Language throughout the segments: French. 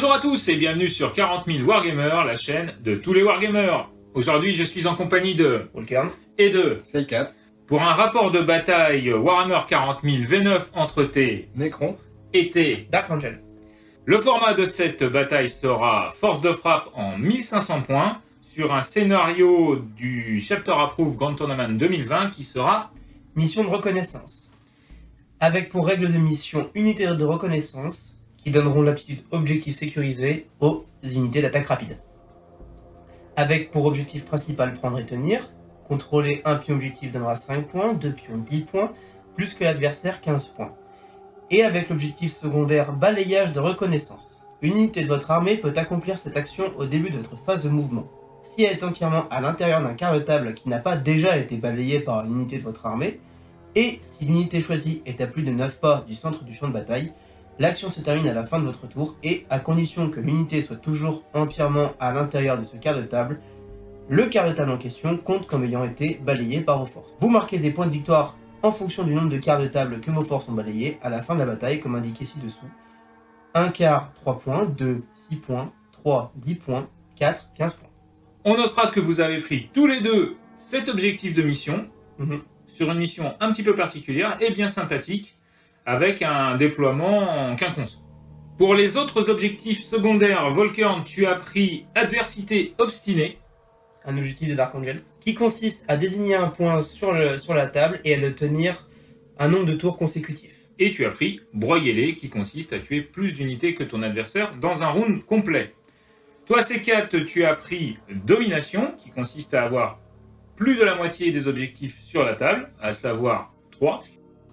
Bonjour à tous et bienvenue sur 40 000 Wargamers, la chaîne de tous les Wargamers. Aujourd'hui, je suis en compagnie de Volkern et de Slaycat pour un rapport de bataille Warhammer 40 000 V9 entre T Necron et T. Dark Angel. Le format de cette bataille sera force de frappe en 1500 points sur un scénario du Chapter Approved Grand Tournament 2020 qui sera Mission de reconnaissance. Avec pour règle de mission unité de reconnaissance qui donneront l'aptitude objectif sécurisée aux unités d'attaque rapide. Avec pour objectif principal prendre et tenir, contrôler un pion objectif donnera 5 points, 2 pions 10 points, plus que l'adversaire 15 points. Et avec l'objectif secondaire balayage de reconnaissance. Une unité de votre armée peut accomplir cette action au début de votre phase de mouvement. Si elle est entièrement à l'intérieur d'un quart de table qui n'a pas déjà été balayé par une unité de votre armée, et si l'unité choisie est à plus de 9 pas du centre du champ de bataille, l'action se termine à la fin de votre tour et, à condition que l'unité soit toujours entièrement à l'intérieur de ce quart de table, le quart de table en question compte comme ayant été balayé par vos forces. Vous marquez des points de victoire en fonction du nombre de quarts de table que vos forces ont balayés à la fin de la bataille, comme indiqué ci-dessous. 1 quart, 3 points, 2, 6 points, 3, 10 points, 4, 15 points. On notera que vous avez pris tous les deux cet objectif de mission, sur une mission un petit peu particulière et bien sympathique, avec un déploiement en quinconce. Pour les autres objectifs secondaires, Volkern, tu as pris adversité obstinée. Un objectif de Dark Angel, qui consiste à désigner un point sur la table et à le tenir un nombre de tours consécutifs. Et tu as pris broyer-les, qui consiste à tuer plus d'unités que ton adversaire dans un round complet. Toi, C4, tu as pris domination, qui consiste à avoir plus de la moitié des objectifs sur la table, à savoir 3.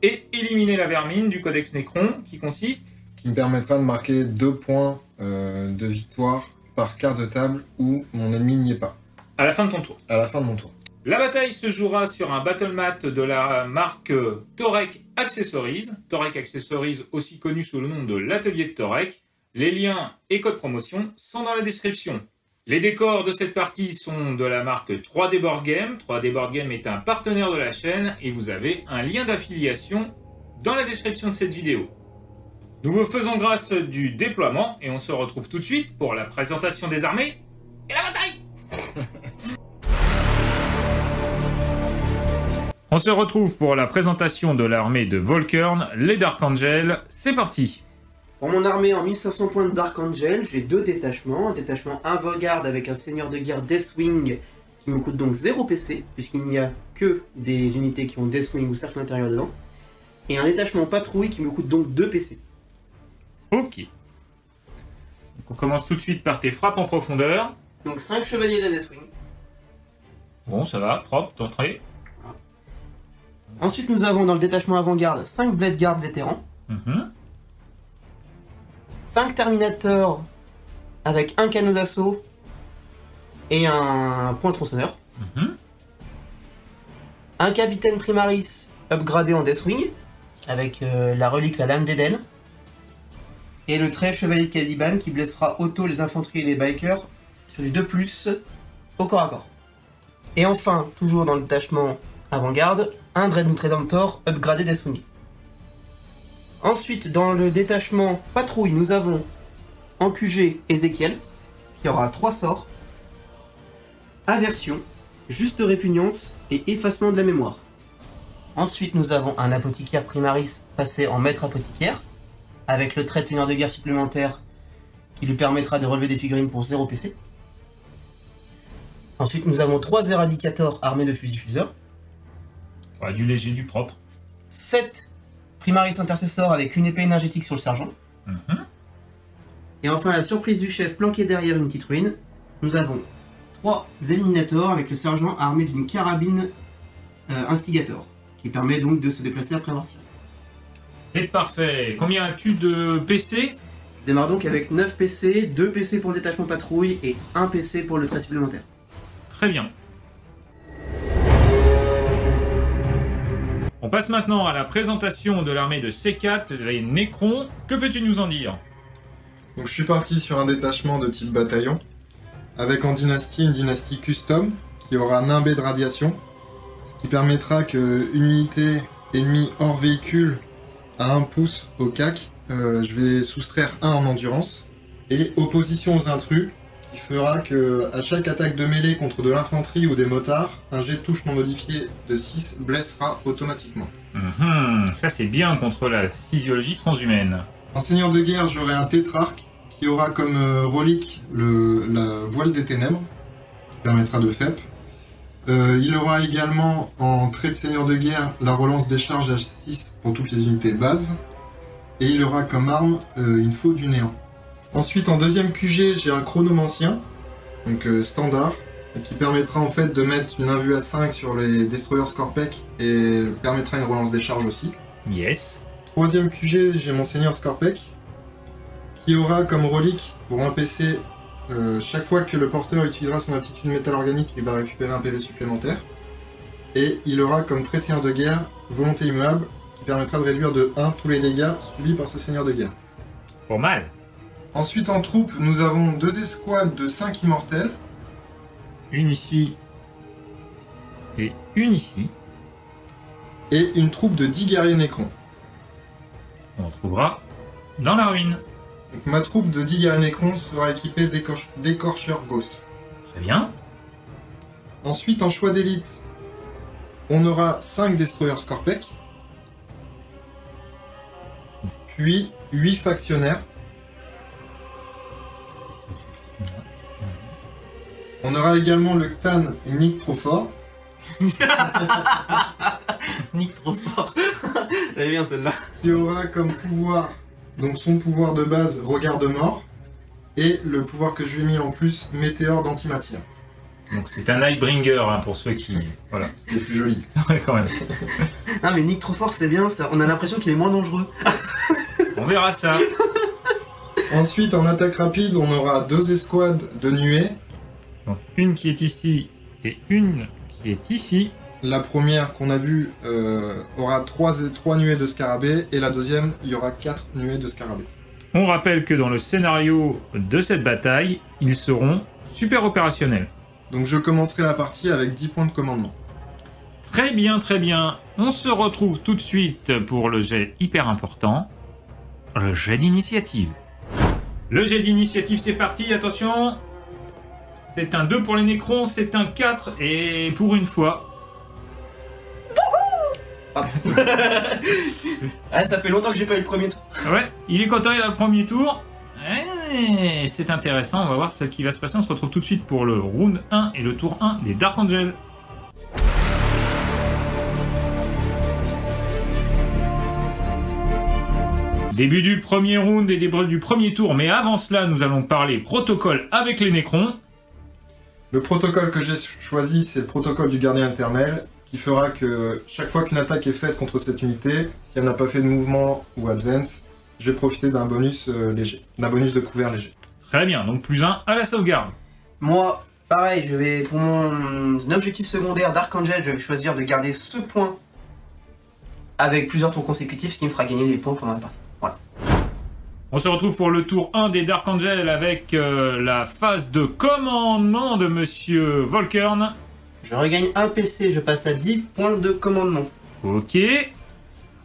Et éliminer la vermine du codex Necron, qui consiste... qui me permettra de marquer 2 points de victoire par quart de table où mon ennemi n'y est pas. à la fin de ton tour. À la fin de mon tour. La bataille se jouera sur un battle mat de la marque Torek Accessories. Torek Accessories, aussi connu sous le nom de l'atelier de Torek. Les liens et codes promotion sont dans la description. Les décors de cette partie sont de la marque 3D Board Game. 3D Board Game est un partenaire de la chaîne et vous avez un lien d'affiliation dans la description de cette vidéo. Nous vous faisons grâce du déploiement et on se retrouve tout de suite pour la présentation des armées et la bataille. On se retrouve pour la présentation de l'armée de Volkern, les Dark Angel. C'est parti. Pour mon armée en 1500 points de Dark Angel, j'ai 2 détachements. Un détachement Avant-Garde avec un seigneur de guerre Deathwing qui me coûte donc 0 PC, puisqu'il n'y a que des unités qui ont Deathwing ou cercle intérieur dedans. Et un détachement Patrouille qui me coûte donc 2 PC. Ok. Donc on commence tout de suite par tes frappes en profondeur. Donc 5 chevaliers de Deathwing. Bon, ça va, propre, d'entrée. Ensuite, nous avons dans le détachement Avant-Garde 5 Blade Guard vétérans. 5 Terminators avec un canot d'assaut et un point de tronçonneur. Un Capitaine Primaris upgradé en Deathwing avec la relique la Lame d'Eden. Et le trèfle Chevalier de Caliban qui blessera auto les infanteries et les bikers sur du 2+, au corps à corps. Et enfin, toujours dans le détachement Avant-Garde, un Dreadnought Redemptor upgradé Deathwing. Ensuite, dans le détachement Patrouille, nous avons en QG Ezekiel, qui aura 3 sorts. Aversion, Juste Répugnance et Effacement de la mémoire. Ensuite, nous avons un Apothicaire Primaris passé en Maître Apothicaire, avec le trait de Seigneur de guerre supplémentaire qui lui permettra de relever des figurines pour 0 PC. Ensuite, nous avons 3 Eradicators armés de fusils-fuseurs. Ouais, du léger, du propre. 7 Primaris Intercessor avec une épée énergétique sur le sergent. Et enfin, la surprise du chef planqué derrière une petite ruine, nous avons 3 Eliminators avec le sergent armé d'une carabine Instigator, qui permet donc de se déplacer après avoir tiré. C'est parfait. Combien as-tu de PC? Je démarre donc avec 9 PC, 2 PC pour le détachement patrouille et 1 PC pour le trait supplémentaire. Très bien. On passe maintenant à la présentation de l'armée de C4, les Necrons. Que peux-tu nous en dire? Donc je suis parti sur un détachement de type bataillon, avec en dynastie une dynastie custom, qui aura nimbé de radiation, ce qui permettra qu'une unité ennemie hors véhicule à 1 pouce au CAC, je vais soustraire 1 en endurance, Et opposition aux intrus, qui fera que à chaque attaque de mêlée contre de l'infanterie ou des motards, un jet de touche non modifié de 6 blessera automatiquement. Ça c'est bien contre la physiologie transhumaine. En seigneur de guerre, j'aurai un tétrarque qui aura comme relique la voile des ténèbres, qui permettra de FEP. Il aura également en trait de seigneur de guerre la relance des charges à 6 pour toutes les unités bases. Et il aura comme arme une faux du néant. Ensuite, en deuxième QG, j'ai un chronomancien, donc standard, qui permettra en fait de mettre une invue à 5 sur les destroyers Scorpec et permettra une relance des charges aussi. Yes. Troisième QG, j'ai mon seigneur Scorpec, qui aura comme relique pour un PC, chaque fois que le porteur utilisera son aptitude métal organique, il va récupérer un PV supplémentaire. Et il aura comme trait de seigneur de guerre, volonté immuable, qui permettra de réduire de 1 tous les dégâts subis par ce seigneur de guerre. Pas mal. Ensuite, en troupe, nous avons 2 escouades de 5 immortels. Une ici. Et une ici. Et une troupe de 10 guerriers nécrons. On retrouvera dans la ruine. Donc, ma troupe de 10 guerriers nécrons sera équipée d'écorcheurs Gauss. Très bien. Ensuite, en choix d'élite, on aura 5 destroyers Scorpec. Puis 8 factionnaires. On aura également le Ctan et Nick trop fort. Nick trop fort. Elle est bien celle-là. Qui aura comme pouvoir, donc son pouvoir de base, regard de mort. Et le pouvoir que je lui ai mis en plus, météore d'antimatière. Donc c'est un Nightbringer hein, pour ceux qui... Voilà. Ce qui est plus joli. Ouais, quand même. Ah mais Nick trop fort c'est bien, ça. On a l'impression qu'il est moins dangereux. On verra ça. Ensuite, en attaque rapide, on aura 2 escouades de nuées. Donc une qui est ici et une qui est ici. La première qu'on a vue aura 3 nuées de scarabées, et la deuxième, il y aura 4 nuées de scarabées. On rappelle que dans le scénario de cette bataille, ils seront super opérationnels. Donc je commencerai la partie avec 10 points de commandement. Très bien, très bien. On se retrouve tout de suite pour le jet hyper important. Le jet d'initiative. Le jet d'initiative, c'est parti, attention. C'est un 2 pour les nécrons, c'est un 4, et pour une fois... Ah ça fait longtemps que j'ai pas eu le premier tour. Ouais, il est content, il a le premier tour. Et c'est intéressant, on va voir ce qui va se passer. On se retrouve tout de suite pour le round 1 et le tour 1 des Dark Angels. Début du premier round et début du premier tour, mais avant cela, nous allons parler protocole avec les Nécrons. Le protocole que j'ai choisi, c'est le protocole du gardien éternel, qui fera que chaque fois qu'une attaque est faite contre cette unité, si elle n'a pas fait de mouvement ou advance, je vais profiter d'un bonus léger, d'un bonus de couvert léger. Très bien, donc plus 1 à la sauvegarde. Moi, pareil, je vais pour mon objectif secondaire Dark Angel, je vais choisir de garder ce point avec plusieurs tours consécutifs, ce qui me fera gagner des points pendant la partie. Voilà. On se retrouve pour le tour 1 des Dark Angels avec la phase de commandement de Monsieur Volkern. Je regagne un PC, je passe à 10 points de commandement. Ok.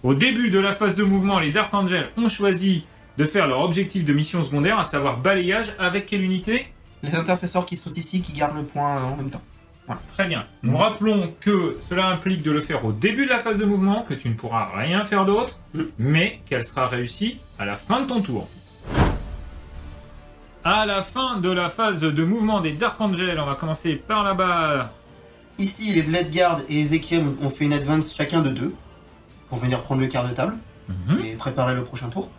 Au début de la phase de mouvement, les Dark Angels ont choisi de faire leur objectif de mission secondaire, à savoir balayage. Avec quelle unité? Les intercesseurs qui sont ici, qui gardent le point en même temps. Voilà. Très bien. Nous rappelons que cela implique de le faire au début de la phase de mouvement, que tu ne pourras rien faire d'autre, mais qu'elle sera réussie à la fin de ton tour. À la fin de la phase de mouvement des Dark Angels, on va commencer par là-bas. Ici, les Bladeguard et Ezekiel ont fait une advance chacun de 2 pour venir prendre le quart de table et préparer le prochain tour.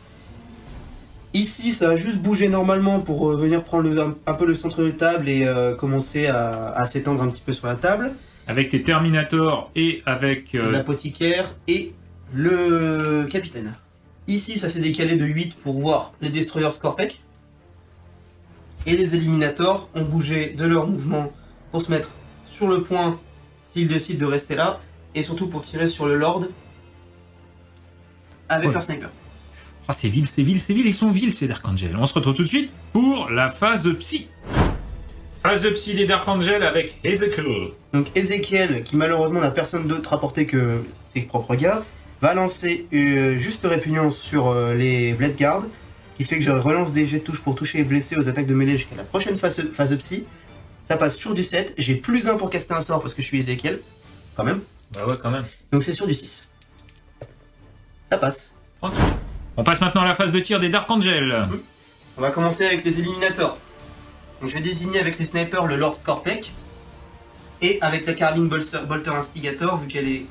Ici, ça va juste bouger normalement pour venir prendre un peu le centre de table et commencer à s'étendre un petit peu sur la table. Avec tes Terminators et avec... L'apothicaire et le capitaine. Ici, ça s'est décalé de 8 pour voir les Destroyers Scorpec. Et les Eliminators ont bougé de leur mouvement pour se mettre sur le point s'ils décident de rester là. Et surtout pour tirer sur le Lord avec leur sniper. Ah, c'est vil, ils sont vils ces Dark Angels. On se retrouve tout de suite pour la phase de psy. Phase de psy des Dark Angels avec Ezekiel. Donc Ezekiel, qui malheureusement n'a personne d'autre à porter que ses propres gars, va lancer juste répugnance sur les Bladeguard qui fait que je relance des jets de touche pour toucher et blesser aux attaques de mêlée jusqu'à la prochaine phase de psy. Ça passe sur du 7, j'ai plus 1 pour caster un sort parce que je suis Ezekiel, quand même. Bah ouais, quand même. Donc c'est sur du 6. Ça passe. Tranquille. On passe maintenant à la phase de tir des Dark Angels. On va commencer avec les éliminators. Donc je vais désigner avec les snipers le Lord Scorpec. Et avec la carabine Bolter Instigator, vu qu'elle est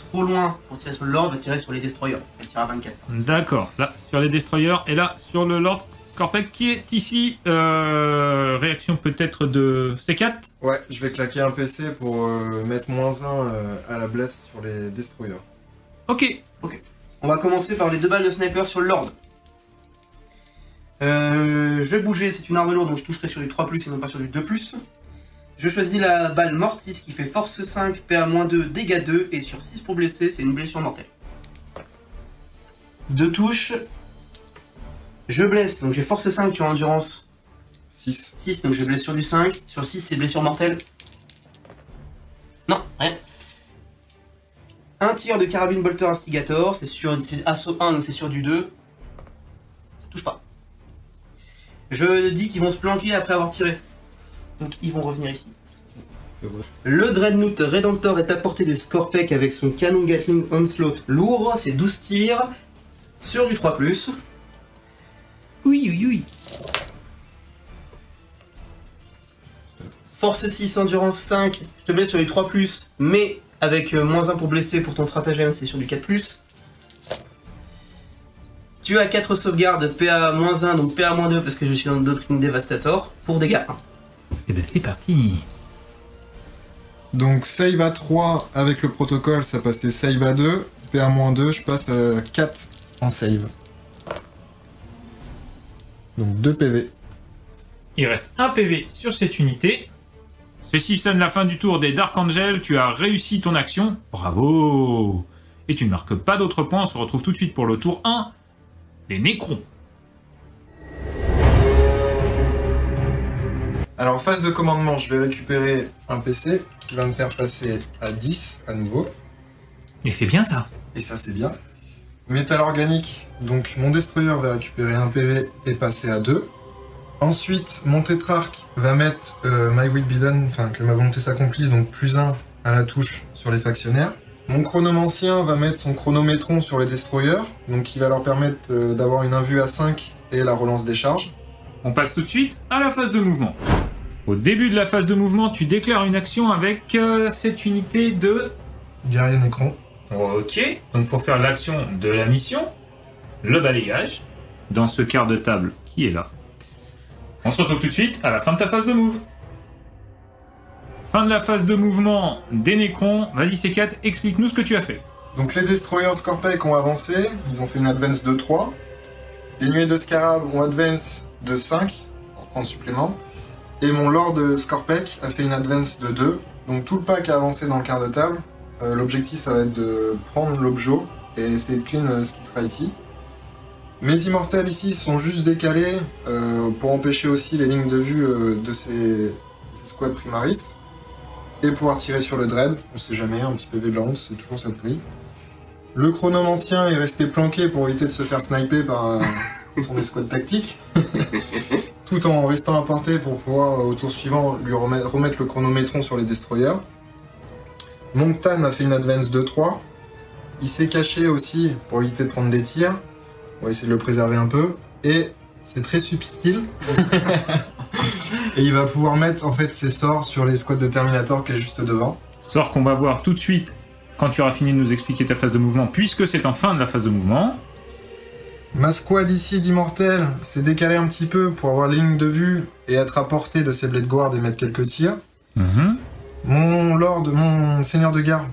trop loin pour tirer sur le Lord, va tirer sur les Destroyers. Elle tire à 24. D'accord, là sur les Destroyers et là sur le Lord Scorpec qui est ici. Réaction peut-être de C4. Ouais, je vais claquer un PC pour mettre -1 à la blesse sur les destroyers. Ok. On va commencer par les 2 balles de sniper sur le Lord. Je vais bouger, c'est une arme lourde, donc je toucherai sur du 3+, et non pas sur du 2+. Je choisis la balle Mortis qui fait force 5, PA-2, dégâts 2, et sur 6 pour blesser, c'est une blessure mortelle. 2 touches. Je blesse, donc j'ai force 5, tu as endurance 6. 6, donc je blesse sur du 5. Sur 6, c'est blessure mortelle. Non, rien. Un tir de carabine Bolter Instigator, c'est assaut 1, donc c'est sur du 2. Ça touche pas. Je dis qu'ils vont se planquer après avoir tiré. Donc ils vont revenir ici. Le Dreadnought Redemptor est à portée des Scorpec avec son canon Gatling Onslaught lourd, c'est 12 tirs sur du 3+. Oui. Force 6, endurance 5, je te blesse sur du 3+, mais avec -1 pour blesser pour ton stratagème, c'est sur du 4+. Tu as 4 sauvegardes, PA-1, donc PA-2 parce que je suis dans Doctrine Devastator, pour dégâts 1. Et ben c'est parti. Donc save à 3 avec le protocole, ça passait save à 2. PA-2, je passe à 4 en save. Donc 2 PV. Il reste un PV sur cette unité. Ceci sonne la fin du tour des Dark Angels. Tu as réussi ton action. Bravo. Et tu ne marques pas d'autres points. On se retrouve tout de suite pour le tour 1 des Nécrons. Alors phase de commandement, je vais récupérer un PC qui va me faire passer à 10 à nouveau. Et c'est bien ça. Et ça c'est bien. Métal organique, donc mon destroyer va récupérer un PV et passer à 2. Ensuite, mon tétrarque va mettre My Will Be Done, enfin que ma volonté s'accomplisse, donc +1 à la touche sur les factionnaires. Mon chronomancien va mettre son chronométron sur les destroyers, donc qui va leur permettre d'avoir une invue à 5 et la relance des charges. On passe tout de suite à la phase de mouvement. Au début de la phase de mouvement, tu déclares une action avec cette unité de... Guerrier Nécron. Ok, donc pour faire l'action de la mission, le balayage, dans ce quart de table qui est là. On se retrouve tout de suite à la fin de ta phase de move. Fin de la phase de mouvement des Nécrons. Vas-y C4, explique-nous ce que tu as fait. Donc les destroyers Scorpec ont avancé, ils ont fait une advance de 3. Les nuées de Scarab ont advance de 5 en supplément. Et mon Lord Scorpec a fait une advance de 2. Donc tout le pack a avancé dans le quart de table. L'objectif ça va être de prendre l'objet et essayer de clean ce qui sera ici. Mes immortels ici sont juste décalés pour empêcher aussi les lignes de vue de ces squads primaris. Et pouvoir tirer sur le dread, on sait jamais, un petit PV de la honte, c'est toujours ça de prix. Le chronomancien est resté planqué pour éviter de se faire sniper par son escouade tactique. Tout en restant à portée pour pouvoir, au tour suivant, lui remettre le chronométron sur les destroyers. Monctan a fait une advance de 3. Il s'est caché aussi pour éviter de prendre des tirs. On va essayer de le préserver un peu. Et c'est très subtil. Et il va pouvoir mettre en fait ses sorts sur les squads de Terminator qui est juste devant. Sort qu'on va voir tout de suite quand tu auras fini de nous expliquer ta phase de mouvement, puisque c'est en fin de la phase de mouvement. Ma squad ici d'immortels s'est décalée un petit peu pour avoir la ligne de vue et être à portée de ses blade guards et mettre quelques tirs. Mon seigneur de guerre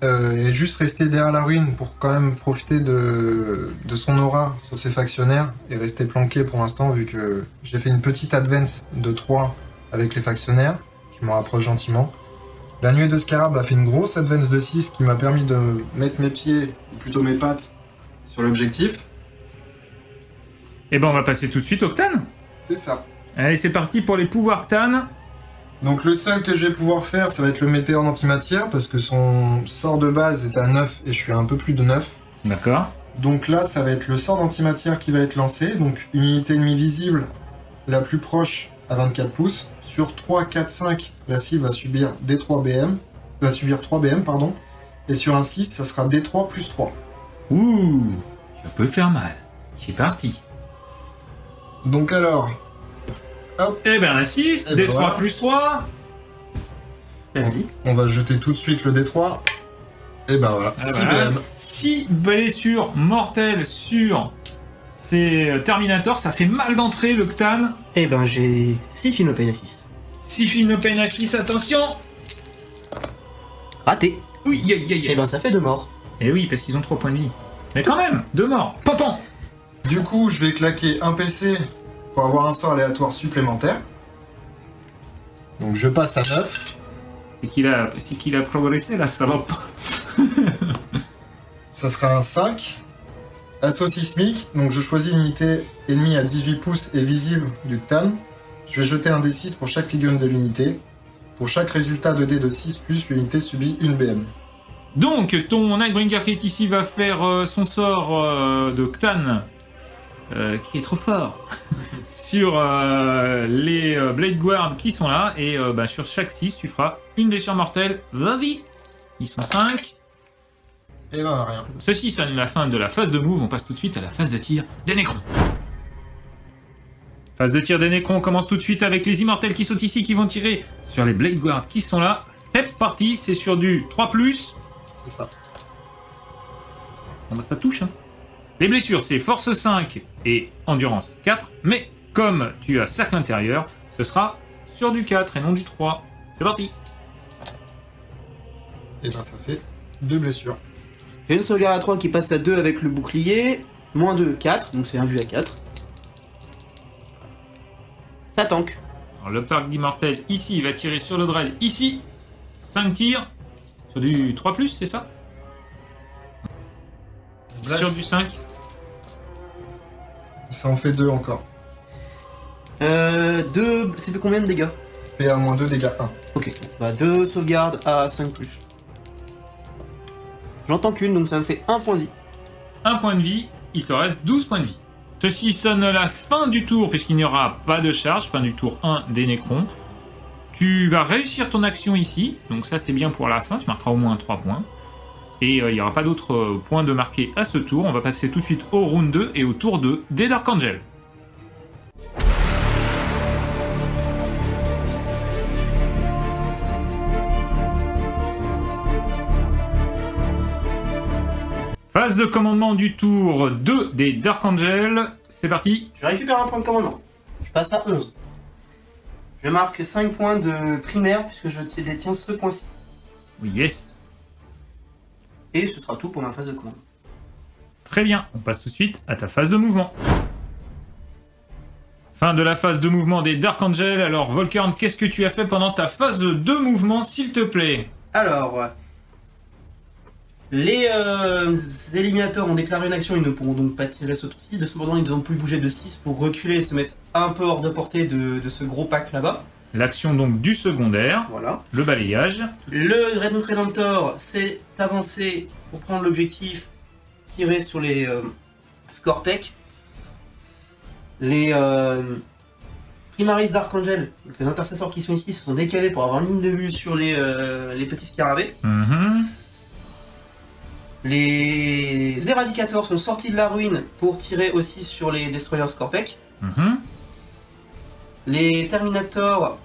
est juste resté derrière la ruine pour quand même profiter de son aura sur ses factionnaires et rester planqué pour l'instant vu que j'ai fait une petite advance de 3 avec les factionnaires. Je me rapproche gentiment. La nuée de Scarab a fait une grosse advance de 6 qui m'a permis de mettre mes pieds, ou plutôt mes pattes, sur l'objectif. Et ben on va passer tout de suite au Ctan. C'est ça. Allez, c'est parti pour les pouvoirs Ctan. Donc le seul que je vais pouvoir faire, ça va être le météore d'antimatière, parce que son sort de base est à 9 et je suis à un peu plus de 9. D'accord. Donc là, ça va être le sort d'antimatière qui va être lancé. Donc une unité ennemie visible la plus proche à 24 pouces. Sur 3, 4, 5, la cible va subir D3 BM. Va subir 3 BM, pardon. Et sur un 6, ça sera D3 plus 3. Ouh, ça peut faire mal. C'est parti. Donc alors... Hop. Eh ben un 6, Eh ben D3 voilà. plus 3. Vas-y. On va jeter tout de suite le D3. Et ben voilà, 6 BM. 6 blessures mortelles sur ces Terminators, ça fait mal d'entrée le Ctan. Eh ben j'ai 6 Phénopain à 6. 6 Phénopain H6, attention. Raté. Oui, Eh ben ça fait 2 morts. Et oui, parce qu'ils ont 3 points de vie. Mais quand même, 2 morts. Pompon. Du coup, je vais claquer un PC pour avoir un sort aléatoire supplémentaire. Donc je passe à 9. C'est qu'il a progressé, la salope. Ça sera un 5. Assaut sismique. Donc je choisis une unité ennemie à 18 pouces et visible du CTAN. Je vais jeter un D6 pour chaque figurine de l'unité. Pour chaque résultat de dé de 6+, l'unité subit une BM. Donc, ton Nightbringer qui est ici va faire son sort de Ctan, qui est trop fort, sur les Blade Guard qui sont là, et sur chaque 6, tu feras une blessure mortelle. Vas-y. Ils sont 5. Et ben rien. Ceci sonne la fin de la phase de move, on passe tout de suite à la phase de tir des Nécrons. Phase de tir des Nécrons commence tout de suite avec les immortels qui sont ici, qui vont tirer sur les Blade Guard qui sont là. C'est parti, c'est sur du 3+. C'est ça. Bon bah ça touche, hein. Les blessures, c'est force 5 et endurance 4, mais comme tu as cercle intérieur, ce sera sur du 4 et non du 3. C'est parti. Et ben ça fait 2 blessures. J'ai une sauvegarde à 3 qui passe à 2 avec le bouclier. Moins 2, 4. Donc c'est un vu à 4. Ça tank. Alors le parc d'immortels ici, il va tirer sur le dread ici. 5 tirs sur du 3+, c'est ça? Sur du 5. Ça en fait 2 encore. 2, c'est fait combien de dégâts? PA-2, dégâts 1. Ok, bah 2 sauvegardes à 5+. J'entends qu'une, donc ça me fait 1 point de vie. 1 point de vie, il te reste 12 points de vie. Ceci sonne la fin du tour, puisqu'il n'y aura pas de charge, fin du tour 1 des Nécrons. Tu vas réussir ton action ici, donc ça c'est bien pour la fin, tu marqueras au moins 3 points. Et il n'y aura pas d'autres points de marquer à ce tour, on va passer tout de suite au round 2 et au tour 2 des Dark Angel. Phase de commandement du tour 2 des Dark Angel, c'est parti. Je récupère un point de commandement. Je passe à 11. Je marque 5 points de primaire puisque je détiens ce point-ci. Oui, yes. Et ce sera tout pour ma phase de commande. Très bien, on passe tout de suite à ta phase de mouvement. Fin de la phase de mouvement des Dark Angel. Alors Volkern, qu'est-ce que tu as fait pendant ta phase de mouvement, s'il te plaît? Alors, les éliminateurs ont déclaré une action, ils ne pourront donc pas tirer ce tour-ci. Cependant, ils ont pu bouger de 6 pour reculer et se mettre un peu hors de portée de ce gros pack là-bas. L'action donc du secondaire, Voilà. le balayage. Le Red Redemptor s'est avancé pour prendre l'objectif, tirer sur les Scorpec. Les Primaris d'Archangel, les intercesseurs qui sont ici, se sont décalés pour avoir une ligne de vue sur les petits scarabées. Les Éradicators sont sortis de la ruine pour tirer aussi sur les Destroyers Scorpec. Les Terminators,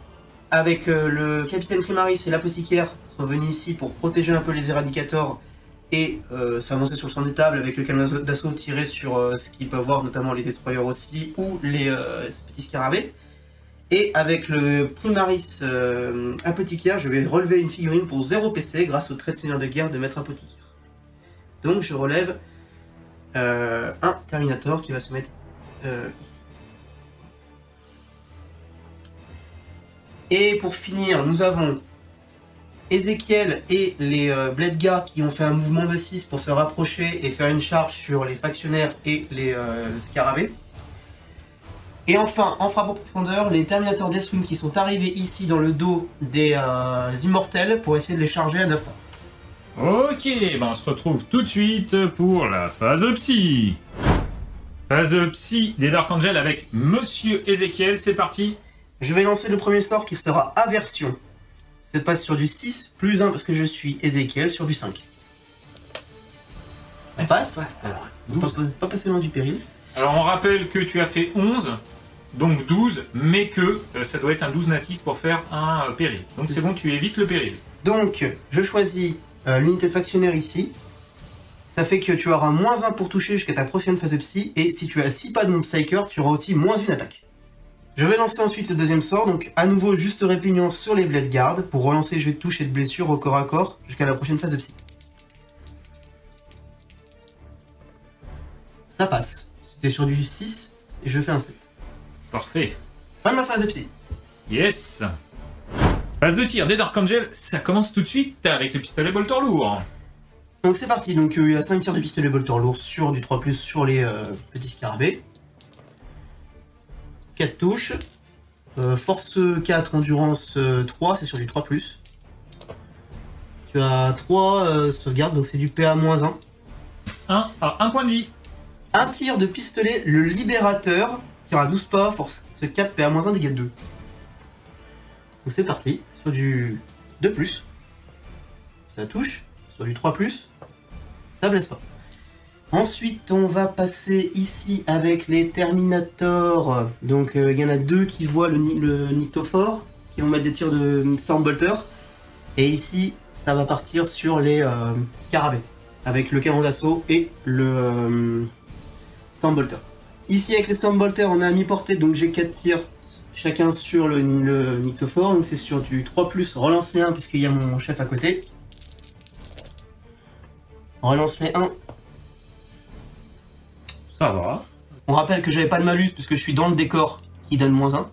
avec le Capitaine Primaris et l'Apothicaire, sont venus ici pour protéger un peu les Éradicators et s'avancer sur le centre de table avec le canon d'assaut tiré sur ce qu'ils peuvent voir, notamment les Destroyers aussi, ou les petits scarabées. Et avec le Primaris Apothicaire, je vais relever une figurine pour 0 PC grâce au trait de seigneur de guerre de Maître Apothicaire. Donc je relève un Terminator qui va se mettre ici. Et pour finir, nous avons Ezekiel et les Blade Guard qui ont fait un mouvement de 6 pour se rapprocher et faire une charge sur les factionnaires et les scarabées. Et enfin, en frappe en profondeur, les Terminators Deathwing qui sont arrivés ici dans le dos des immortels pour essayer de les charger à 9 points. Ok, ben on se retrouve tout de suite pour la phase psy. Phase psy des Dark Angels avec Monsieur Ezekiel, c'est parti. Je vais lancer le premier sort qui sera Aversion. Ça passe sur du 6 plus 1 parce que je suis Ezekiel sur du 5. Ça passe. Pas passer loin du péril. Alors on rappelle que tu as fait 11, donc 12, mais que ça doit être un 12 natif pour faire un péril. Donc c'est bon, tu évites le péril. Donc, je choisis l'unité factionnaire ici. Ça fait que tu auras -1 pour toucher jusqu'à ta prochaine phase de psy. Et si tu as 6 pas de mon Psyker, tu auras aussi -1 attaque. Je vais lancer ensuite le deuxième sort. Donc, à nouveau, juste répugnant sur les Blade Guard pour relancer les jets de touche et de blessure au corps à corps jusqu'à la prochaine phase de psy. Ça passe. C'était sur du 6 et je fais un 7. Parfait. Fin de ma phase de psy. Yes. Phase de tir des Dark Angels, ça commence tout de suite avec le pistolet bolter lourd. Donc c'est parti, donc il y a 5 tirs de pistolet bolter lourd sur du 3+, sur les petits scarabées. 4 touches. Force 4, endurance 3, c'est sur du 3+. Tu as 3 sauvegardes, donc c'est du PA-1. 1 point de vie. Un tir de pistolet, le libérateur, tire à 12 pas, force 4, PA-1, dégâts de 2. Donc c'est parti, sur du 2+. Ça touche, sur du 3+. Ça blesse pas. Ensuite, on va passer ici avec les Terminators. Donc il y en a 2 qui voient le Nyctophore, qui vont mettre des tirs de Stormbolter. Et ici, ça va partir sur les Scarabées, avec le canon d'assaut et le Stormbolter. Ici, avec les Stormbolter, on est à mi-portée, donc j'ai 4 tirs chacun sur le Nyctophore. Donc c'est sur du 3+, relance les 1 puisqu'il y a mon chef à côté. Relance les 1. Ça va. On rappelle que j'avais pas de malus puisque je suis dans le décor qui donne -1.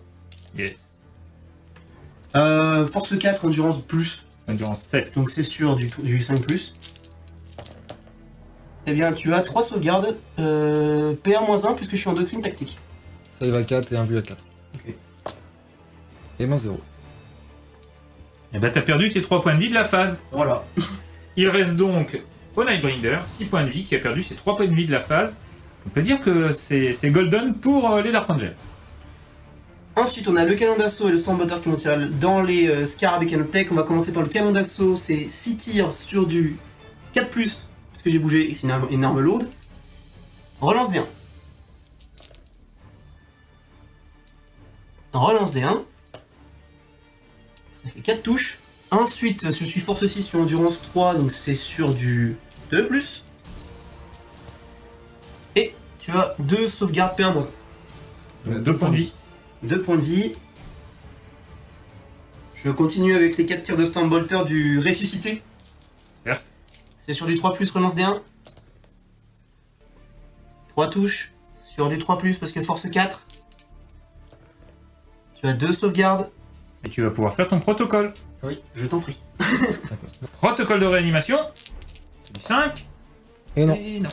Yes. Force 4, endurance plus. Endurance 7. Donc c'est sur du 5+. Eh bien tu as 3 sauvegardes. PA-1 puisque je suis en doctrine tactique. Save à 4 et un but à 4. Ok. Et -0. Et bah t'as perdu tes 3 points de vie de la phase. Voilà. Il reste donc au Nightbringer 6 points de vie qui a perdu ses 3 points de vie de la phase. On peut dire que c'est golden pour les Dark Angels. Ensuite on a le canon d'assaut et le Stormbolter qui vont tirer dans les Scarabée Canotech. On va commencer par le canon d'assaut, c'est 6 tirs sur du 4+, parce que j'ai bougé et c'est une arme lourde. Relance des 1. Relance des 1. Ça fait 4 touches. Ensuite, je suis force 6 sur endurance 3, donc c'est sur du 2+. Et tu as 2 sauvegardes P1-. 2 points de vie. 2 points de vie. Je continue avec les 4 tirs de Stormbolter du ressuscité. Certes. C'est sur du 3+, relance des 1. 3 touches. Sur du 3+, parce que force 4. Tu as 2 sauvegardes. Et tu vas pouvoir faire ton protocole. Oui, je t'en prie. Protocole de réanimation. 5. Et non. Et non.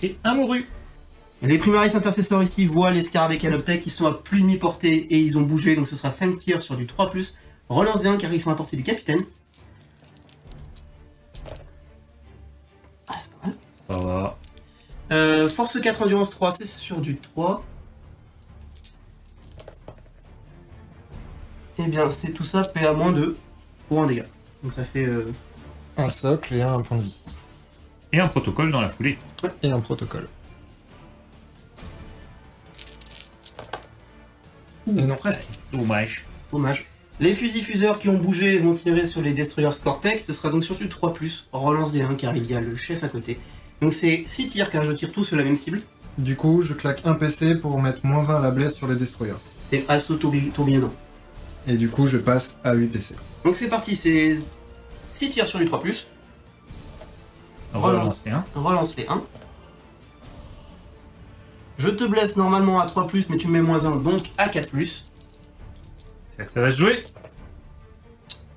Et un mouru. Les Primaris Intercessors ici voient les Scarabée Canoptech qui sont à plus de mi-portée et ils ont bougé, donc ce sera 5 tirs sur du 3+. Relance des 1 car ils sont à portée du capitaine. Ah, c'est pas mal. Ça va. Force 4, endurance 3, c'est sur du 3. Et bien, c'est tout ça PA-2 pour un dégât. Donc ça fait... Un socle et un point de vie. Et un protocole dans la foulée. Et un protocole. Et non. presque. Dommage. Dommage. Les fusils-fuseurs qui ont bougé vont tirer sur les Destroyers Scorpec. Ce sera donc sur du 3+, relance des 1 car il y a le chef à côté. Donc c'est 6 tirs car je tire tous sur la même cible. Du coup, je claque un PC pour mettre -1 à la blesse sur les destroyers. C'est assaut tourbillonnant. Et du coup, je passe à 8 PC. Donc c'est parti, c'est 6 tirs sur du 3+. Relance les 1. Relance les 1. Je te blesse normalement à 3+, mais tu me mets -1, donc à 4+. C'est-à-dire que ça va se jouer.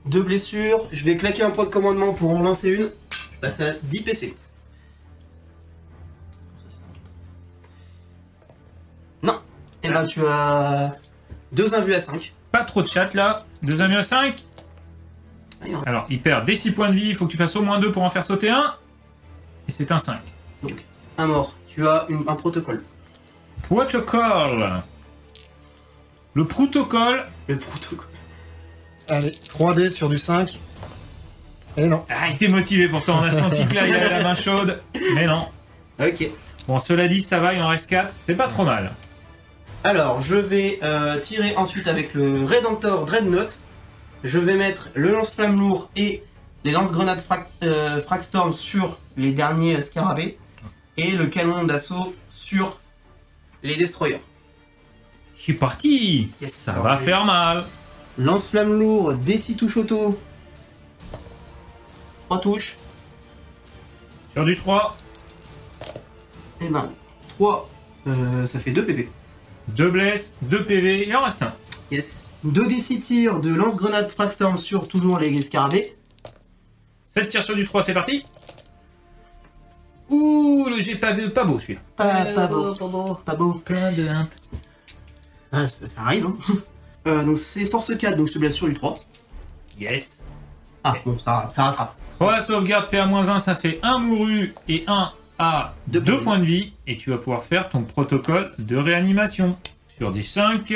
2 blessures, je vais claquer un point de commandement pour en lancer une. Je passe à 10 PC. Non. Et ben tu as 2 invus à 5. Pas trop de chat là. 2 amis à 5. Alors, il perd des 6 points de vie, il faut que tu fasses au moins 2 pour en faire sauter un. Et c'est un 5. Donc, un mort. Tu as un protocole. Protocole. Le protocole. Le protocole. Allez, 3D sur du 5. Et non. Ah, il était motivé pourtant, on a senti que là, il avait la main chaude. Mais non. Ok. Bon, cela dit, ça va, il en reste 4, c'est pas trop mal. Alors, je vais tirer ensuite avec le Redemptor Dreadnought. Je vais mettre le lance-flamme lourd et les lance-grenades Fragstorm sur les derniers scarabées. Et le canon d'assaut sur les destroyers. C'est parti. Yes. Ça Alors, va je- faire mal. Lance-flamme lourd, D6 touches auto. 3 touches. Sur du 3, Et ben, 3, ça fait 2 PV. 2 blesses, 2 PV, il en reste un. Yes. 2 D6 tirs de lance-grenade Fragstorm sur toujours les scarabées. 7 tirs sur du 3, c'est parti. Ouh, le jet pas beau celui-là. Pas beau. Pas beau. Plein de hintes. Ah, ça arrive, hein. Donc c'est force 4, donc je te blesse sur du 3. Yes. Ah, bon, ça rattrape. 3 sauvegarde PA-1, ça fait 1 mouru et 1 à Deux 2 points points de vie. Et tu vas pouvoir faire ton protocole de réanimation. Sur des 5,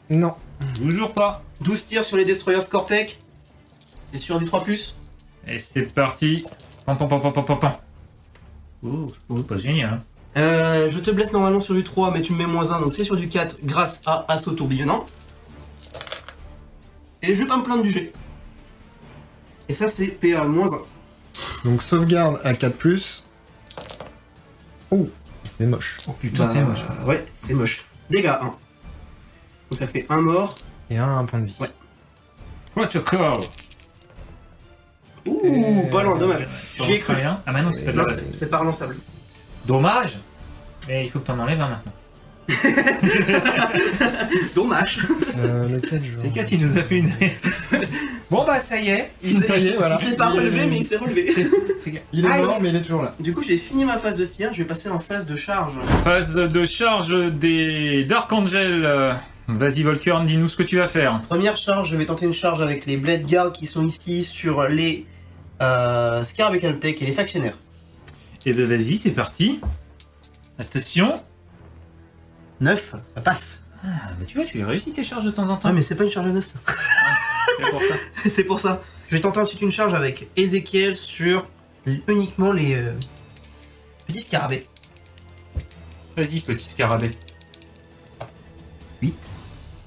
Non. toujours pas. 12 tirs sur les destroyers Scorpec. C'est sur du 3+. Et c'est parti. Pam pam pam pam pam pam pam. Oh, pas génial. Hein. Je te blesse normalement sur du 3, mais tu me mets -1, donc c'est sur du 4 grâce à assaut tourbillonnant. Et je vais pas me plaindre du jet. Et ça, c'est PA-1. Donc sauvegarde à 4+. Oh, c'est moche. Oh putain, c'est moche. Ouais, c'est moche. Dégâts 1. Donc ça fait 1 mort. Et un point de vie. Ouais. Protocol. Ouh, pas loin, dommage. J'y ai cru. Rien. Ah, bah non, c'est pas de Non, la c'est pas relançable. Dommage. Mais il faut que t'en enlèves un maintenant. Dommage. Lequel je C'est 4, il nous a fait une. Bon, bah ça y est. Ça y est, voilà. Il s'est pas relevé, mais il s'est relevé. Il est Ah, mort, mais il est toujours là. Du coup, j'ai fini ma phase de tir, je vais passer en phase de charge. Phase de charge des Dark Angel. Vas-y, Volkern, dis-nous ce que tu vas faire. Première charge, je vais tenter une charge avec les Blade Guards qui sont ici sur les Scarab et Caltech et les factionnaires. Et ben vas-y, c'est parti. Attention. 9, ça passe. Ah, bah tu vois, tu les réussis tes charges de temps en temps. Ah, mais c'est pas une charge à 9, ça. C'est pour ça. C'est pour ça. Je vais tenter ensuite une charge avec Ezekiel sur uniquement les petits scarabées. Vas-y, petit scarabée. 8.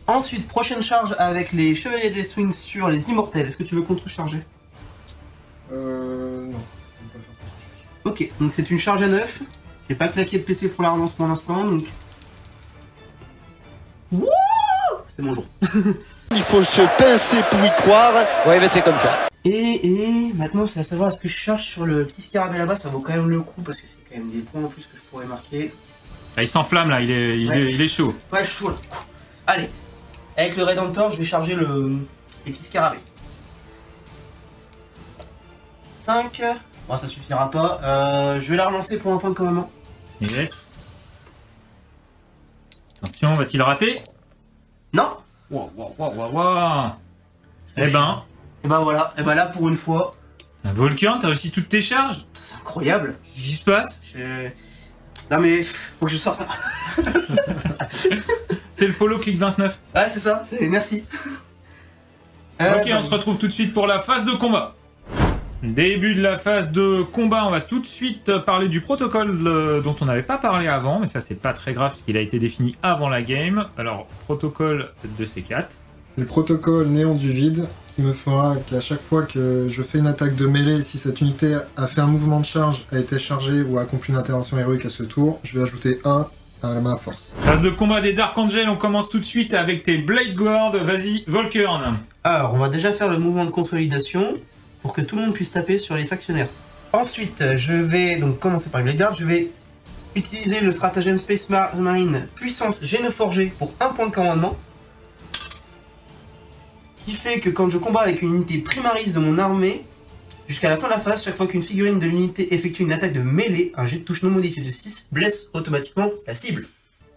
Ensuite, prochaine charge avec les Chevaliers des Swings sur les Immortels. Est-ce que tu veux contrecharger? Non. Je vais pas faire Ok, donc c'est une charge à 9. J'ai pas claqué le PC pour la relance pour l'instant, donc... Wouh, c'est mon jour. Il faut se pincer pour y croire. Ouais, mais c'est comme ça. Et maintenant, c'est à savoir, est-ce que je charge sur le petit scarabée là-bas? Ça vaut quand même le coup, parce que c'est quand même des points en plus que je pourrais marquer. Ah, il s'enflamme là, il est chaud. Ouais, chaud là. Allez, avec le Redemptor, je vais charger les petits scarabées. 5. Bon, ça suffira pas. Je vais la relancer pour un point de commandement. Yes. Attention, va-t-il rater? Non. Wow, wow, wow, wow, wow. Eh ben, Et ben voilà, et ben là pour une fois, Volkern, t'as réussi toutes tes charges? putain, c'est incroyable. Qu'est-ce qui se passe? Non mais faut que je sorte. C'est le follow click 29. Ah c'est ça, merci. Ok, on se retrouve tout de suite pour la phase de combat. Début de la phase de combat, on va tout de suite parler du protocole dont on n'avait pas parlé avant, mais ça c'est pas très grave parce qu'il a été défini avant la game. Alors, protocole de C4. C'est le protocole néant du vide qui me fera qu'à chaque fois que je fais une attaque de mêlée, si cette unité a fait un mouvement de charge, a été chargée ou a accompli une intervention héroïque à ce tour, je vais ajouter 1 à ma force. Phase de combat des Dark Angel, on commence tout de suite avec tes Blade Guard. Vas-y, Volkern. Alors on va déjà faire le mouvement de consolidation pour que tout le monde puisse taper sur les factionnaires. Ensuite, je vais donc commencer par les Blade Guard. Je vais utiliser le stratagème Space Marine puissance Génoforgé pour un point de commandement. Qui fait que quand je combats avec une unité primaris de mon armée, jusqu'à la fin de la phase, chaque fois qu'une figurine de l'unité effectue une attaque de mêlée, un jet de touche non modifié de 6 blesse automatiquement la cible.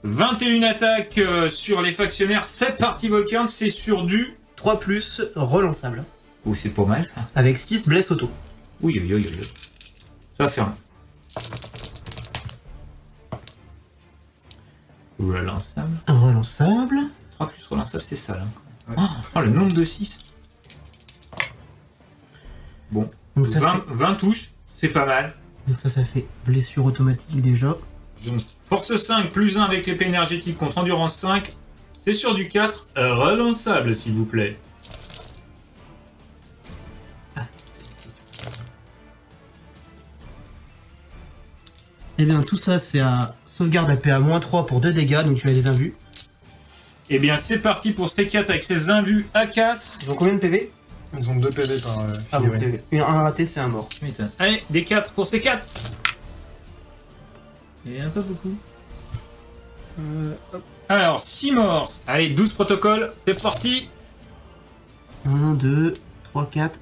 21 attaques sur les factionnaires, 7 parties Volkern, c'est sur du 3+, relançable. Oh, c'est pas mal ça. Avec 6 blesses auto. Oui, oui, oui, oui. Ça va faire. Relançable. Relançable. 3 plus relançable, c'est ça là. Ouais, Oh, le nombre de 6. Bon, Donc ça 20 touches, c'est pas mal. Donc ça fait blessure automatique déjà. Donc, force 5 plus 1 avec l'épée énergétique contre endurance 5. C'est sur du 4. Relançable, s'il vous plaît. Et bien tout ça c'est à sauvegarde à PA-3 pour 2 dégâts, donc tu as des invus. Eh bien, c'est parti pour C4 avec ses invus A4. Ils ont combien de PV? Ils ont 2 PV par Ah bon, figurine. un raté c'est un mort. Allez, des 4 pour C4. Il y en a pas beaucoup. Alors, 6 morts. Allez, 12 protocoles, c'est parti. 1, 2, 3, 4,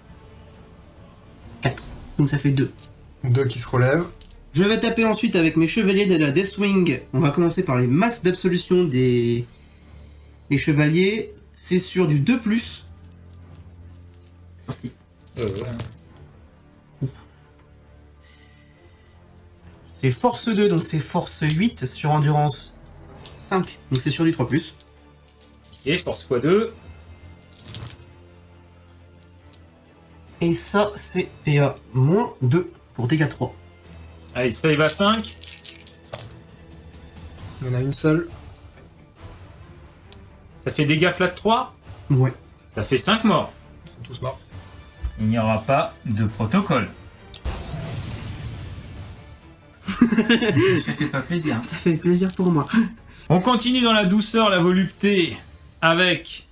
4. Donc ça fait 2. 2 qui se relèvent. Je vais taper ensuite avec mes chevaliers de la Deathwing. On va commencer par les masses d'absolution des chevaliers. C'est sur du 2+. Parti. C'est force 2, donc c'est force 8 sur endurance 5. Donc c'est sur du 3+. Et force x2. Et ça, c'est PA-2 pour dégâts 3. Allez, save à 5. Il y en a une seule. Ça fait dégâts flat 3. Ouais. Ça fait 5 morts. Ils sont tous morts. Il n'y aura pas de protocole. Ça fait pas plaisir. Ça fait plaisir pour moi. On continue dans la douceur, la volupté, avec...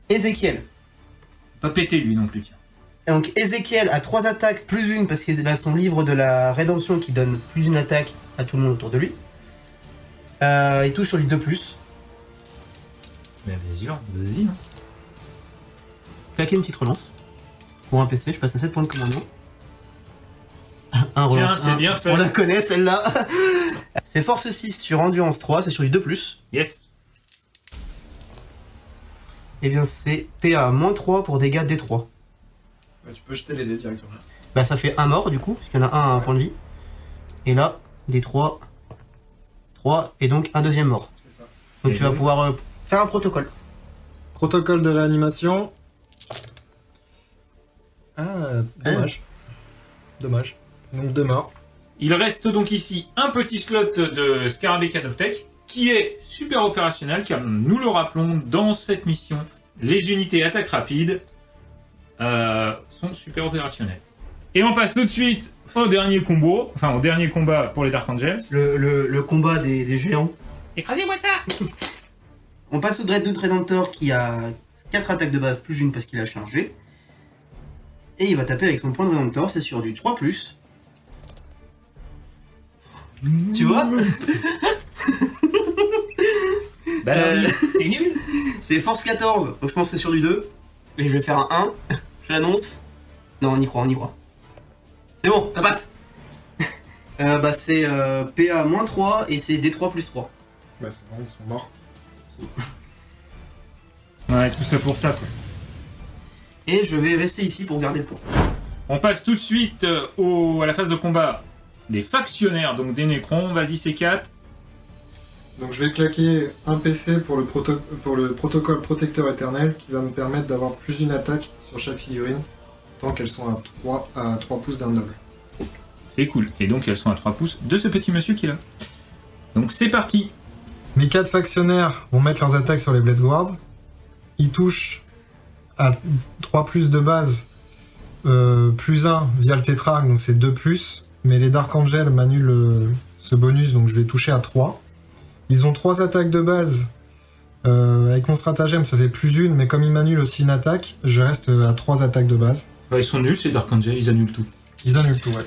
Ézéchiel. Pas péter lui non plus, tiens. Et donc Ézéchiel a 3 attaques plus une parce qu'il a son livre de la rédemption qui donne plus une attaque à tout le monde autour de lui. Il touche sur du 2+. Mais vas-y, vas-y. Claquer une petite relance. Pour un PC, je passe à 7 points de commandement. Tiens, c'est bien fait. On la connaît celle-là. C'est force 6 sur endurance 3, c'est sur du 2+. Yes. Et bien c'est PA-3 pour dégâts D3. Bah, tu peux jeter les dés directement. Bah ça fait un mort du coup, parce qu'il y en a un à un point de vie. Et là, D3, 3, et donc un deuxième mort. C'est ça. Donc Et tu vas donc pouvoir faire un protocole. Protocole de réanimation. Ah, dommage. Dommage. Donc 2 morts. Il reste donc ici un petit slot de Scarabée Canoptech qui est super opérationnel car nous le rappelons dans cette mission, les unités attaque rapide sont super opérationnelles. Et on passe tout de suite au dernier combo, enfin au dernier combat pour les Dark Angels. Le combat des géants. Écrasez-moi ça. On passe au Dreadnought Redemptor qui a 4 attaques de base plus une parce qu'il a chargé. Et il va taper avec son point de Redemptor, c'est sur du 3+. Tu vois? Bah non, t'es nul. C'est force 14, donc je pense que c'est sur du 2. Et je vais faire un 1, je l'annonce. Non, on y croit, on y croit. C'est bon, ça passe. Bah c'est PA-3 et c'est D3+3. Bah c'est bon, ils sont morts. Ouais, tout ça pour ça quoi. Et je vais rester ici pour garder le point. On passe tout de suite à la phase de combat des factionnaires, donc des Nécrons. Vas-y C4. Donc je vais claquer un PC pour le protocole protecteur éternel qui va me permettre d'avoir plus d'une attaque sur chaque figurine tant qu'elles sont à 3 pouces d'un noble. C'est cool. Et donc elles sont à 3 pouces de ce petit monsieur qui est là. Donc c'est parti. Mes 4 factionnaires vont mettre leurs attaques sur les Blade Guards. Ils touchent à 3 plus de base, plus 1 via le tétrarque, donc c'est 2 plus. Mais les Dark Angels m'annulent ce bonus, donc je vais toucher à 3. Ils ont 3 attaques de base. Avec mon stratagème, ça fait plus une, mais comme ils m'annulent aussi une attaque, je reste à 3 attaques de base. Bah, ils sont nuls ces Dark Angels, ils annulent tout. Ils annulent tout, ouais.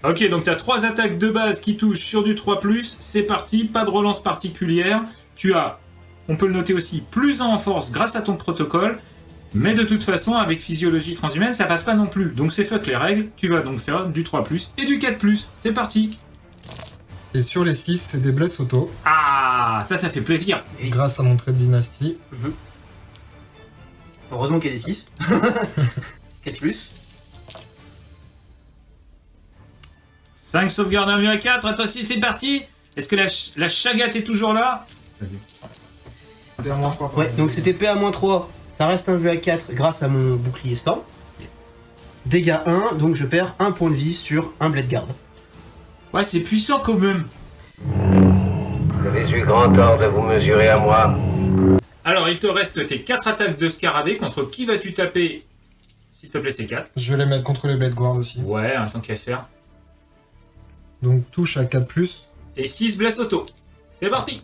Ok, donc tu as 3 attaques de base qui touchent sur du 3+, c'est parti, pas de relance particulière. Tu as, on peut le noter aussi, plus 1 en force grâce à ton protocole, mais de toute façon, avec physiologie transhumaine, ça passe pas non plus. Donc c'est fuck les règles, tu vas donc faire du 3+, et du 4+, c'est parti. Et sur les 6, c'est des blesses auto, Ah, ça fait plaisir. grâce à mon trait de dynastie. Heureusement qu'il y a des 6. 4+. 5 sauvegardes, un mieux à 4. Attention, c'est parti. Est-ce que la chagate est toujours là? PA-3. Ouais, donc c'était PA-3. Ça reste un vue à 4 grâce à mon bouclier storm. Yes. Dégâts 1, donc je perds 1 point de vie sur un blade guard. Ouais, c'est puissant quand même. Vous avez eu grand tort de vous mesurer à moi. Alors, il te reste tes 4 attaques de scarabée. Contre qui vas-tu taper? S'il te plaît, c'est 4. Je vais les mettre contre les Blade Guard aussi. Ouais, un tant qu'à faire. Donc touche à 4+. Et 6 blesses auto. C'est parti.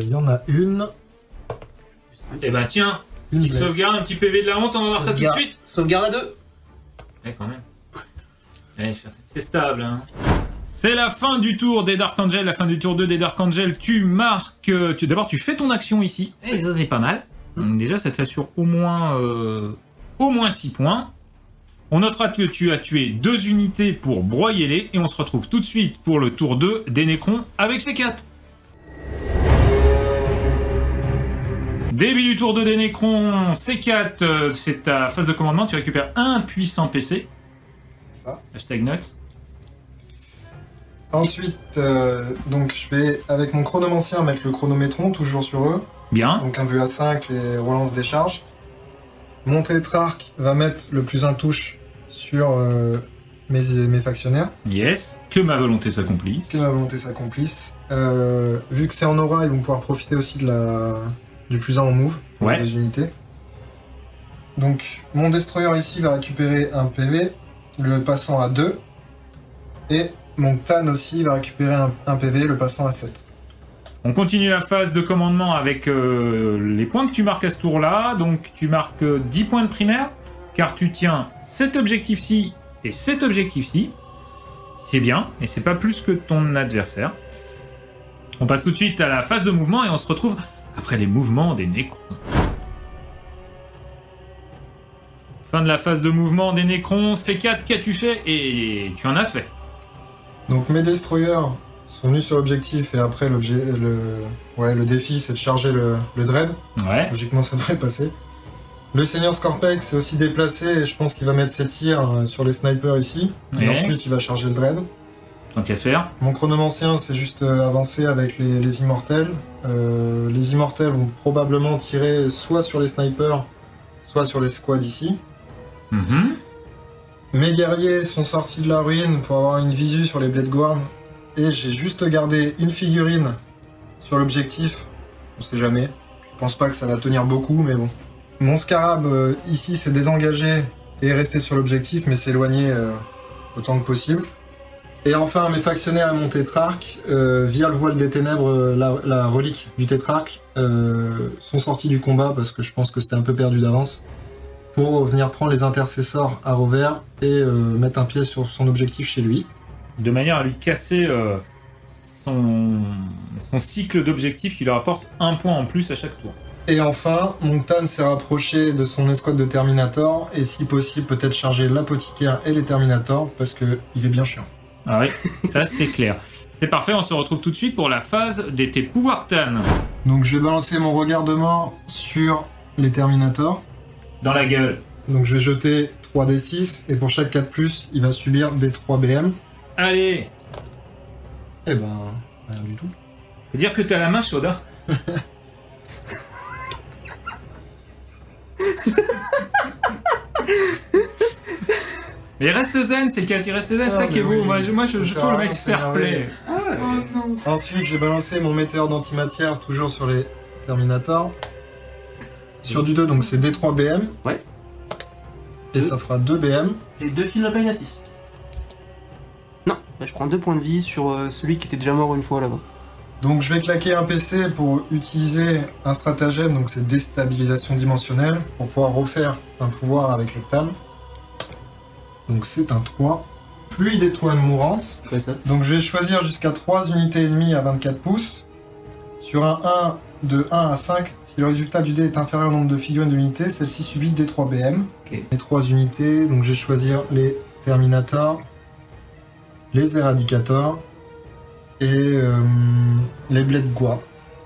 Il y en a une. Et ben tiens, Une petite blesse. sauvegarde, un petit PV de la honte, on va voir ça tout de suite. Sauvegarde à 2. Ouais, quand même. Ouais, c'est stable, hein. C'est la fin du tour des Dark Angel, la fin du tour 2 des Dark Angel. Tu marques... D'abord, tu fais ton action ici. Et ça, c'est pas mal. Donc déjà, ça t'assure au moins 6 points. On notera que tu as tué 2 unités pour broyer-les. Et on se retrouve tout de suite pour le tour 2 des Nécrons avec C4. Début du tour 2 des Nécrons, C4, c'est ta phase de commandement. Tu récupères un puissant PC. C'est ça. Hashtag nuts. Ensuite, donc je vais avec mon chronomancien mettre le chronométron toujours sur eux. Bien. Donc un vue à 5, les relances des charges. Mon tétrarque va mettre le plus un touche sur mes factionnaires. Yes. Que ma volonté s'accomplisse. Que ma volonté s'accomplisse. Vu que c'est en aura, ils vont pouvoir profiter aussi du plus 1 en move pour Ouais. les unités. Donc mon destroyer ici va récupérer un PV, le passant à 2. Et mon Tan aussi va récupérer un PV, le passant à 7. On continue la phase de commandement avec les points que tu marques à ce tour-là. Donc tu marques 10 points de primaire, car tu tiens cet objectif-ci et cet objectif-ci. C'est bien, et c'est pas plus que ton adversaire. On passe tout de suite à la phase de mouvement et on se retrouve après les mouvements des Nécrons. Fin de la phase de mouvement des Nécrons, C4, qu'as-tu fait? Et tu en as fait. Donc mes destroyers sont venus sur l'objectif et après le défi c'est de charger le Dread. Ouais. Logiquement ça devrait passer. Le Seigneur Scorpex s'est aussi déplacé et je pense qu'il va mettre ses tirs sur les snipers ici. Et Ouais. ensuite il va charger le Dread. Tant qu'à faire. Mon chronomancien c'est juste avancé avec les immortels. Les immortels vont probablement tirer soit sur les snipers, soit sur les squads ici. Mhm. Mes guerriers sont sortis de la ruine pour avoir une visu sur les Blade Guard. Et j'ai juste gardé une figurine sur l'objectif. On sait jamais. Je pense pas que ça va tenir beaucoup, mais bon. Mon scarab ici s'est désengagé et est resté sur l'objectif, mais s'éloigner autant que possible. Et enfin, mes factionnaires et mon tétrarque, via le voile des ténèbres, la relique du tétrarque, sont sortis du combat parce que je pense que c'était un peu perdu d'avance. Pour venir prendre les intercessors à revers et mettre un pied sur son objectif chez lui. De manière à lui casser son cycle d'objectifs qui lui rapporte 1 point en plus à chaque tour. Et enfin, Monctan s'est rapproché de son escouade de Terminator et si possible peut-être charger l'apothicaire et les Terminators parce que il est bien chiant. Ah oui, ça c'est clair. C'est parfait, on se retrouve tout de suite pour la phase des tes pouvoirs Tan. Donc je vais balancer mon regard de mort sur les Terminators. Dans la gueule. Donc je vais jeter 3d6 et pour chaque 4+, il va subir des 3 BM. Allez, Eh ben, rien du tout. faut dire que t'as la main chaude, hein. Mais reste zen, c'est le cas, il reste zen, ça qui est beau. oui, Moi, je ça trouve le sert à mec rien, fair c'est play. merveilleux. Oh non. Ensuite, je vais balancer mon météore d'antimatière toujours sur les Terminators. Sur du 2, donc c'est D3 BM. Ouais. Et ça fera 2 BM. J'ai 2 fils de pain à 6. Non, bah, je prends 2 points de vie sur celui qui était déjà mort une fois là-bas. Donc je vais claquer un PC pour utiliser un stratagème, donc c'est déstabilisation dimensionnelle, pour pouvoir refaire un pouvoir avec le Tam. Donc c'est un 3. Pluie d'étoiles mourantes. Après ça. Donc je vais choisir jusqu'à 3 unités ennemies à 24 pouces. Sur un 1 de 1 à 5, si le résultat du dé est inférieur au nombre de figurines de l'unité, celle-ci subit D3 BM. Ok. Les 3 unités, donc je vais choisir les Terminators, les Eradicators et les Blade Guard.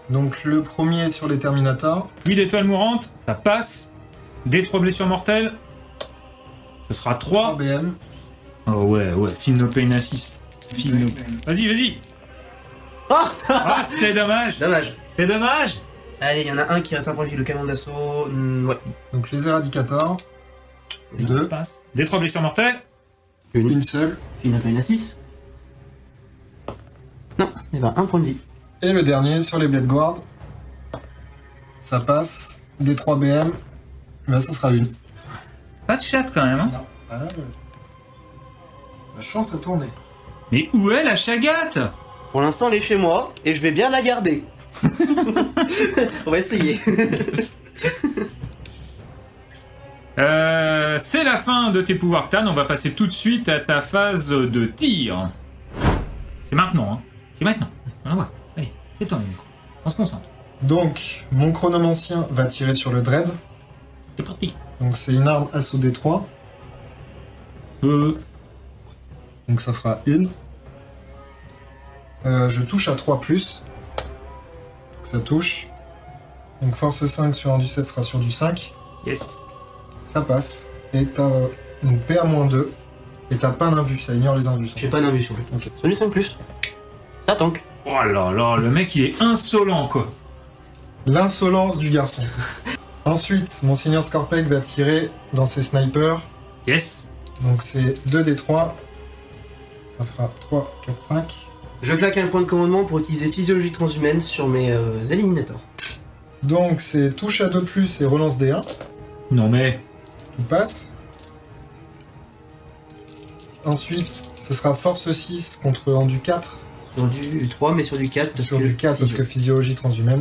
Donc le premier sur les Terminators. Pluie d'étoiles mourantes, ça passe. Des 3 blessures mortelles. Ce sera 3. 3 BM. Oh ouais, feel no pain assist. Feel no pain. Vas-y, vas-y. Oh Ah, c'est dommage. Dommage. C'est dommage. Allez, il y en a un qui reste un point de vie, le canon d'assaut. Ouais. Donc les éradicators. 2. Passe. Des 3 blessures mortelles. Une seule. Il n'a pas une à 6. Non, il va un point de vie. Et le dernier sur les Blade Guard. Ça passe. Des 3 BM. Bah ça sera une. Pas de chat quand même, hein. Non. Ah là, la chance a tourné. Mais où est la chagate? Pour l'instant, elle est chez moi et je vais bien la garder. On va essayer. C'est la fin de tes pouvoirs, Tan. On va passer tout de suite à ta phase de tir. C'est maintenant, hein. C'est maintenant. On voit. Allez, c'est toi, le micro. On se concentre. Donc, mon chronomancien va tirer sur le Dread. C'est parti. Donc c'est une arme assaut D3. Donc ça fera une. Je touche à 3+. Ça touche. Donc force 5 sur un du 7 sera sur du 5. Yes. Ça passe. Et t'as donc PA-2. Et t'as pas d'invue, ça ignore les invus. J'ai pas d'invue sur lui. Ok. Celui 5 plus. Ça tank. Oh là là, le mec il est insolent quoi. L'insolence du garçon. Ensuite, mon seigneur Scorpec va tirer dans ses snipers. Yes. Donc c'est 2d3. Ça fera 3, 4, 5. Je claque un point de commandement pour utiliser physiologie transhumaine sur mes éliminators. Donc c'est touche à 2+, et relance D1. Non mais... Tout passe. Ensuite, ce sera force 6 contre endu 4. Sur du 3, mais sur du 4. Parce Sur que du 4 parce que physiologie transhumaine.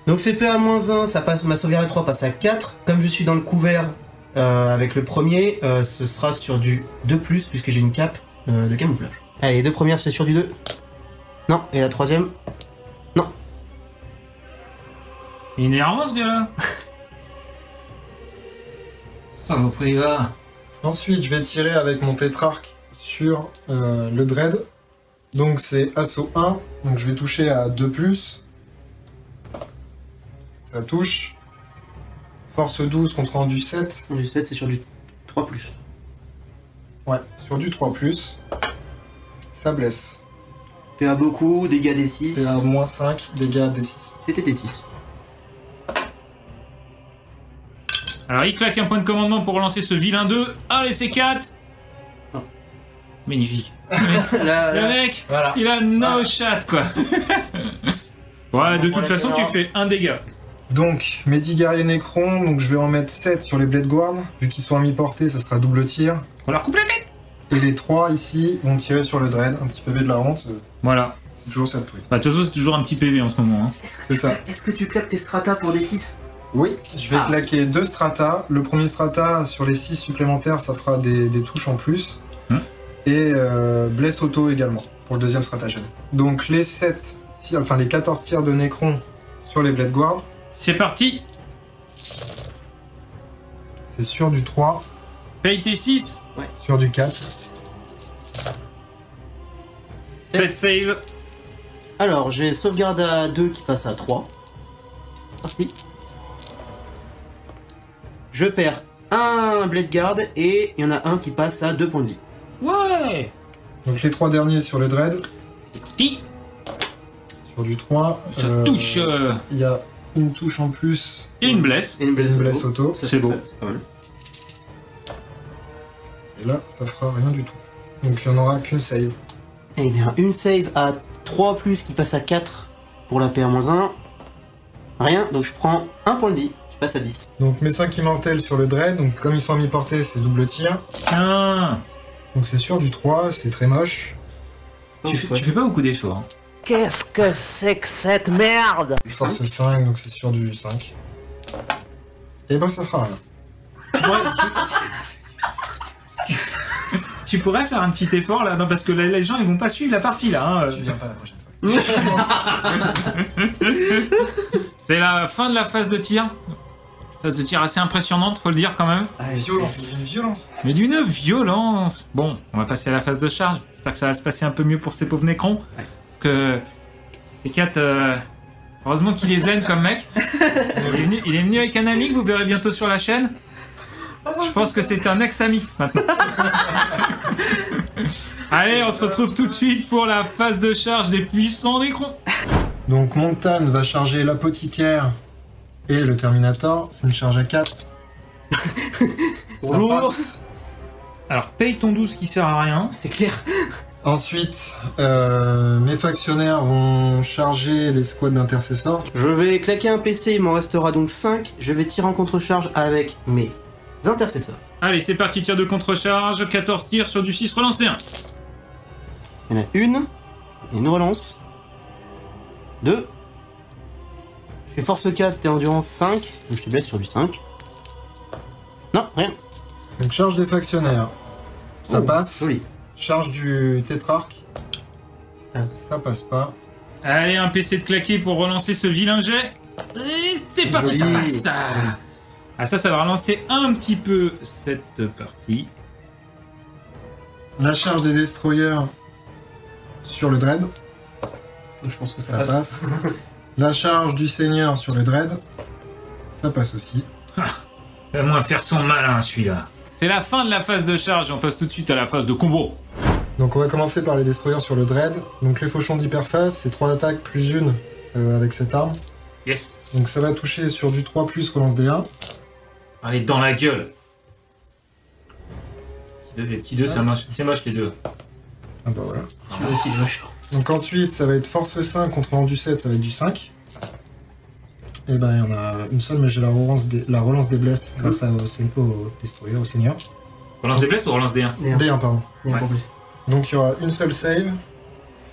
Donc c'est PA-1, ça passe, ma sauvegarde 3 passe à 4. Comme je suis dans le couvert avec le premier, ce sera sur du 2+, puisque j'ai une cape de camouflage. Allez, les deux premières c'est sur du 2. Non, et la troisième, non. Énervant ce gars-là. Saloperie va. Ensuite, je vais tirer avec mon tétrarque sur le Dread. Donc c'est assaut 1. Donc je vais toucher à 2+. Ça touche. Force 12 contre endu 7. Du 7 c'est sur du 3+. Ouais, sur du 3+. Ça blesse. PA beaucoup, dégâts des 6. Et à -5, dégâts D6. C'était des 6. Alors il claque un point de commandement pour relancer ce vilain 2. Allez c'est 4. Oh. Magnifique. Là, Le mec, voilà. il a no chat quoi. Ouais, de toute façon tu fais un dégât. Donc, mes 10 guerriers Necron, donc je vais en mettre 7 sur les Blade Guard. Vu qu'ils sont à mi-portée, ça sera double tir. On leur coupe la tête. Et les 3 ici vont tirer sur le Dread. Un petit PV de la honte. Voilà. C'est toujours ça de prix. Bah de toute façon c'est toujours un petit PV en ce moment. Hein. C'est ça. Est-ce que tu claques tes stratas pour des 6? Oui, je vais claquer 2 strata. Le premier strata, sur les 6 supplémentaires, ça fera des touches en plus. Et blesse auto également, pour le deuxième stratagème. Donc les 7 tirs, enfin les 14 tirs de Necron sur les Blade Guard. C'est parti. C'est sur du 3, Paye tes 6. sur du 4. 7 save. Alors, j'ai sauvegarde à 2 qui passe à 3. Parti. Je perds un Blade Guard et il y en a un qui passe à 2 points de vie. Ouais. Donc les 3 derniers sur le Dread. Qui Sur du 3. ça touche. Il y a une touche en plus. Et une blesse. Et une Une blesse auto. Ça, C'est beau. C'est pas mal. Et là, ça fera rien du tout. Donc il n'y en aura qu'une save. Eh bien, une save à 3 plus qui passe à 4 pour la PA-1. Rien, donc je prends un point de vie. Je passe à 10. Donc mes 5 immortels sur le Dread. Donc comme ils sont à mi-portée, c'est double tir. Tiens. Donc c'est sur du 3, c'est très moche. Tu fais pas beaucoup d'efforts. Hein. Qu'est-ce que c'est que cette merde? Force 5, donc c'est sur du 5. Et ben ça fera rien. Tu pourrais faire un petit effort là, non parce que les gens ils vont pas suivre la partie là. Hein. Tu viens pas la prochaine fois. C'est la fin de la phase de tir. Phase de tir assez impressionnante, faut le dire quand même. Violence, une violence. Mais d'une violence. Bon, on va passer à la phase de charge. J'espère que ça va se passer un peu mieux pour ces pauvres Necrons. Parce que ces 4 Heureusement qu'il est zen comme mec. Il est venu avec un ami que vous verrez bientôt sur la chaîne. Je pense que c'est un ex-ami maintenant. Allez, on se retrouve tout de suite pour la phase de charge des puissants Necrons. Donc Montane va charger l'apothicaire et le Terminator. C'est une charge à 4. Ça Bonjour. passe. Alors, paye ton 12 qui sert à rien. C'est clair. Ensuite, mes factionnaires vont charger les squads d'intercesseurs. Je vais claquer un PC, il m'en restera donc 5. Je vais tirer en contre-charge avec mes intercesseurs. Allez, c'est parti, tir de contre-charge. 14 tirs sur du 6, relancez un. Il y en a une relance. 2. Je fais force 4 et endurance 5. Donc je te blesse sur du 5. Non, rien. Donc charge des factionnaires. Ça Oh, passe. Joli. Charge du tétrarque. Ça passe pas. Allez, un PC de claqué pour relancer ce vilain jet. Et c'est parti, ça Joli. passe. Ah, ça va relancer un petit peu cette partie. La charge des destroyers sur le dread. Je pense que Ça passe. La charge du seigneur sur le dread. Ça passe aussi. Va moins faire son malin, celui-là. C'est la fin de la phase de charge, on passe tout de suite à la phase de combo. Donc on va commencer par les destroyers sur le dread. Donc les fauchons d'hyperphase, c'est 3 attaques plus une avec cette arme. Yes. Donc ça va toucher sur du 3 plus relance D1. Allez, dans la gueule. Les petits deux, ça marche. C'est moche, les deux. Ah bah voilà. C'est aussi moche. Donc ensuite, ça va être force 5 contre rendu 7, ça va être du 5. Et ben il y en a une seule, mais j'ai la relance des blesses grâce au destroyer, au seigneur. Relance des blesses ou relance des 1? D1, pardon. Rien Ouais. pour plus. Donc il y aura une seule save.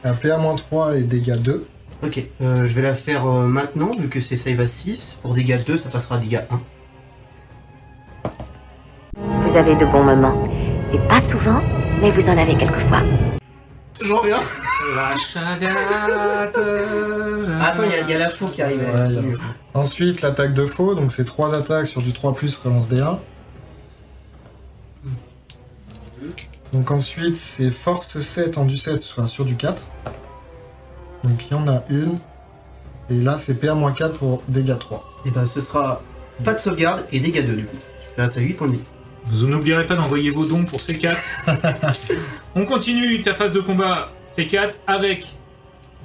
À PA-3 et dégâts 2. Ok, je vais la faire maintenant, vu que c'est save à 6. Pour dégâts 2, ça passera à dégâts 1. Vous avez de bons moments. C'est pas souvent, mais vous en avez quelquefois. J'en reviens. La chagate. Attends, il y a la faux qui arrive. Ouais, il y a Ensuite, l'attaque de faux, donc c'est 3 attaques sur du 3 plus relance D1. Donc ensuite, c'est force 7 en du 7 sur du 4. Donc il y en a une. Et là, c'est PA-4 pour dégâts 3. Et ben ce sera pas de sauvegarde et dégâts 2 du coup. Je passe à 8 points de vie. Vous n'oublierez pas d'envoyer vos dons pour C4. On continue ta phase de combat C4 avec...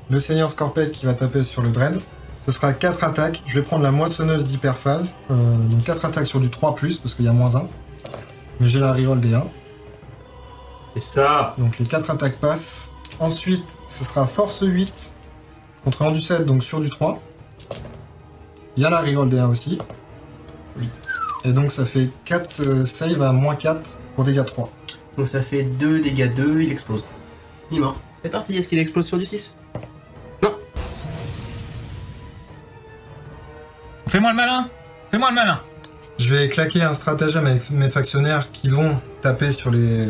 Le seigneur Scorpec qui va taper sur le dread. Ce sera 4 attaques. Je vais prendre la moissonneuse d'hyperphase. Donc 4 attaques sur du 3 plus parce qu'il y a -1. Mais j'ai la reroll D1. C'est ça. Donc les 4 attaques passent. Ensuite, ce sera force 8 contre rendu 7, donc sur du 3. Il y a la reroll D1 aussi. Et donc ça fait 4 save à -4 pour dégâts 3. Donc ça fait 2 dégâts 2, il explose. Il est mort. C'est parti, est-ce qu'il explose sur du 6? Non. Fais-moi le malin. Fais-moi le malin. Je vais claquer un stratagème avec mes factionnaires qui vont taper sur les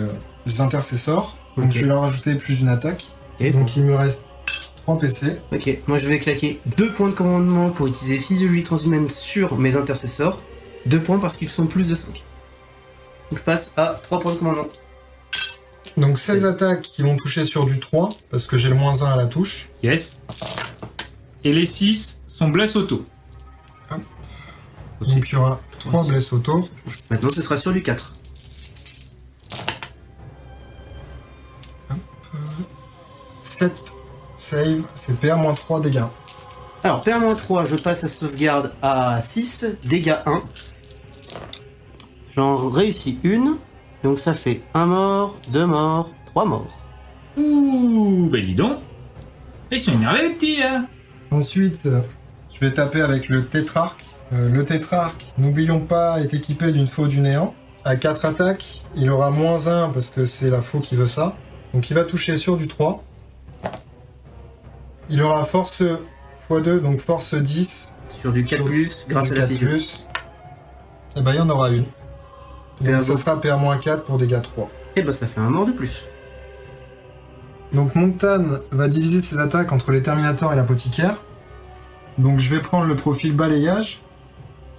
intercesseurs. Donc Ok. je vais leur ajouter plus une attaque. Et Donc il me reste 3 PC. Ok, moi je vais claquer 2 points de commandement pour utiliser physiologie transhumaine sur mes intercesseurs. 2 points parce qu'ils sont plus de 5. Donc je passe à 3 points de commandement. Donc 16 attaques qui vont toucher sur du 3 parce que j'ai le -1 à la touche. Yes. Et les 6 sont blesses auto. Donc il y aura 3 blesses auto. Maintenant ce sera sur du 4. 7 save, c'est PA-3 dégâts. Alors PA-3, je passe à sauvegarde à 6, dégâts 1. J'en réussis une, donc ça fait 1 mort, 2 morts, 3 morts. Ouh, bah dis donc. Ils sont énervés les petits là. Ensuite, je vais taper avec le tétrarque. Le tétrarque, n'oublions pas, est équipé d'une faux du néant. À 4 attaques, il aura -1 parce que c'est la faux qui veut ça. Donc il va toucher sur du 3. Il aura force x2, donc force 10. Sur du 4 plus, grâce à la figure. Et ben il y en aura une. PA Donc ça sera PA-4 pour dégâts 3. Et bah ça fait un mort de plus. Donc Montane va diviser ses attaques entre les Terminators et l'apothicaire. Donc je vais prendre le profil balayage.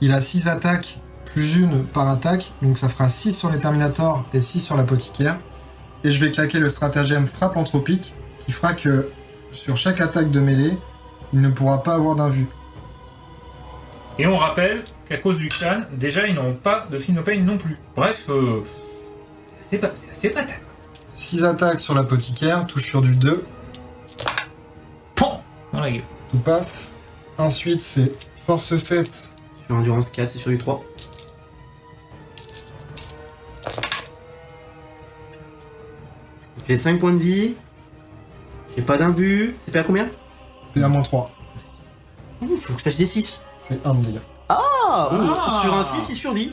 Il a 6 attaques plus une par attaque. Donc ça fera 6 sur les Terminators et 6 sur l'apothicaire. Et je vais claquer le stratagème frappe anthropique qui fera que sur chaque attaque de mêlée, il ne pourra pas avoir d'invue. Et on rappelle qu'à cause du clan, déjà ils n'auront pas de Feel No Pain non plus. Bref, c'est assez patate. 6 attaques sur l'apothicaire, touche sur du 2. Pan dans la gueule. Tout passe. Ensuite, c'est force 7. Sur endurance 4, c'est sur du 3. J'ai 5 points de vie. J'ai pas d'invue. C'est payé à combien? PA-3. Ouh, je faut que je fasse des 6. C'est 1 de dégâts. Ah, ouh, Ah. sur un 6, il survit.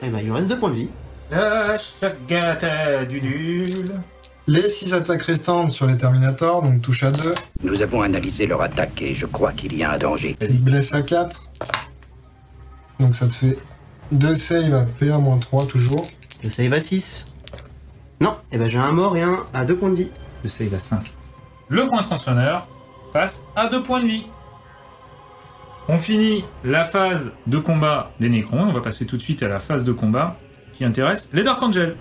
Eh ben, il lui reste 2 points de vie. La chagata du nul. Les 6 attaques restantes sur les Terminators, donc touche à 2. Nous avons analysé leur attaque et je crois qu'il y a un danger. Il blesse à 4. Donc ça te fait 2 saves à PA-3 toujours. Le save à 6. Non, eh ben j'ai un mort et un à 2 points de vie. Le save à 5. Le point tronçonneur passe à 2 points de vie. On finit la phase de combat des Nécrons. On va passer tout de suite à la phase de combat qui intéresse les Dark Angels.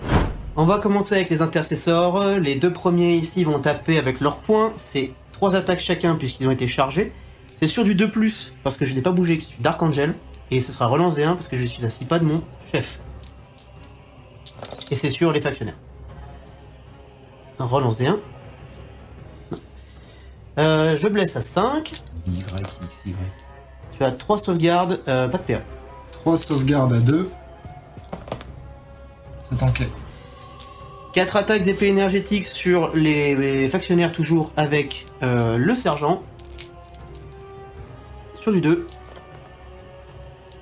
On va commencer avec les intercesseurs. Les 2 premiers ici vont taper avec leurs points. C'est 3 attaques chacun puisqu'ils ont été chargés. C'est sur du 2+, parce que je n'ai pas bougé, que je suis Dark Angel. Et ce sera relance des 1 parce que je suis à 6 pas de mon chef. Et c'est sur les factionnaires. Relance des 1. Je blesse à 5. Tu as 3 sauvegardes, pas de PA. 3 sauvegardes à 2. C'est tanké. 4 attaques d'épée énergétique sur les factionnaires, toujours avec le sergent. Sur du 2.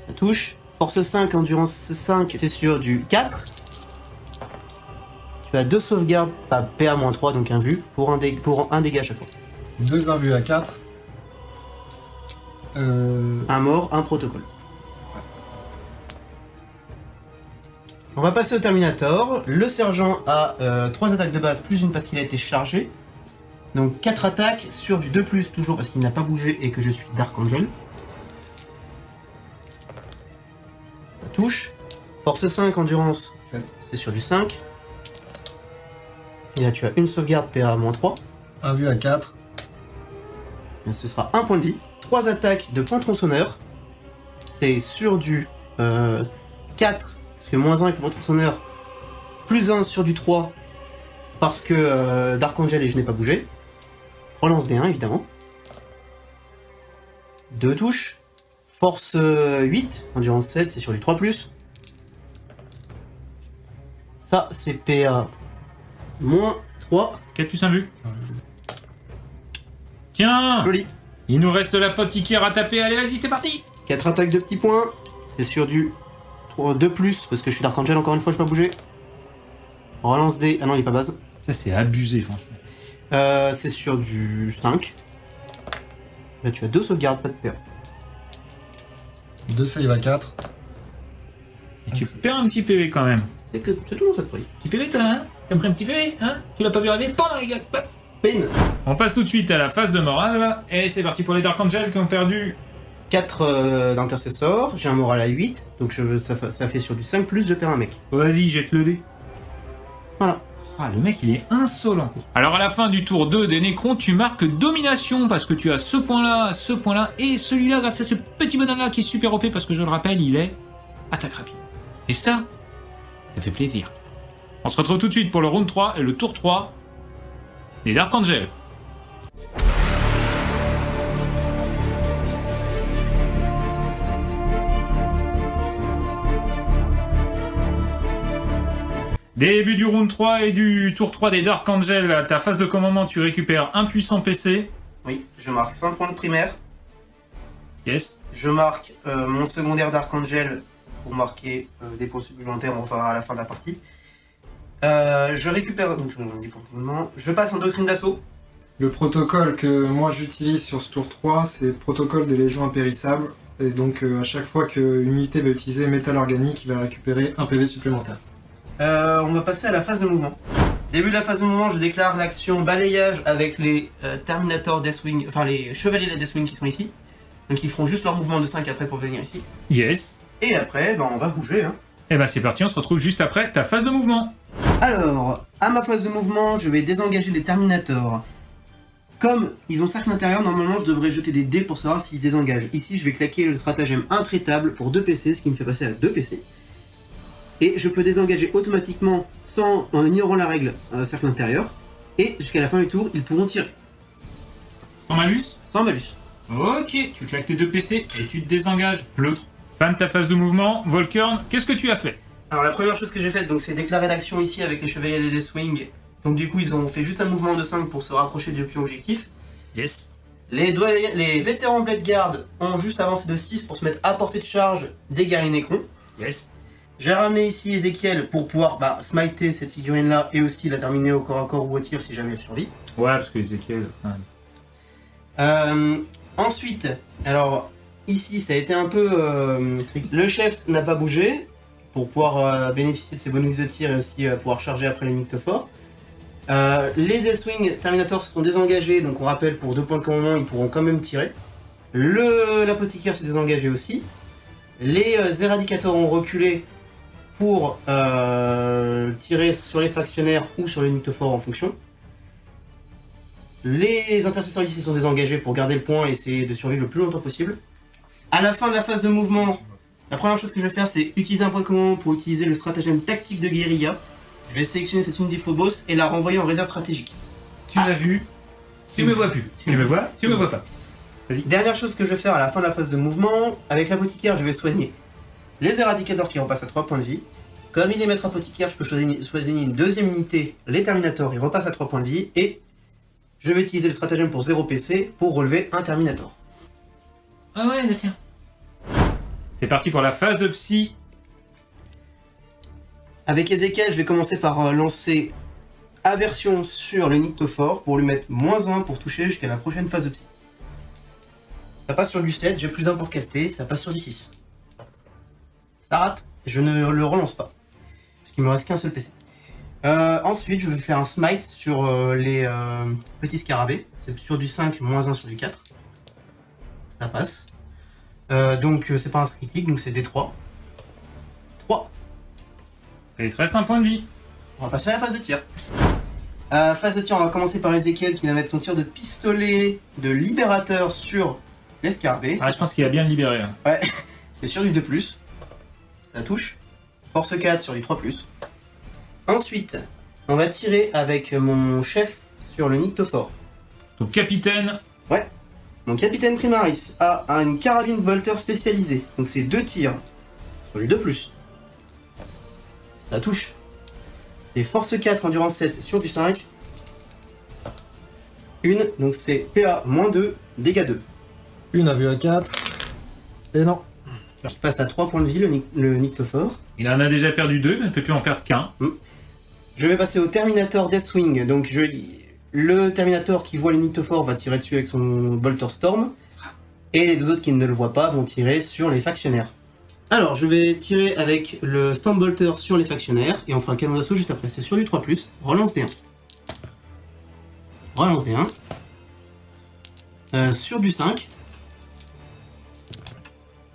Ça touche. Force 5, endurance 5, c'est sur du 4. Tu as 2 sauvegardes, pas PA-3, donc un vu, pour un dégât à chaque fois. 2 invus à 4. Un mort, un protocole. On va passer au Terminator. Le sergent a 3 attaques de base, plus une parce qu'il a été chargé. Donc 4 attaques sur du 2+, toujours parce qu'il n'a pas bougé et que je suis Dark Angel. Ça touche. Force 5, endurance, 7. c'est sur du 5. Et là tu as une sauvegarde PA-3. Invus à 4. Et ce sera un point de vie. 3 attaques de point tronçonneur. C'est sur du 4. Parce que moins 1 avec le point tronçonneur. Plus 1 sur du 3. Parce que Dark Angel et je n'ai pas bougé. Relance des 1 évidemment. 2 touches. Force 8. Endurance 7, c'est sur du 3+. Ça c'est PA moins 3. 4 plus 1 vu. Tiens, Joli. il nous reste l'apothicaire à taper. Allez, vas-y, c'est parti. 4 attaques de petits points. C'est sur du 2+, parce que je suis Dark Angel, encore une fois, je peux pas bouger. Relance des... Ah non, il est pas base. Ça, c'est abusé, franchement. C'est sur du 5. Là, tu as 2 sauvegardes, pas de PA. 2 save à 4. Et tu perds un petit PV quand même. C'est que c'est tout dans cette prix. Petit PV, toi, hein? T'as pris un petit PV, hein? Tu l'as pas vu arriver? Pendant les gars. Pain. On passe tout de suite à la phase de morale. Et c'est parti pour les Dark Angels qui ont perdu. 4 d'intercesseurs. J'ai un moral à 8. Donc ça fait sur du 5+, je perds un mec. Vas-y, jette le dé. Voilà. Ah, le mec, il est insolent. Alors, à la fin du tour 2 des Nécrons, tu marques domination parce que tu as ce point-là, et celui-là grâce à ce petit bonhomme-là qui est super OP parce que je le rappelle, il est attaque rapide. Et ça fait plaisir. On se retrouve tout de suite pour le round 3 et le tour 3 des Dark Angels. Début du round 3 et du tour 3 des Dark Angels, à ta phase de commandement, tu récupères un puissant PC. Oui, je marque 5 points de primaire. Yes. Je marque mon secondaire Dark Angel pour marquer des points supplémentaires, on va faire à la fin de la partie. Je récupère donc des points de commandement. Je passe en doctrine d'assaut. Le protocole que moi j'utilise sur ce tour 3, c'est le protocole des légions impérissables. Et donc à chaque fois qu'une unité va utiliser métal organique, il va récupérer un PV supplémentaire. On va passer à la phase de mouvement. Début de la phase de mouvement, je déclare l'action balayage avec les Terminator Deathwing, enfin les chevaliers de Deathwing qui sont ici. Donc ils feront juste leur mouvement de 5 après pour venir ici. Yes. Et après, on va bouger. Hein. Et bah c'est parti, on se retrouve juste après ta phase de mouvement. Alors, à ma phase de mouvement, je vais désengager les Terminators. Comme ils ont cercle intérieur, normalement je devrais jeter des dés pour savoir s'ils se désengagent. Ici, je vais claquer le stratagème intraitable pour 2 PC, ce qui me fait passer à 2 PC. Et je peux désengager automatiquement en ignorant la règle cercle intérieur. Et jusqu'à la fin du tour, ils pourront tirer. Sans malus? Sans malus. Ok, tu claques tes 2 PC et tu te désengages. L'autre. Fin de ta phase de mouvement. Volkern, qu'est-ce que tu as fait? Alors la première chose que j'ai faite, donc c'est déclarer l'action ici avec les chevaliers des Deathwing. Donc du coup ils ont fait juste un mouvement de 5 pour se rapprocher du pion objectif. Yes. Les vétérans Blade Guard ont juste avancé de 6 pour se mettre à portée de charge des guerriers Necrons. Yes. J'ai ramené ici Ezekiel pour pouvoir smiter cette figurine là et aussi la terminer au corps à corps ou au tir si jamais elle survit. Ouais, parce que Ezekiel... Ensuite, alors ici ça a été un peu... le chef n'a pas bougé pour pouvoir bénéficier de ses bonus de tir et aussi pouvoir charger après les Nyctophores. Les Deathwing Terminators se sont désengagés, donc on rappelle pour 2 points de commandement, ils pourront quand même tirer. L'apothicaire s'est désengagé aussi. Les Éradicators ont reculé pour tirer sur les factionnaires ou sur les Nyctophores en fonction. Les intercesseurs ici sont désengagés pour garder le point et essayer de survivre le plus longtemps possible. À la fin de la phase de mouvement, la première chose que je vais faire c'est utiliser un point de commandement pour utiliser le stratagème tactique de guérilla. Je vais sélectionner cette unité Phobos et la renvoyer en réserve stratégique. Tu l'as vu. Tu me vois plus. Tu me vois. Tu me vois pas. Vas-y. Dernière chose que je vais faire à la fin de la phase de mouvement, avec l'apothicaire je vais soigner les éradicateurs qui repassent à 3 points de vie. Comme il est maître apothicaire, je peux soigner une deuxième unité, les Terminators, ils repassent à 3 points de vie, et je vais utiliser le stratagème pour 0 PC pour relever un Terminator. Ah ouais, d'accord. C'est parti pour la phase de psy. Avec Ezekiel, je vais commencer par lancer Aversion sur le Nyctophore pour lui mettre -1 pour toucher jusqu'à la prochaine phase de psy. Ça passe sur du 7, j'ai +1 pour caster, ça passe sur du 6. Ça rate, je ne le relance pas, parce qu'il me reste qu'un seul PC. Ensuite, je vais faire un smite sur les petits scarabées, c'est sur du 5, -1 sur du 4. Ça passe. Donc c'est pas un critique, donc c'est des 3. 3. Et il te reste un point de vie. On va passer à la phase de tir. Phase de tir, on va commencer par Ezekiel qui va mettre son tir de pistolet de libérateur sur les scarabées. Ah, je pense qu'il a bien libéré. Hein. Ouais, c'est sur du 2+. Ça touche. Force 4 sur du 3+. Ensuite, on va tirer avec mon chef sur le Nyctophore. Donc capitaine. Ouais. Mon capitaine Primaris a une carabine bolter spécialisée. Donc c'est 2 tirs sur du 2+. Ça touche. C'est force 4, endurance 7, c'est sur du 5. Une, donc c'est PA -2, dégâts 2. Une a vu à 4. Et non. Qui passe à 3 points de vie, le Nyctophore. Il en a déjà perdu 2, mais il ne peut plus en perdre qu'un. Je vais passer au Terminator Deathwing. Donc le Terminator qui voit le Nyctophore va tirer dessus avec son Bolter Storm. Et les deux autres qui ne le voient pas vont tirer sur les factionnaires. Alors, je vais tirer avec le Storm Bolter sur les factionnaires. Et on fera un canon d'assaut juste après. C'est sur du 3+. Relance D1. Relance D1. Sur du 5.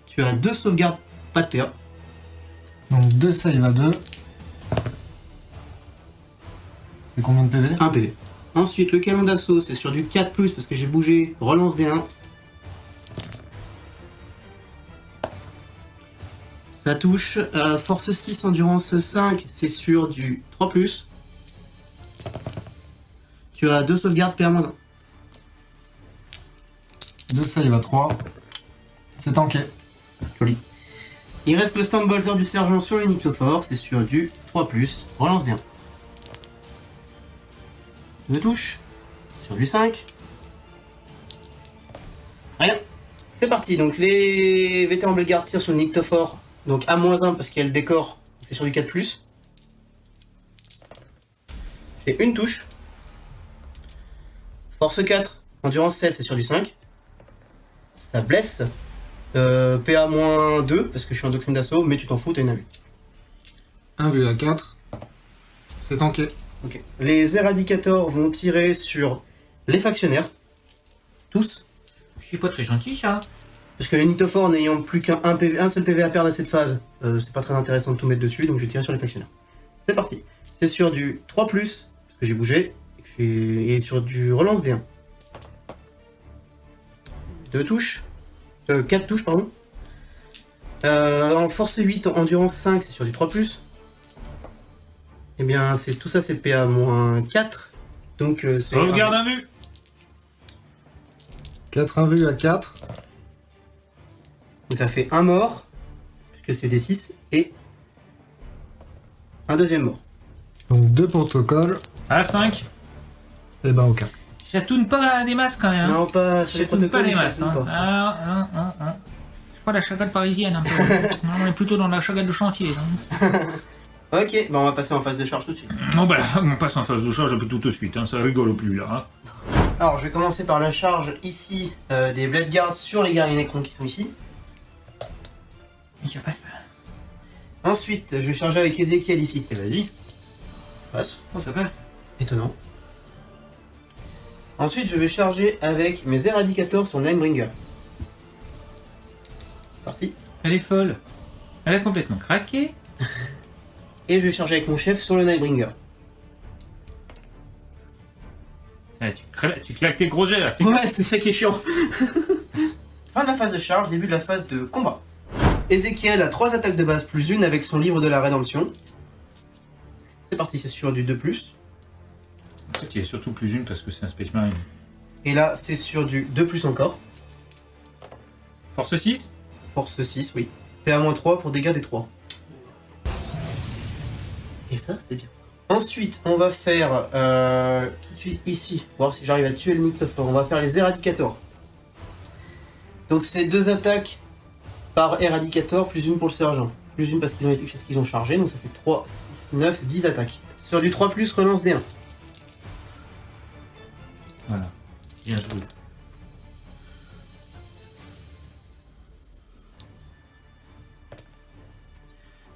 Tu as 2 sauvegardes, pas de PA. Donc 2 save à 2. C'est combien de PV? 1 PV. Ensuite, le canon d'assaut, c'est sur du 4+, parce que j'ai bougé. Relance D1. Ça touche. Force 6, endurance 5, c'est sur du 3+. Tu as 2 sauvegardes PA-1. 2 save à 3. C'est tanké. Joli. Il reste le Storm Bolter du sergent sur le Nyctophore, c'est sur du 3+. Relance D1. 2 touches. Sur du 5. Rien. C'est parti. Donc les vétérans Blade Guard tirent sur le Nyctophore. Donc à -1 parce qu'il y a le décor. C'est sur du 4+. J'ai une touche. Force 4. Endurance 7, c'est sur du 5. Ça blesse. PA -2 parce que je suis en doctrine d'assaut, mais tu t'en fous, t'as une vue. 1 vu à 4. C'est tanké. Ok. Les éradicators vont tirer sur les factionnaires. Tous. Je suis pas très gentil, ça. Parce que le Nyctophore n'ayant plus qu'un seul PV à perdre à cette phase, c'est pas très intéressant de tout mettre dessus, donc je vais tirer sur les factionnaires. C'est parti. C'est sur du 3+, parce que j'ai bougé, et sur du relance D1. 2 touches. 4 touches, pardon. En force 8, endurance 5, c'est sur du 3+. Eh bien, tout ça, c'est PA-4. Donc, c'est... Sauvegarde invue. 4 invus à 4. Donc, ça fait un mort, puisque c'est des 6, et un deuxième mort. Donc 2 protocoles. À 5. Et ben aucun. Chatoune pas des masses quand même. Hein. Non, pas... Chatoune pas des masses. Hein. pas. C'est pas la chagade parisienne un peu. Non, on est plutôt dans la chagade de chantier. Hein. Ok, bah on va passer en phase de charge tout de suite. Bon bah, on passe en phase de charge tout de suite. Hein. Ça rigole plus là. Hein. Alors, je vais commencer par la charge ici des Blade Guards sur les guerriers Necrons qui sont ici. Ensuite, je vais charger avec Ezekiel ici. Et vas-y. Passe. Oh, ça passe. Étonnant. Ensuite, je vais charger avec mes Eradicators sur Ninebringer. Parti. Elle est folle. Elle a complètement craqué. Et je vais charger avec mon chef sur le Ninebringer. Ah, tu claques tes gros jets là. Ouais, c'est ça qui est chiant. Fin de la phase de charge, début de la phase de combat. Ezekiel a 3 attaques de base plus 1 avec son livre de la rédemption. C'est parti, c'est sur du 2+. En fait, il y a surtout plus une parce que c'est un Space Marine. Et là, c'est sur du 2+ encore. Force 6. Force 6, oui. PA-3 pour dégâts des 3. Et ça, c'est bien. Ensuite, on va faire tout de suite ici, voir si j'arrive à tuer le Nyctophore. On va faire les Eradicators. Donc c'est 2 attaques par Eradicator, plus 1 pour le sergent. Plus 1 parce qu'ils ont chargé, donc ça fait 3, 6, 9, 10 attaques. Sur du 3+, relance D1. Voilà. Bien joué.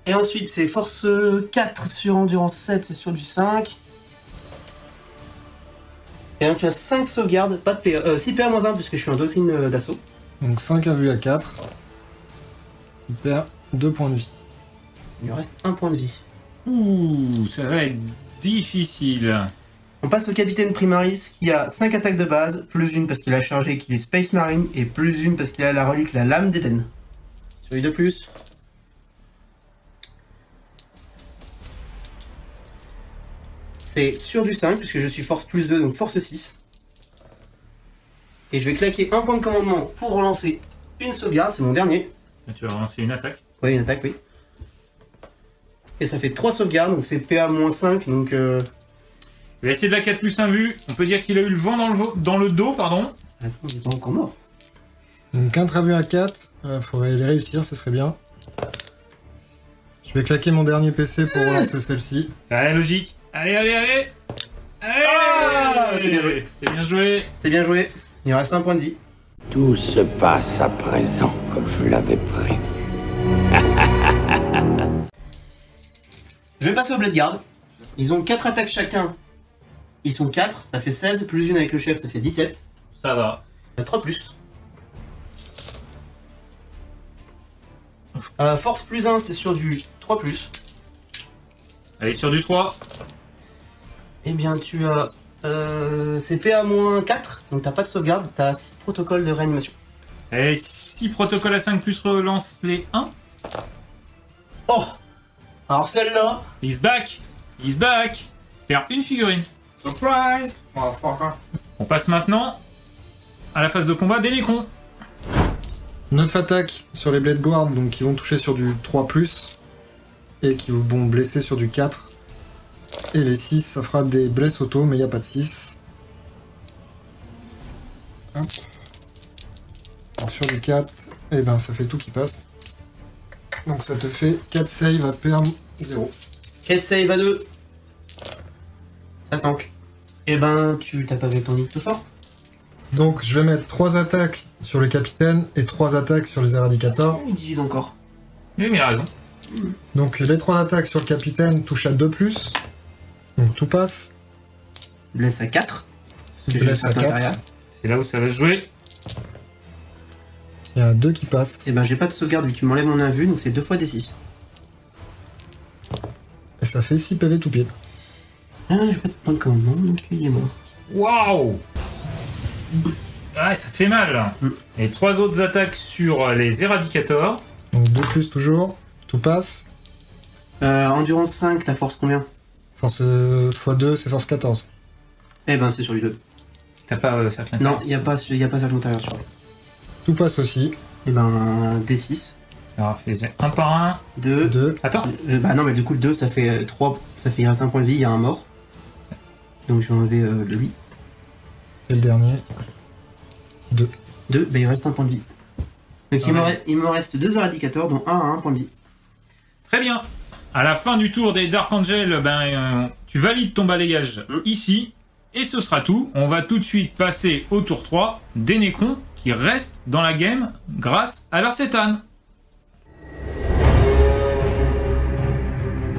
Et ensuite, c'est force 4 sur endurance 7, c'est sur du 5. Et donc tu as 5 sauvegardes, pas de PA, 6 PA-1 puisque je suis en doctrine d'assaut. Donc 5 invus à 4. Il perd 2 points de vie. Il lui reste 1 point de vie. Ouh, ça va être difficile. On passe au capitaine Primaris qui a 5 attaques de base, plus 1 parce qu'il a chargé qu'il est Space Marine, et plus 1 parce qu'il a la relique, la lame d'Eden. Sur les 2+. C'est sur du 5 puisque je suis force plus 2, donc force 6. Et je vais claquer un point de commandement pour relancer une sauvegarde, c'est mon dernier. Tu vas relancer une attaque. Oui, une attaque, oui. Et ça fait 3 sauvegardes, donc c'est PA-5, donc... Il va essayer de la 4+1 vue. On peut dire qu'il a eu le vent dans le dos, pardon. Attends, il est pas encore mort. Donc 1 invus à 4. Faudrait les réussir, ce serait bien. Je vais claquer mon dernier PC pour relancer celle-ci. Allez, logique. Allez, allez, allez. Allez, Ah, c'est bien joué. C'est bien joué. C'est bien joué. Il reste 1 point de vie. Tout se passe à présent comme je l'avais prévu. Je vais passer au Blade Guard. Ils ont 4 attaques chacun. Ils sont 4, ça fait 16, plus 1 avec le chef, ça fait 17. Ça va. 3+. Force plus 1, c'est sur du 3+. Allez, sur du 3. Eh bien, tu as... c'est PA-4, donc t'as pas de sauvegarde, t'as 6 protocoles de réanimation. Allez, 6 protocoles à 5 plus relance les 1. Oh! Alors celle-là... He's back. He's back. Perd une figurine. Surprise. On passe maintenant à la phase de combat des Necrons. 9 attaques sur les Blade Guard, donc qui vont toucher sur du 3+, et qui vont blesser sur du 4. Et les 6, ça fera des blesses auto, mais il n'y a pas de 6. Hop. Alors sur du 4, et ben ça fait tout qui passe. Donc ça te fait 4 save à PA-0. 4 save à 2. Ça tank. Eh ben, tu tapes avec ton Nyctophore. Donc je vais mettre 3 attaques sur le capitaine et 3 attaques sur les Eradicators. Il divise encore. Oui, mais il a raison. Donc les 3 attaques sur le capitaine touchent à 2+. Donc tout passe. Blesse à 4. Blesse à 4. C'est là où ça va se jouer. Il y a 2 qui passent. Eh ben, j'ai pas de sauvegarde vu que tu m'enlèves mon invue, donc c'est 2 fois des 6. Et ça fait 6 PV tout pile. Ah, je vais pas de point de commandement, donc il est mort. Waouh! Ah, ça fait mal là. Et 3 autres attaques sur les éradicators. Donc 2 plus toujours, tout passe. Endurance 5, la force combien? Force x2, c'est force 14. Eh ben, c'est sur les deux. T'as pas cercle Non, il n'y a pas cercle intérieur sur lui. Tout passe aussi. Eh ben, D6. Alors, fais un par un. 2. 2. Attends. Bah non, mais du coup, le 2, ça fait 3. Ça fait il reste un point de vie, il y a un mort. Donc je vais enlever lui. Et le dernier. 2. 2, bah il reste un point de vie. Donc il me reste 2 éradicateurs, dont un à 1 point de vie. Très bien. À la fin du tour des Dark Angel, tu valides ton balayage ici. Et ce sera tout. On va tout de suite passer au tour 3 des Necrons qui restent dans la game grâce à leur cétane.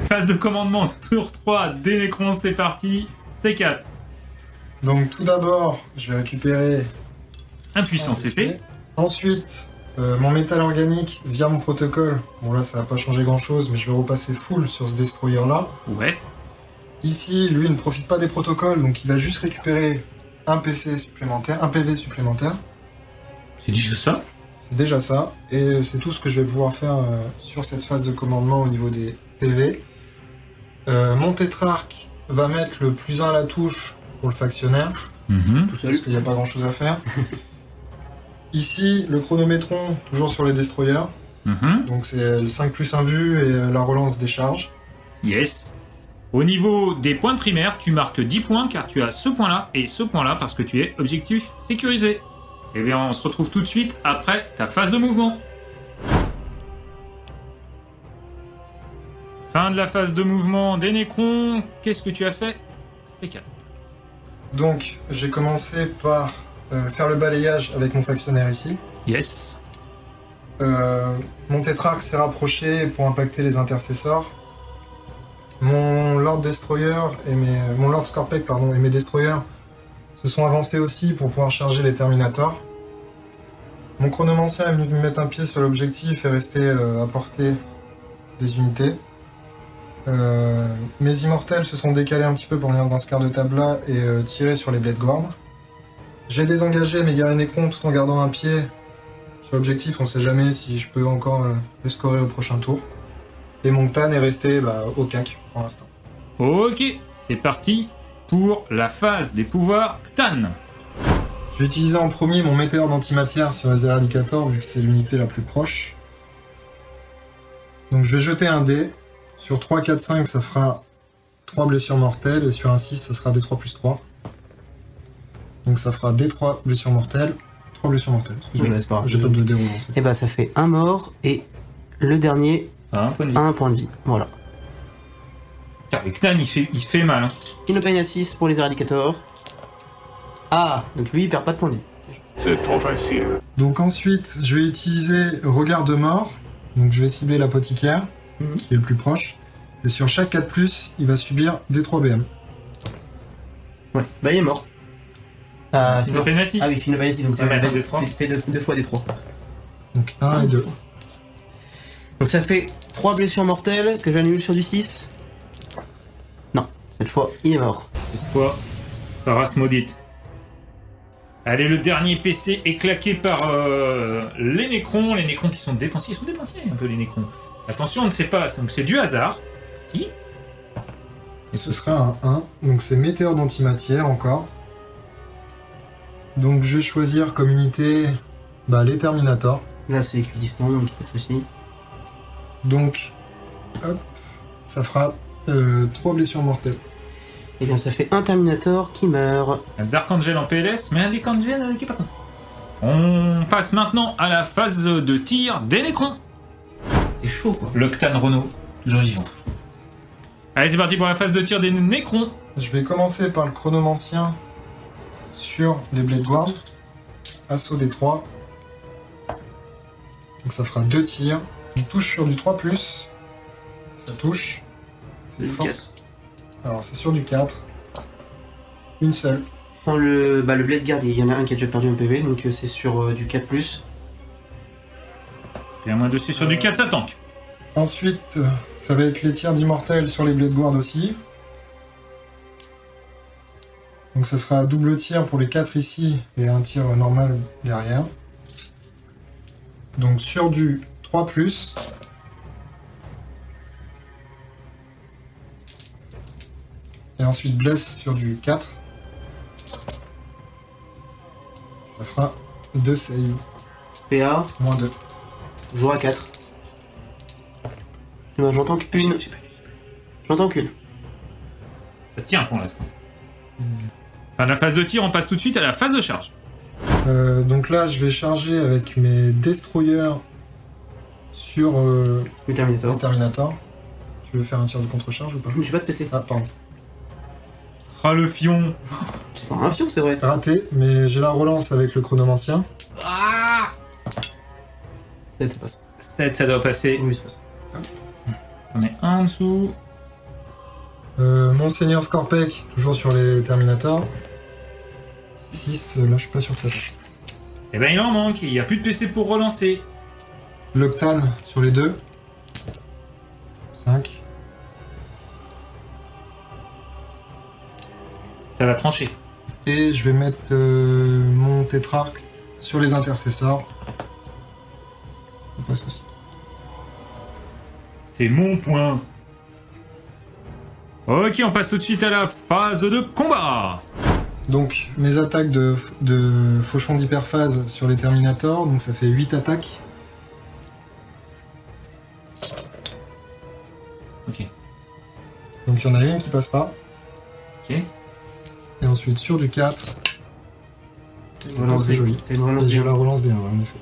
Phase de commandement, tour 3 des Necrons, c'est parti. C4. Donc tout d'abord, je vais récupérer Un puissant CP. Ensuite, mon métal organique via mon protocole. Bon là, ça va pas changer grand chose, mais je vais repasser full sur ce destroyer là. Ouais. Ici, lui, il ne profite pas des protocoles, donc il va juste récupérer un PC supplémentaire, un PV supplémentaire. C'est déjà ça. C'est déjà ça, et c'est tout ce que je vais pouvoir faire sur cette phase de commandement au niveau des PV. Mon tétrarque va mettre le +1 à la touche pour le factionnaire, Tout seul. parce qu'il n'y a pas grand chose à faire. Ici, le chronométron, toujours sur les destroyers, donc c'est le 5+1 vue et la relance des charges. Yes. Au niveau des points primaires, tu marques 10 points car tu as ce point-là et ce point-là parce que tu es objectif sécurisé. Eh bien, on se retrouve tout de suite après ta phase de mouvement. Fin de la phase de mouvement des Necrons. Qu'est-ce que tu as fait? C4. Donc, j'ai commencé par faire le balayage avec mon factionnaire ici. Yes. Mon tétrarque s'est rapproché pour impacter les intercesseurs. Mon Lord Destroyer et mon Lord Scorpec et mes Destroyers se sont avancés aussi pour pouvoir charger les Terminators. Mon Chronomancien est venu mettre un pied sur l'objectif et rester à portée des unités. Mes Immortels se sont décalés un petit peu pour venir dans ce quart de table-là et tirer sur les Blade Guards. J'ai désengagé mes guerriers Necrons tout en gardant un pied sur l'objectif, on sait jamais si je peux encore le scorer au prochain tour. Et mon Tan est resté au cac pour l'instant. Ok, c'est parti pour la phase des pouvoirs Tan. Je vais utiliser en premier mon météore d'antimatière sur les éradicators vu que c'est l'unité la plus proche. Donc je vais jeter un dé. Sur 3, 4, 5, ça fera 3 blessures mortelles et sur un 6, ça sera D3+3. Donc ça fera D3 blessures mortelles, 3 blessures mortelles. Excusez-moi, c'est pas grave. j'ai pas de dé roulant. Et bah ça fait un mort et le dernier Un point de vie. a un point de vie. Voilà. Putain, le Tan, il fait mal. Hein. Inopane à 6 pour les éradicators. Ah, donc lui il perd pas de point de vie. C'est trop facile. Donc ensuite, je vais utiliser regard de mort. Donc je vais cibler l'apothicaire, qui est le plus proche. Et sur chaque 4+, il va subir D3 BM. Ouais, bah il est mort. Ah, non. Inopane à 6. Ah oui, Inopane à 6, donc Ah, mais c'est des trois. deux fois des 3. Donc 1 et 2. Donc ça fait 3 blessures mortelles que j'annule sur du 6. Non, cette fois il est mort. Cette fois, sa race maudite. Allez, le dernier PC est claqué par les Necrons. Les Necrons qui sont dépensiers. Ils sont dépensiers un peu, les Necrons. Attention, on ne sait pas. Donc c'est du hasard. Qui? Et ce sera un 1. Donc c'est météore d'antimatière encore. Donc je vais choisir comme unité les Terminators. Là c'est équidistant, donc pas de soucis. Donc, hop, ça fera 3 blessures mortelles. Et bien ça fait un Terminator qui meurt. Un Dark Angel en PLS, mais un Dark Angel qui est pas con. On passe maintenant à la phase de tir des Necrons. C'est chaud quoi. Le Ctan Renault, toujours vivant. Allez, c'est parti pour la phase de tir des Necrons. Je vais commencer par le chronomancien sur les Blade Guards. Assaut des 3. Donc ça fera 2 tirs. On touche sur du 3+. Ça touche. C'est Du force. 4. Alors c'est sur du 4. Une seule. Prends le Blade Guard, il y en a un qui a déjà perdu un PV, donc c'est sur du 4+. Et à moins dessus sur du 4, ça tank. Ensuite, ça va être les tirs d'immortel sur les Blade Guard aussi. Donc ça sera double tir pour les 4 ici et un tir normal derrière. Donc sur du 3+. Et ensuite blesse sur du 4. Ça fera 2 save. PA, Moins 2. joue à 4. Eh ben, j'entends qu'une. J'entends qu'une. Ça tient pour l'instant. Fin de la phase de tir, on passe tout de suite à la phase de charge. Donc là, je vais charger avec mes destroyers sur Le les Terminator. Terminator. Tu veux faire un tir de contre-charge ou pas? J'ai pas de PC. Ah, pardon. Ah, le fion. C'est pas un fion, c'est vrai. Raté, mais j'ai la relance avec le chronomancien. Ah, Ça passe. 7, ça doit passer. Oui, ça passe. On est un en dessous. Monseigneur Scorpec, toujours sur les Terminators. 6, là je suis pas sûr que ça. Eh ben il en manque, il n'y a plus de PC pour relancer. L'Octane sur les 2. 5. Ça va trancher. Et je vais mettre mon tétrarque sur les intercesseurs. Ça passe aussi. C'est mon point. Ok, on passe tout de suite à la phase de combat. Donc mes attaques de fauchon d'hyperphase sur les Terminators, donc ça fait 8 attaques. Ok. Donc il y en a une qui passe pas. Ok. Et ensuite sur du 4. C'est pas Relance très des- joli. T'as une relance J'ai des- la relance des 1, en effet.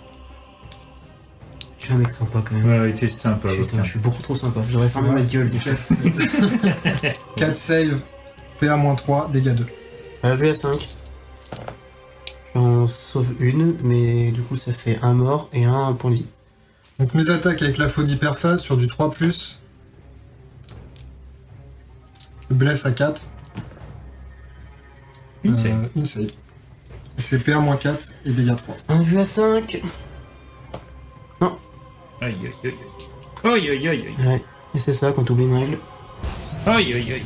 Je suis un mec sympa quand même. Ouais, il était sympa. Putain, l'autre. je suis beaucoup trop sympa. J'aurais fermé ma gueule. 4 save, PA-3, dégâts 2. La vue à 5. J'en sauve une, mais du coup ça fait un mort et un point de vie. Donc mes attaques avec la faute d'hyperphase sur du 3+. Blesse à 4. Une save. Une save. Et c'est PA-4 et dégâts 3. Un vue à 5. Aïe aïe aïe. Aïe aïe aïe aïe. Ouais, et c'est ça quand t'oublies une règle. Aïe aïe aïe.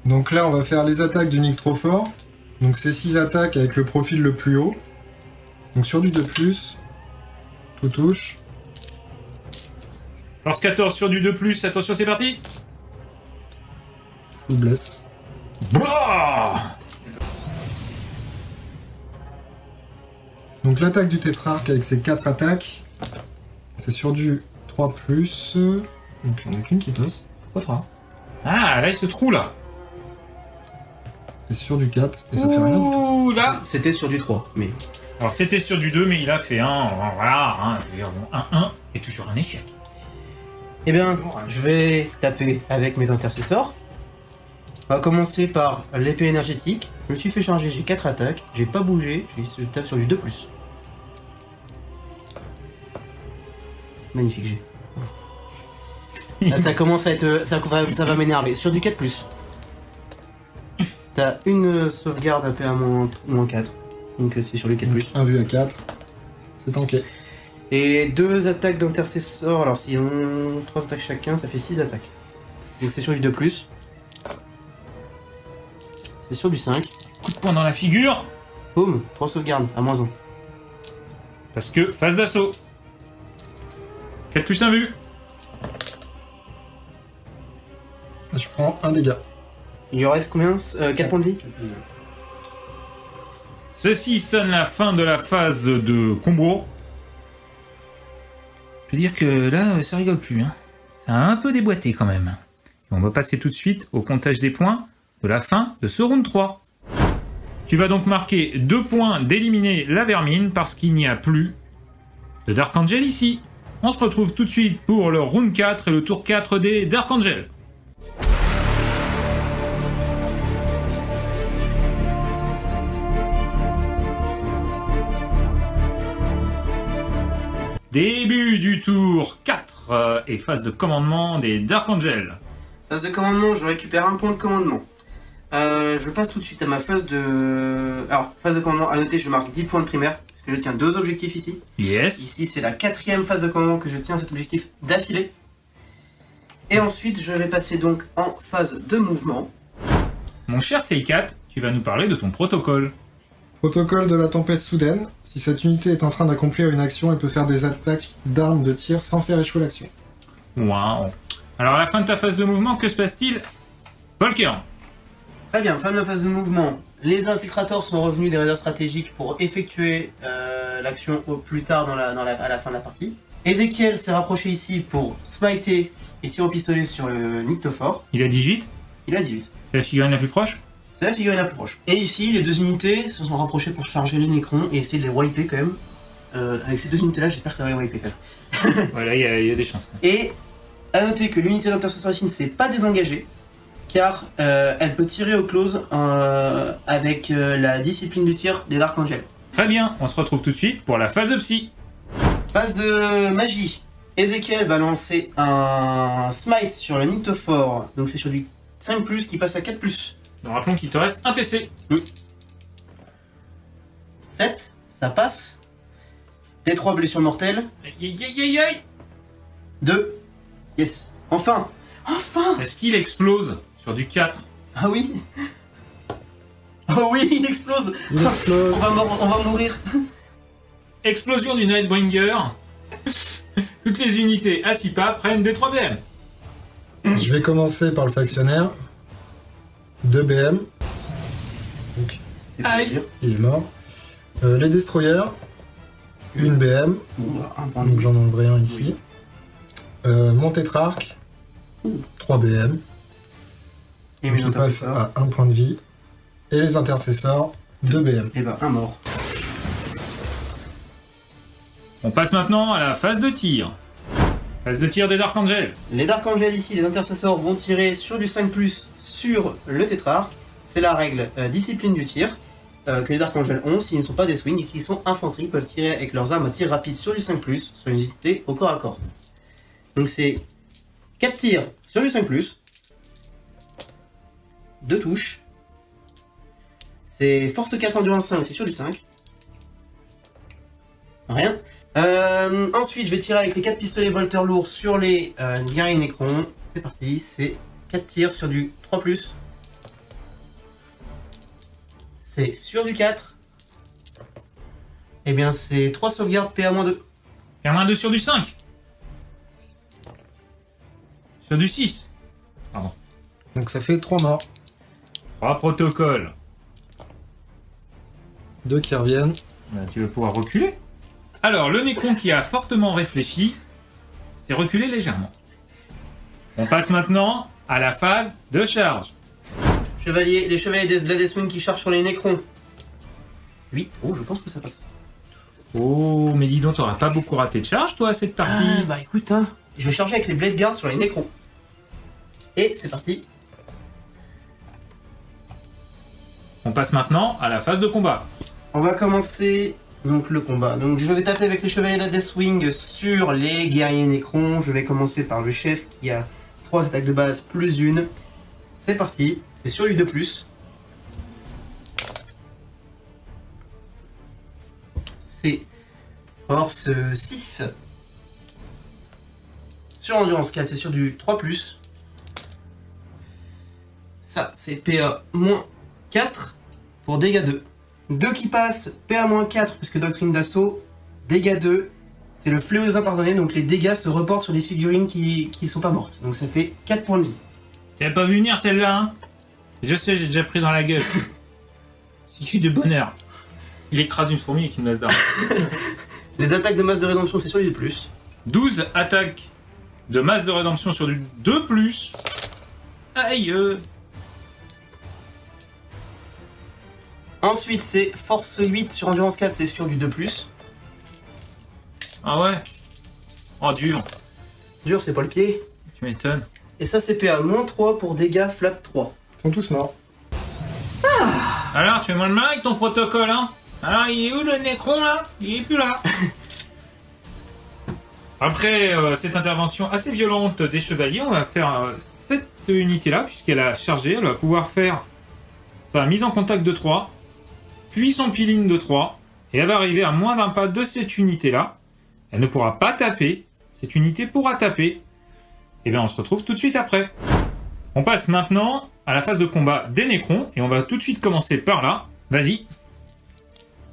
Donc là on va faire les attaques du Nick trop fort. Donc c'est 6 attaques avec le profil le plus haut. Donc sur du 2+, tout touche. Force 14 sur du 2+, attention c'est parti. Full bless. Blah. Donc l'attaque du tétrarque avec ses 4 attaques. C'est sur du 3+. Donc il n'y en a qu'une qui passe. Pourquoi 3? Ah, là il se trouve là. C'est sur du 4 et ça fait rien du tout. Ouh là. C'était sur du 3, mais. Alors c'était sur du 2, mais il a fait un. Voilà, hein, je veux dire, bon, 1-1 et toujours un échec. Eh bien, je vais taper avec mes intercesseurs. On va commencer par l'épée énergétique. Je me suis fait charger, j'ai 4 attaques, j'ai pas bougé, je tape sur du 2+. Magnifique G. Là, ça commence à être. Ça va m'énerver. Sur du 4+. T'as une sauvegarde AP à -4. Donc c'est sur du 4+. Un vue à 4. C'est tanké. Et 2 attaques d'intercesseur. Alors si on 3 attaques chacun, ça fait 6 attaques. Donc c'est sur du 2+. C'est sur du 5. Coup de poing dans la figure. Boum, 3 sauvegardes à -1. Parce que phase d'assaut. 4+1 vue. Je prends un dégât. Il lui reste combien 4 points de vie. Ceci sonne la fin de la phase de combo. Je veux dire que là, ça rigole plus. Hein. Ça a un peu déboîté quand même. Et on va passer tout de suite au comptage des points de la fin de ce round 3. Tu vas donc marquer 2 points d'éliminer la vermine parce qu'il n'y a plus de Dark Angel ici. On se retrouve tout de suite pour le round 4 et le tour 4 des Dark Angel. Début du tour 4 et phase de commandement des Dark Angel. Phase de commandement, je récupère un point de commandement. Je passe tout de suite à ma phase de... Alors, phase de commandement, à noter, je marque 10 points de primaire, parce que je tiens 2 objectifs ici. Yes. Ici, c'est la 4e phase de commandement que je tiens cet objectif d'affilée. Et ensuite, je vais passer donc en phase de mouvement. Mon cher C4, tu vas nous parler de ton protocole. Protocole de la tempête soudaine. Si cette unité est en train d'accomplir une action, elle peut faire des attaques d'armes de tir sans faire échouer l'action. Waouh. Alors à la fin de ta phase de mouvement, que se passe-t-il? Volker. Très bien, fin de la phase de mouvement. Les infiltrateurs sont revenus des raiders stratégiques pour effectuer l'action au plus tard à la fin de la partie. Ezekiel s'est rapproché ici pour smiter et tirer au pistolet sur le Nyctophore. Il a 18. Il a 18. C'est la figurine la plus proche? C'est la figurine la plus proche. Et ici, les 2 unités se sont rapprochées pour charger les Nécrons et essayer de les wiper quand même. Avec ces 2 unités-là, j'espère que ça va les wiper quand même. Voilà, il y a des chances. Et à noter que l'unité d'intercesseur ici ne s'est pas désengagée, car elle peut tirer au close avec la discipline du tir des Dark Angels. Très bien, on se retrouve tout de suite pour la phase de psy. Phase de magie. Ezekiel va lancer un smite sur le Nyctophore, donc c'est sur du 5+, qui passe à 4+. Nous rappelons qu'il te reste un PC. 7, ça passe. D3 blessures mortelles. Aïe aïe aïe aïe. 2, yes. Enfin. Enfin. Est-ce qu'il explose sur du 4? Ah oui. Oh oui, il explose. Il explose. On va mourir. Explosion du Nightbringer. Toutes les unités à 6 pas prennent des 3 BM. Je vais commencer par le factionnaire. 2 BM. Donc, Aïe. il est mort. Les destroyers. 1 BM. Bon, bah, un point de Donc vue. j'en enleverai un ici. Mon tétrarque. 3 BM. Et mes Qui passe intercesseurs. à 1 point de vie. Et les intercesseurs. 2 BM. Et bah, un mort. On passe maintenant à la phase de tir. Phase de tir des Dark Angels. Les Dark Angels ici, les intercesseurs vont tirer sur du 5+, sur le tétrarque. C'est la règle discipline du tir que les Dark Angels ont. S'ils ne sont pas des swings, ici ils sont infanterie, ils peuvent tirer avec leurs armes à tir rapide sur du 5+, sur une unité au corps à corps. Donc c'est 4 tirs sur du 5+, 2 touches. C'est force 4 endurance 5, c'est sur du 5. Rien. Ensuite, je vais tirer avec les 4 pistolets bolter lourds sur les guerriers Nécrons. C'est parti, c'est 4 tirs sur du 3+. C'est sur du 4. Et bien, c'est 3 sauvegardes PA-2. Il y en a un 2 sur du 5. Sur du 6. Donc ça fait 3 morts. 3 protocoles. 2 qui reviennent. Tu vas pouvoir reculer. Alors, le Nécron qui a fortement réfléchi s'est reculé légèrement. On passe maintenant à la phase de charge. Les chevaliers de la Deathwing qui chargent sur les Nécrons. 8. Oh, je pense que ça passe. Oh, mais dis donc, t'auras pas beaucoup raté de charge, toi, cette partie. Ah, bah écoute, hein. Je vais charger avec les Blade Guards sur les Nécrons. Et c'est parti. On passe maintenant à la phase de combat. On va commencer donc le combat. Donc je vais taper avec les chevaliers de la Deathwing sur les guerriers Nécrons. Je vais commencer par le chef qui a 3 attaques de base plus une. C'est parti, c'est sur du 2+. C'est force 6. Sur endurance 4, c'est sur du 3+. Ça, c'est PA-4 pour dégâts 2. 2 qui passent, PA-4 puisque doctrine d'assaut, dégâts 2, c'est le fléau des impardonnés, donc les dégâts se reportent sur les figurines qui sont pas mortes. Donc ça fait 4 points de vie. T'avais pas vu venir celle-là, hein? Je sais, j'ai déjà pris dans la gueule. Si je suis de bonheur. Il écrase une fourmi avec une masse d'armes. Les attaques de masse de rédemption, c'est sur du 2+. 12 attaques de masse de rédemption sur du 2+. Aïe. Ensuite, c'est force 8 sur endurance 4, c'est sur du 2+. Ah ouais. Oh, dur. Dur, c'est pas le pied. Tu m'étonnes. Et ça, c'est PA-3 pour dégâts flat 3. Ils sont tous morts. Alors, tu fais moins le malin avec ton protocole, hein? Alors, il est où le Nécron, là? Il est plus là. Après cette intervention assez violente des chevaliers, on va faire cette unité-là, puisqu'elle a chargé. Elle va pouvoir faire sa mise en contact de 3, puis son peeling de 3, Et elle va arriver à moins d'un pas de cette unité-là. Elle ne pourra pas taper. Cette unité pourra taper. Et bien on se retrouve tout de suite après. On passe maintenant à la phase de combat des Nécrons. Et on va tout de suite commencer par là. Vas-y.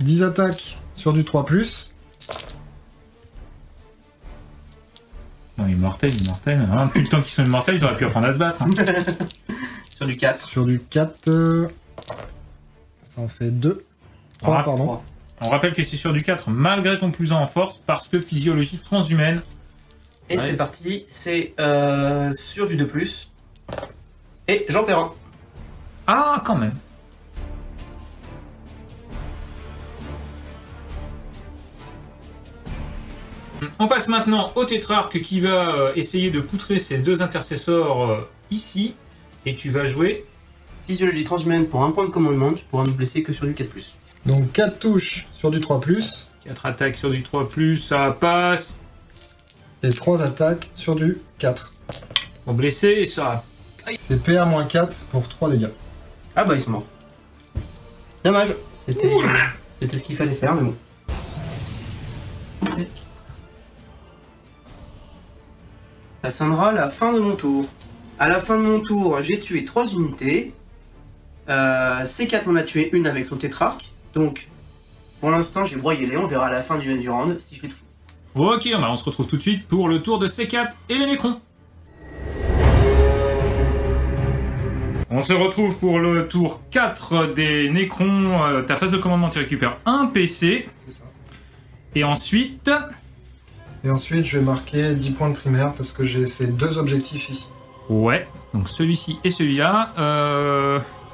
10 attaques sur du 3+. Bon, immortel. Hein, depuis le temps qu'ils sont immortels, ils auraient pu apprendre à se battre. Hein. Sur du 4. Sur du 4, ça en fait 2. 3, pardon. 3. On rappelle que c'est sur du 4 malgré ton plus 1 en force parce que physiologie transhumaine. Et c'est parti, c'est sur du 2+. Et j'en perds un. Ah, quand même. On passe maintenant au tétrarque qui va essayer de poutrer ses 2 intercesseurs ici. Et tu vas jouer... Physiologie transhumaine pour un point de commandement, tu pourras nous blesser que sur du 4+. Donc 4 touches sur du 3+. 4 attaques sur du 3+, ça passe. Et 3 attaques sur du 4. Bon, blessé, ça... C'est PA-4 pour 3 dégâts. Ah bah ils sont morts. Dommage, c'était ce qu'il fallait faire, mais bon. Ça sonnera la fin de mon tour. À la fin de mon tour, j'ai tué 3 unités. C4 m'en a tué une avec son tétrarque. Donc, pour l'instant, j'ai broyé les. On verra à la fin du round si je l'ai toujours. Ok, on se retrouve tout de suite pour le tour de C4 et les Nécrons. On se retrouve pour le tour 4 des Nécrons. Ta phase de commandement, tu récupères un PC. C'est ça. Et ensuite... Et ensuite, je vais marquer 10 points de primaire parce que j'ai ces 2 objectifs ici. Ouais, donc celui-ci et celui-là.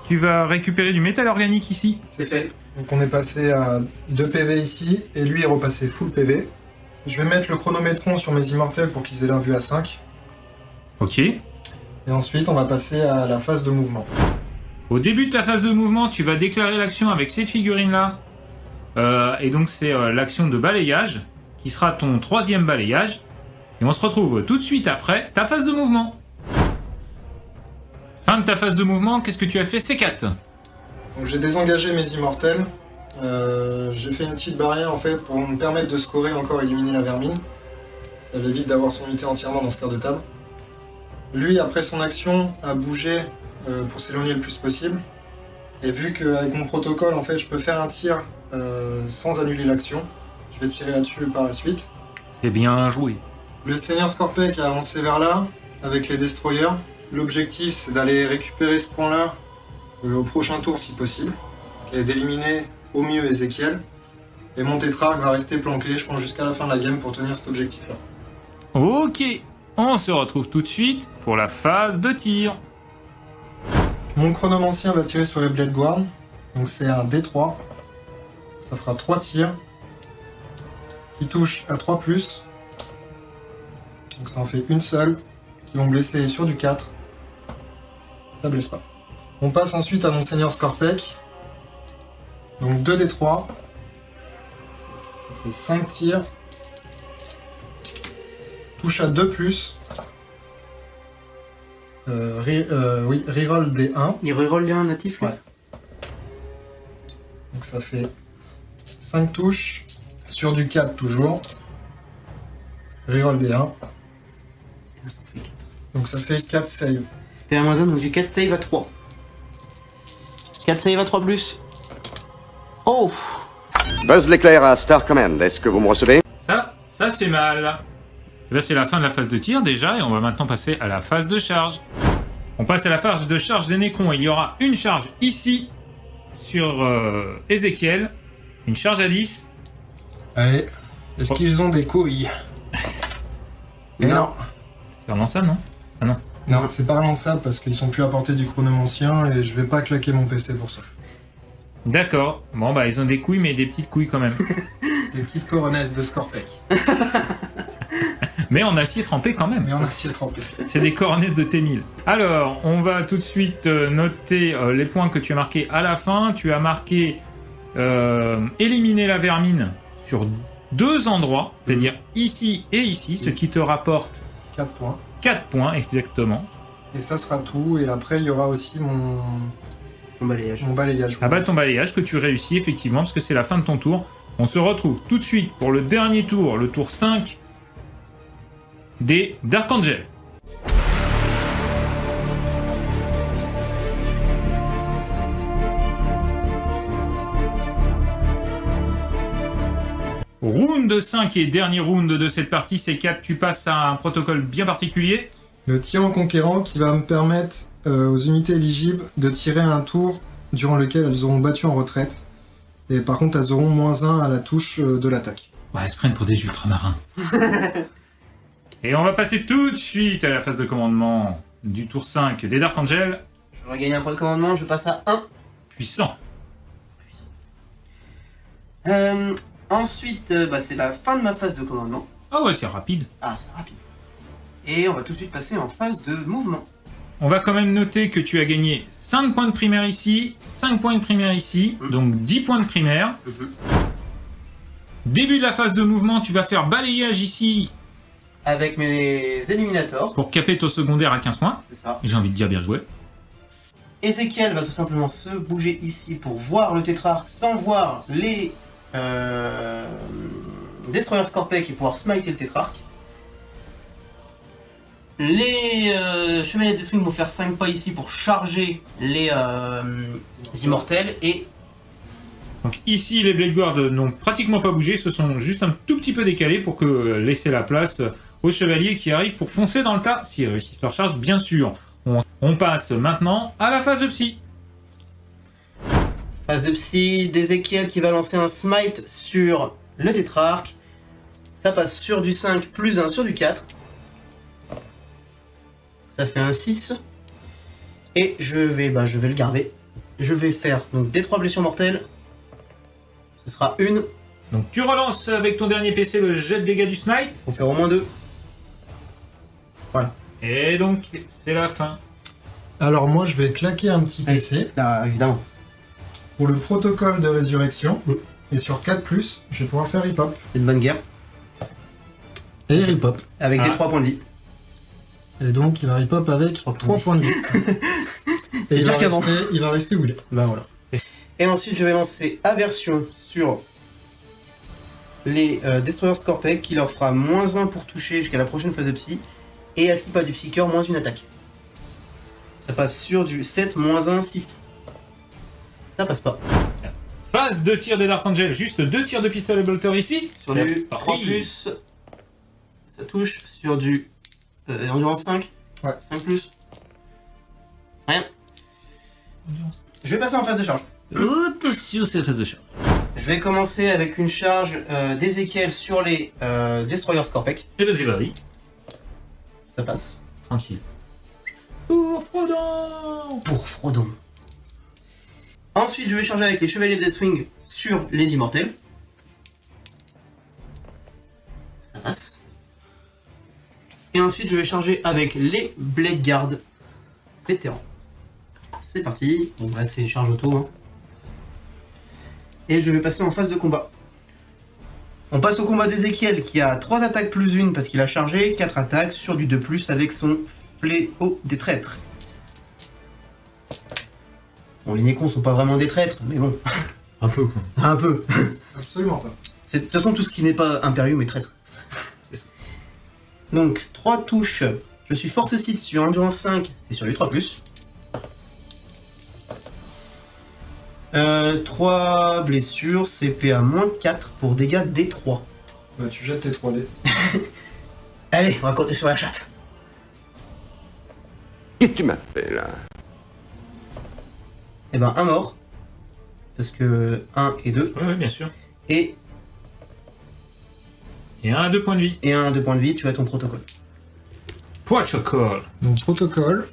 Tu vas récupérer du métal organique ici. C'est fait. Donc on est passé à 2 PV ici, et lui est repassé full PV. Je vais mettre le chronométron sur mes immortels pour qu'ils aient leur vue à 5. Ok. Et ensuite, on va passer à la phase de mouvement. Au début de ta phase de mouvement, tu vas déclarer l'action avec cette figurine-là. Et donc c'est l'action de balayage, qui sera ton 3e balayage. Et on se retrouve tout de suite après ta phase de mouvement. Fin de ta phase de mouvement, qu'est-ce que tu as fait? C4. Donc j'ai désengagé mes immortels. J'ai fait une petite barrière en fait pour me permettre de scorer encore éliminer la vermine. Ça évite d'avoir son unité entièrement dans ce cœur de table. Lui, après son action, a bougé pour s'éloigner le plus possible. Et vu qu'avec mon protocole, en fait, je peux faire un tir sans annuler l'action, je vais tirer là-dessus par la suite. C'est bien joué. Le seigneur Scorpec a avancé vers là avec les destroyers. L'objectif, c'est d'aller récupérer ce point-là au prochain tour si possible et d'éliminer au mieux Ezekiel. Et mon tétrarque va rester planqué, je pense, jusqu'à la fin de la game pour tenir cet objectif-là. Ok, on se retrouve tout de suite pour la phase de tir. Mon chronomancien va tirer sur les Blade Guard, donc c'est un D3. Ça fera 3 tirs qui touchent à 3+. Donc ça en fait une seule, qui vont blesser sur du 4. Ça blesse pas. On passe ensuite à mon seigneur Scorpec. Donc 2 D3. Ça fait 5 tirs. Touche à 2+. Oui, reroll D1. Il reroll les 1 natif, lui. Ouais. Donc ça fait 5 touches. Sur du 4 toujours. Reroll D1. Ça fait 4. Donc ça fait 4 saves. Et Amazon, donc j'ai 4 save à 3. 4 save à 3+. Oh! Buzz l'éclair à Star Command, est-ce que vous me recevez? Ça fait mal. Et là, c'est la fin de la phase de tir déjà, et on va maintenant passer à la phase de charge. On passe à la phase de charge des Nécrons. Il y aura une charge ici, sur Ezekiel. Une charge à 10. Allez, est-ce qu'ils ont des couilles? Non. C'est relançable, non? Ah non. Non, c'est pas relançable parce qu'ils sont plus à portée du chronomancien et je vais pas claquer mon PC pour ça. D'accord. Bon, bah, ils ont des couilles, mais des petites couilles quand même. Des petites coronesses de Scorpec. Mais en acier trempé quand même. Mais en acier trempé. C'est des coronesses de T1000. Alors, on va tout de suite noter les points que tu as marqués à la fin. Tu as marqué éliminer la vermine sur 2 endroits, c'est-à-dire ici et ici, ce qui te rapporte 4 points. 4 points exactement. Et ça sera tout. Et après, il y aura aussi mon Mon balayage. Mon balayage. Abat ton balayage que tu réussis effectivement parce que c'est la fin de ton tour. On se retrouve tout de suite pour le dernier tour, le tour 5 des Dark Angel. Round 5 et dernier round de cette partie, c'est 4. Tu passes à un protocole bien particulier. Le tir en conquérant qui va me permettre aux unités éligibles de tirer un tour durant lequel elles auront battu en retraite. Et par contre, elles auront -1 à la touche de l'attaque. Ouais, elles se prennent pour des ultramarins. Et on va passer tout de suite à la phase de commandement du tour 5 des Dark Angel. Je regagne un point de commandement, je passe à 1. Puissant. Ensuite, c'est la fin de ma phase de commandement. Ah ouais, c'est rapide. Ah, c'est rapide. Et on va tout de suite passer en phase de mouvement. On va quand même noter que tu as gagné 5 points de primaire ici, 5 points de primaire ici, donc 10 points de primaire. Début de la phase de mouvement, tu vas faire balayage ici. Avec mes éliminators. Pour caper ton secondaire à 15 points. C'est ça. J'ai envie de dire bien joué. Ezekiel va tout simplement se bouger ici pour voir le tétrarque sans voir les Destroyer Scorpec et pouvoir smiter le tétrarque. Les Chevaliers des Swings vont faire 5 pas ici pour charger les immortels et... Donc ici, les Blade Guards n'ont pratiquement pas bougé, se sont juste un tout petit peu décalés pour que laisser la place aux chevaliers qui arrivent pour foncer dans le tas, s'ils réussissent leur charge, bien sûr. On passe maintenant à la phase de psy. Phase de psy d'Ezekiel qui va lancer un smite sur le tétrarque. Ça passe sur du 5 plus 1 sur du 4. Ça fait un 6. Et je vais le garder. Je vais faire donc des 3 blessures mortelles. Ce sera une. Donc tu relances avec ton dernier PC le jet de dégâts du smite. Faut faire au moins 2. Voilà. Et donc c'est la fin. Alors moi, je vais claquer un petit PC Là, évidemment. pour le protocole de résurrection. Et sur 4+, je vais pouvoir faire rip-hop. C'est une bonne guerre. Et rip-hop. Avec des 3 points de vie. Et donc, il va rip-hop avec 3 points de vie. C'est Et sûr qu'avant. il va rester où il est. Bah voilà. Et ensuite, je vais lancer aversion sur les Destroyer Scorpec qui leur fera -1 pour toucher jusqu'à la prochaine phase de psy. Et à 6 pas du psycheur, -1 attaque. Ça passe sur du 7, -1, 6. Ça passe pas. Phase de tir des Dark Angel, juste 2 tirs de pistolet bolter ici. Sur du 3 plus, ça touche. Sur du endurance 5. Ouais. 5 plus. Rien. Je vais passer en phase de charge. Attention, c'est la phase de charge. Je vais commencer avec une charge d'Ezekiel sur les Destroyer Scorpec. Et le Delivery. Ça passe. Tranquille. Pour Frodon. Pour Frodon. Ensuite, je vais charger avec les Chevaliers de Deathwing sur les Immortels. Ça passe. Et ensuite, je vais charger avec les Blade Guard vétérans. C'est parti. Bon, là, c'est charge auto. Hein. Et je vais passer en phase de combat. On passe au combat d'Ezekiel qui a 3 attaques plus 1 parce qu'il a chargé, 4 attaques sur du 2+ avec son fléau des traîtres. Bon, les Nécons sont pas vraiment des traîtres, mais bon. Un peu quoi. Un peu. Absolument pas. De toute façon, tout ce qui n'est pas impériaux mais traître. C'est ça. Donc, 3 touches. Je suis force 6 sur endurance 5, c'est sur du 3+. 3 blessures, CP à -4 pour dégâts D3. Bah, tu jettes tes 3D. Allez, on va compter sur la chatte. Qu'est-ce que tu m'as fait là? Et ben, un mort. Parce que 1 et 2. Oui, bien sûr. Et Et 1 à 2 points de vie. Et 1 à 2 points de vie, tu as ton protocole. Protocol. Donc, protocole.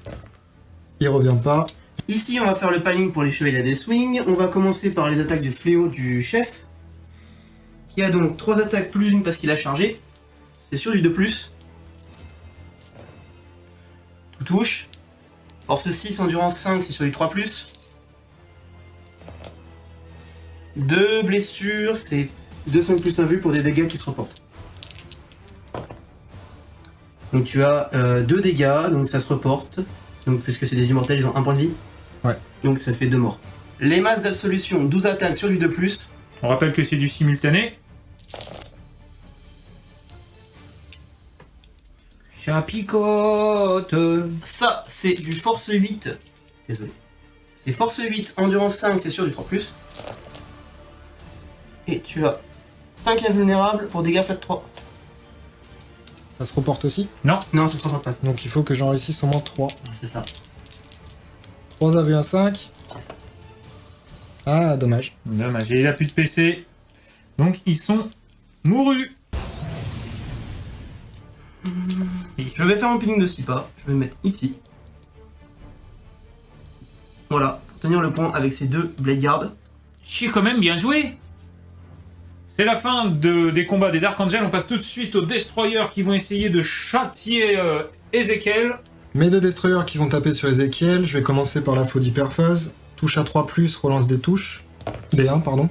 Il revient pas. Ici, on va faire le paling pour les chevaliers des swings. On va commencer par les attaques du fléau du chef. Qui a donc 3 attaques plus 1 parce qu'il a chargé. C'est sur du 2+. Tout touche. Force 6, endurance 5, c'est sur du 3+. 2 blessures, c'est 2 5+1 vue pour des dégâts qui se reportent. Donc tu as 2 dégâts, donc ça se reporte. Donc puisque c'est des immortels, ils ont 1 point de vie. Ouais. Donc ça fait 2 morts. Les masses d'absolution, 12 attaques sur du 2+. On rappelle que c'est du simultané. Ça picote. Ça, c'est du force 8. Désolé. C'est force 8, endurance 5, c'est sûr du 3+. Et tu as 5 invulnérables pour dégâts flat 3. Ça se reporte aussi. Non, ça sera pas passe. Donc il faut que j'en réussisse au moins 3. C'est ça. 3 AV1 5. Ah, dommage. Dommage, et il a plus de PC. Donc ils sont mourus. Je vais faire un pinning de 6 pas. Je vais me mettre ici. Voilà, pour tenir le point avec ces 2 Blade Guard. J'ai quand même bien joué. C'est la fin des combats des Dark Angels. On passe tout de suite aux Destroyers qui vont essayer de châtier Ezekiel. Mes 2 destroyers qui vont taper sur Ezekiel. Je vais commencer par la faute d'hyperphase. Touche à 3+, relance des touches. D1, pardon.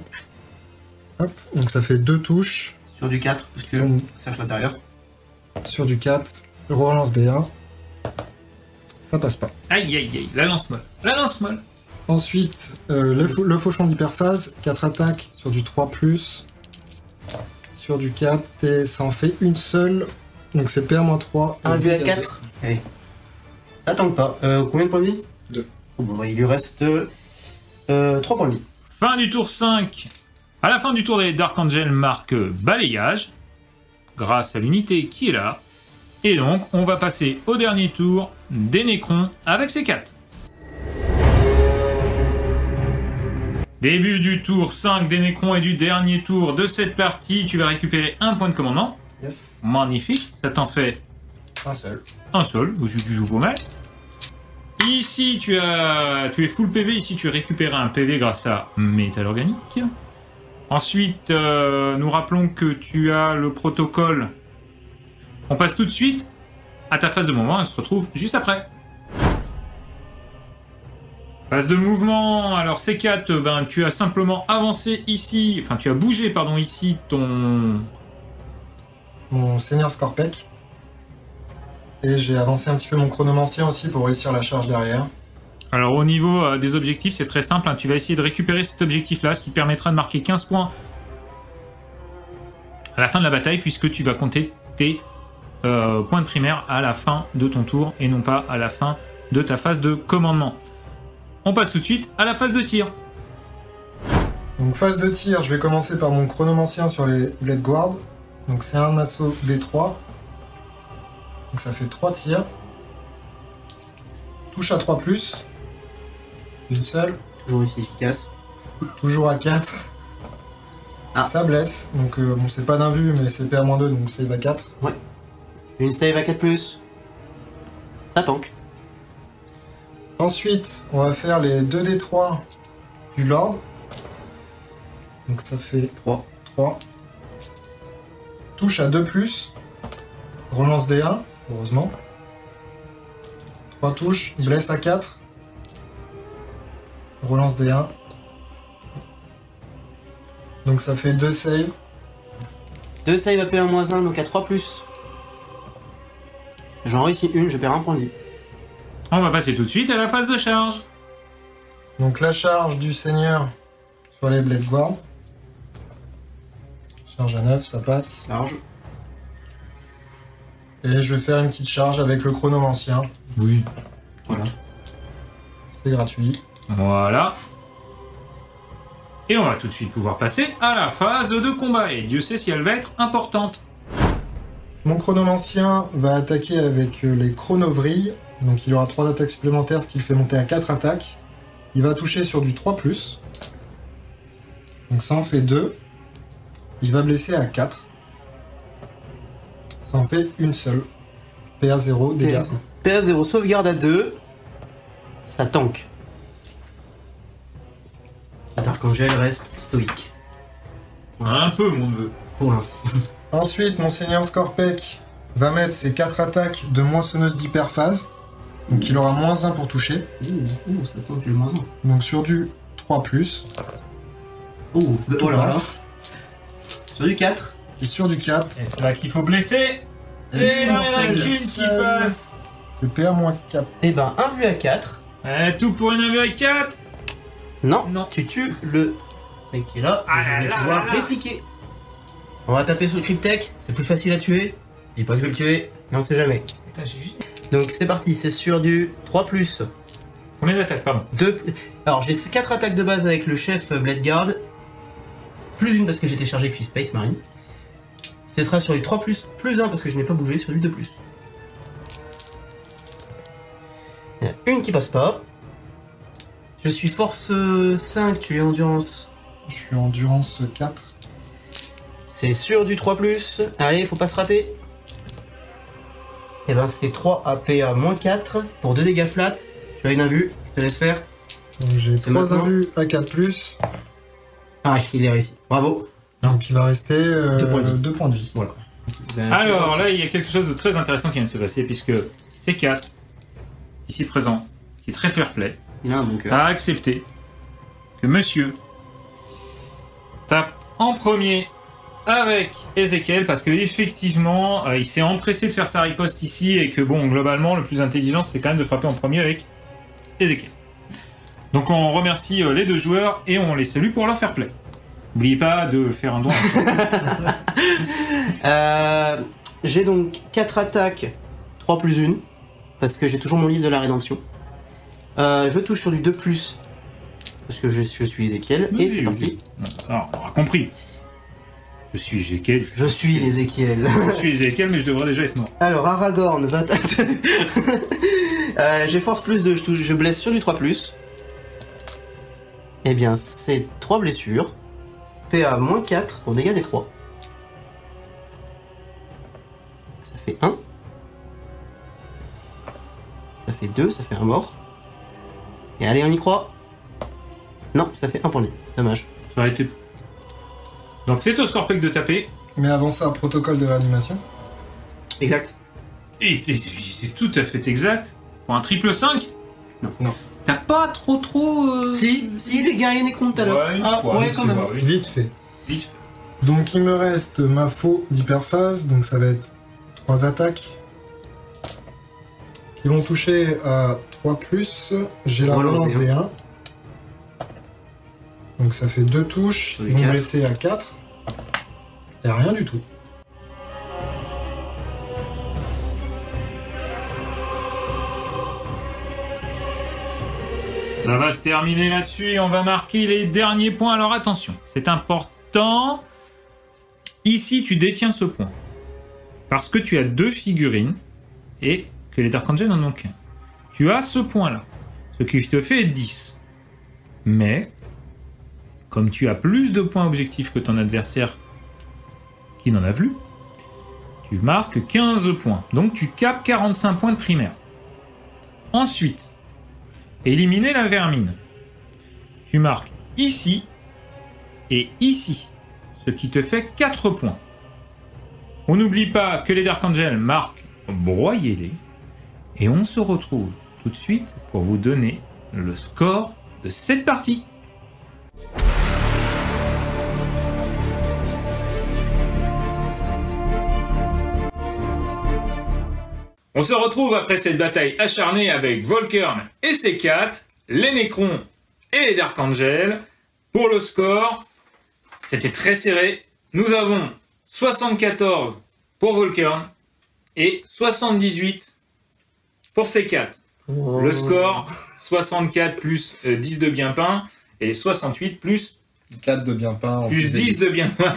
Hop, donc ça fait 2 touches. Sur du 4, parce que cercle intérieur. Sur du 4, relance D1. Ça passe pas. Aïe aïe aïe, la lance molle. La lance molle. Ensuite, le fauchon d'hyperphase. 4 attaques sur du 3+. Sur du 4, et ça en fait une seule. Donc c'est PA-3. 1 vu à 4. Allez. Ça tente pas. Combien de points de vie 2. Bon, bah, il lui reste 3 points de vie. Fin du tour 5. À la fin du tour des Dark Angels marque balayage. Grâce à l'unité qui est là. Et donc, on va passer au dernier tour des Nécrons avec ces 4. Début du tour 5 des Nécrons et du dernier tour de cette partie. Tu vas récupérer un point de commandement. Yes. Magnifique. Ça t'en fait Un seul. un seul. Tu joues pas mal. Ici, tu es full PV. Ici, tu récupères un PV grâce à Métal Organique. Ensuite, nous rappelons que tu as le protocole. On passe tout de suite à ta phase de mouvement. Elle se retrouve juste après. Phase de mouvement. Alors, C4, ben, tu as simplement avancé ici. Enfin, tu as bougé, pardon, ici ton... Mon Seigneur Scorpec. Et j'ai avancé un petit peu mon chronomancien aussi pour réussir la charge derrière. Alors au niveau des objectifs, c'est très simple, hein. Tu vas essayer de récupérer cet objectif-là, ce qui permettra de marquer 15 points à la fin de la bataille, puisque tu vas compter tes points de primaire à la fin de ton tour, et non pas à la fin de ta phase de commandement. On passe tout de suite à la phase de tir. Donc phase de tir, je vais commencer par mon chronomancien sur les Blade Guard. Donc c'est un assaut D3. Donc ça fait 3 tirs. Touche à 3+. Une seule. Toujours aussi efficace. Toujours à 4. Ah. Ça blesse. Donc bon, c'est pas d'un vu, mais c'est PA-2, donc save à 4. Ouais. Une save à 4+. Ça tank. Ensuite, on va faire les 2D3 du Lord. Donc ça fait 3. Touche à 2+. Relance D1, heureusement. 3 touches, blesse à 4. Relance D1. Donc ça fait 2 saves. 2 save à P1-1, donc à 3+. J'en réussis une, je perds un point de vie. On va passer tout de suite à la phase de charge. Donc la charge du Seigneur sur les Blade Guard. Charge à 9, ça passe. Large. Et je vais faire une petite charge avec le chronomancien. Oui. Voilà. C'est gratuit. Voilà. Et on va tout de suite pouvoir passer à la phase de combat. Et Dieu sait si elle va être importante. Mon chronomancien va attaquer avec les chronovrilles. Donc il aura 3 attaques supplémentaires, ce qui le fait monter à 4 attaques. Il va toucher sur du 3+. Donc ça en fait 2. Il va blesser à 4. Ça en fait une seule. PA0, dégâts. PA0, sauvegarde à 2. Ça tank. Dark Angel reste stoïque. Un peu, mon neveu. Pour l'instant. Ensuite, mon Seigneur Scorpec va mettre ses 4 attaques de moissonneuse d'hyperphase. Donc il aura -1 pour toucher. Ouh, ça tank le -1. Donc sur du 3+. Ouh, Tout là là. passe. Sur du 4. Et sur du 4, Et c'est là qu'il faut blesser. Et Et il y en a c'est qu'une le qui seul. passe. c'est PA-4. Et ben, 1 vu à 4. Tout pour une AV4. Non, Non. tu tues le mec qui est là. Ah et je là vais là pouvoir là là. répliquer. On va taper sur le Cryptek, c'est plus facile à tuer. Je dis pas que je vais le tuer, mais on sait jamais. Putain, j'ai juste... Donc c'est parti, c'est sur du 3+. Combien d'attaques, pardon? 2. Alors j'ai 4 attaques de base avec le chef Blade Guard. Plus une parce que j'ai téléchargé que je suis Space Marine. Ce sera sur du 3+, plus 1 parce que je n'ai pas bougé sur du 2+. Il y en a une qui passe pas. Je suis force 5, tu es endurance. Je suis endurance 4. C'est sur du 3+. Allez, faut pas se rater. Et ben c'est 3 AP à -4 pour 2 dégâts flat. Tu as une invue, je te laisse faire. Donc j'ai C'est 3 maintenant. invus à 4+. Ah, il est réussi. Bravo. Donc il va rester 2 points de vie. 2 points de vie. Voilà. Ben, Alors c'est là, il y a quelque chose de très intéressant qui vient de se passer, puisque C4, ici présent, qui est très fair play, il a un bon cœur. a accepté que monsieur tape en premier avec Ezekiel, parce que effectivement, il s'est empressé de faire sa riposte ici, et que bon, globalement, le plus intelligent, c'est quand même de frapper en premier avec Ezekiel. Donc on remercie les deux joueurs, et on les salue pour leur fair play. N'oubliez pas de faire un don. J'ai donc 4 attaques, 3 plus 1, parce que j'ai toujours mon livre de la rédemption. Je touche sur du 2+, parce que je suis Ezekiel, et c'est parti. Alors, on a compris. Je suis Ezekiel. Je suis Ezekiel. Je suis Ezekiel, mais je devrais déjà être mort. Alors, Aragorn va j'ai force plus 2, je blesse sur du 3+. Eh bien, c'est 3 blessures. PA -4 pour dégâts des 3. Ça fait 1. Ça fait 2, ça fait un mort. Et allez, on y croit. Non, ça fait 1 pour lui. Dommage. Ça aurait été... Donc c'est au Scorpec de taper. Mais avant ça, protocole de réanimation. Exact. Et c'est tout à fait exact. Pour un triple 5. Non. T'as pas trop... Si, les guerriers nécrons tout à l'heure. Quand même. Vite fait. Vite fait. Donc il me reste ma faux d'hyperphase, donc ça va être 3 attaques. Qui vont toucher à 3+. J'ai la Relance relance des des 1. Donc ça fait 2 touches, Sur les ils vont quatre. blesser à 4. Et rien du tout. Ça va se terminer là-dessus et on va marquer les derniers points. Alors attention, c'est important. Ici, tu détiens ce point. Parce que tu as 2 figurines et que les Dark Angels n'en ont qu'un. Tu as ce point-là. Ce qui te fait 10. Mais, comme tu as plus de points objectifs que ton adversaire qui n'en a plus, tu marques 15 points. Donc tu capes 45 points de primaire. Ensuite, éliminer la vermine. Tu marques ici et ici, ce qui te fait 4 points. On n'oublie pas que les Dark Angels marquent broyez-les. Et on se retrouve tout de suite pour vous donner le score de cette partie. On se retrouve après cette bataille acharnée avec Volkern et ses 4, les Nécrons et les Dark Angels. Pour le score, c'était très serré. Nous avons 74 pour Volkern et 78 pour ses 4. Le score, 64 plus 10 de bien peint et 68 plus 4 de bien peint. plus 10 de bien peint.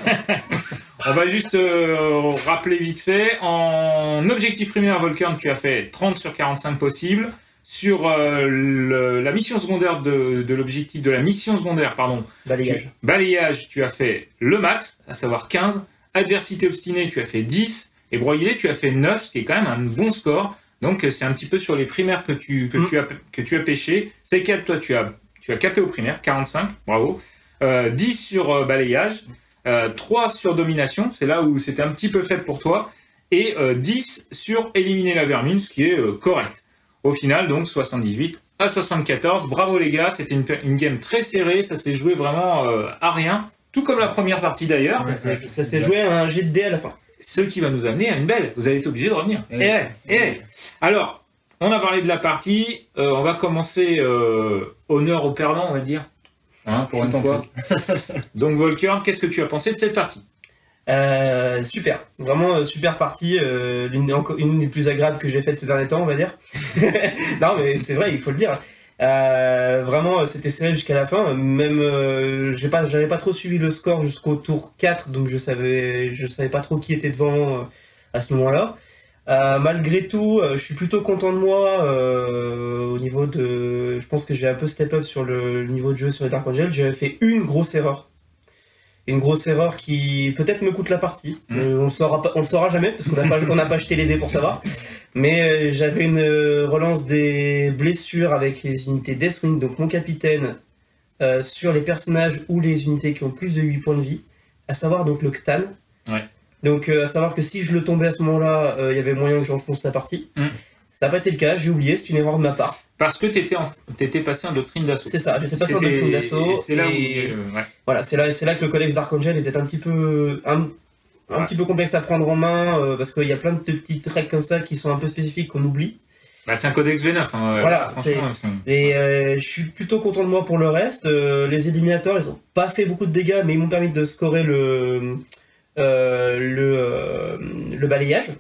On va juste rappeler vite fait. En objectif primaire, Volkern, tu as fait 30 sur 45 possibles. Sur la mission secondaire de l'objectif de la mission secondaire, pardon. Balayage. Balayage, tu as fait le max, à savoir 15. Adversité obstinée, tu as fait 10. Et broyé, tu as fait 9, ce qui est quand même un bon score. Donc c'est un petit peu sur les primaires que tu as pêché. C4, toi, tu as capé aux primaires, 45, bravo. 10 sur balayage. 3 sur domination, c'est là où c'était un petit peu faible pour toi, et 10 sur éliminer la vermine, ce qui est correct. Au final, donc 78 à 74, bravo les gars, c'était une game très serrée, ça s'est joué vraiment à rien, tout comme la première partie d'ailleurs, Ça s'est joué à un jet de dés à la fin. ce qui va nous amener à une belle, vous allez être obligé de revenir. Alors, on a parlé de la partie, on va commencer honneur au perdant, on va dire, hein, pour une fois. Donc Volker, qu'est-ce que tu as pensé de cette partie? Super, vraiment super partie, une des plus agréables que j'ai faites ces derniers temps, on va dire. Non mais c'est vrai, il faut le dire. Vraiment, c'était serré jusqu'à la fin. Même, j'avais pas trop suivi le score jusqu'au tour 4, donc je savais pas trop qui était devant à ce moment-là. Malgré tout, je suis plutôt content de moi au niveau de. Je pense que j'ai un peu step up sur le niveau de jeu sur les Dark Angel. J'avais fait une grosse erreur. Une grosse erreur qui peut-être me coûte la partie. On le saura jamais parce qu'on n'a pas jeté les dés pour savoir. Mais j'avais une relance des blessures avec les unités Deathwing, donc mon capitaine, sur les personnages ou les unités qui ont plus de 8 points de vie, à savoir donc le Ctan. Ouais. Donc à savoir que si je le tombais à ce moment-là, il y avait moyen que j'enfonce la partie. Ça n'a pas été le cas, j'ai oublié, c'est une erreur de ma part. Parce que t'étais passé en doctrine d'assaut. C'est ça, j'étais passé en doctrine d'assaut. C'est là où... Voilà, c'est là que le Codex Dark Angel était un petit peu... Un petit peu complexe à prendre en main, parce qu'il y a plein de petites règles comme ça qui sont un peu spécifiques qu'on oublie. Bah, c'est un codex V9. Hein, voilà, et je suis plutôt content de moi pour le reste. Les éliminateurs, ils ont pas fait beaucoup de dégâts, mais ils m'ont permis de scorer le balayage,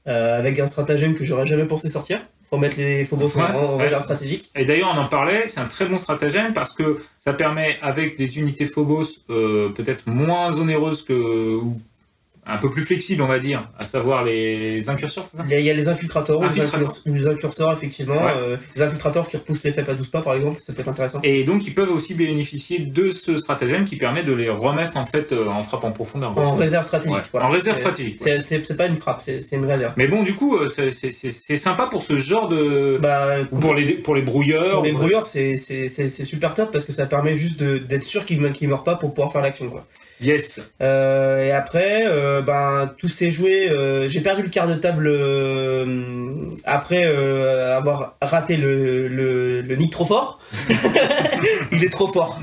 avec un stratagème que j'aurais jamais pensé sortir, pour mettre les Phobos en réserve stratégique. Et d'ailleurs, on en parlait, c'est un très bon stratagème, parce que ça permet, avec des unités Phobos peut-être moins onéreuses que... un peu plus flexible, on va dire, à savoir les incurseurs, c'est ça? Il y a les infiltrateurs, les incurseurs, effectivement. Les infiltrateurs qui repoussent les FEP à 12 pas, par exemple, ça peut être intéressant. Et donc, ils peuvent aussi bénéficier de ce stratagème qui permet de les remettre, en fait, en frappe en profondeur. En réserve stratégique. Voilà. En réserve stratégique. C'est pas une frappe, c'est une réserve. Mais bon, du coup, c'est sympa pour ce genre de... pour les brouilleurs. Pour les brouilleurs, c'est super top, parce que ça permet juste d'être sûr qu'ils ne meurent pas pour pouvoir faire l'action, quoi. Yes. Et après, tout s'est joué. J'ai perdu le quart de table après avoir raté le Nick trop fort. Il est trop fort.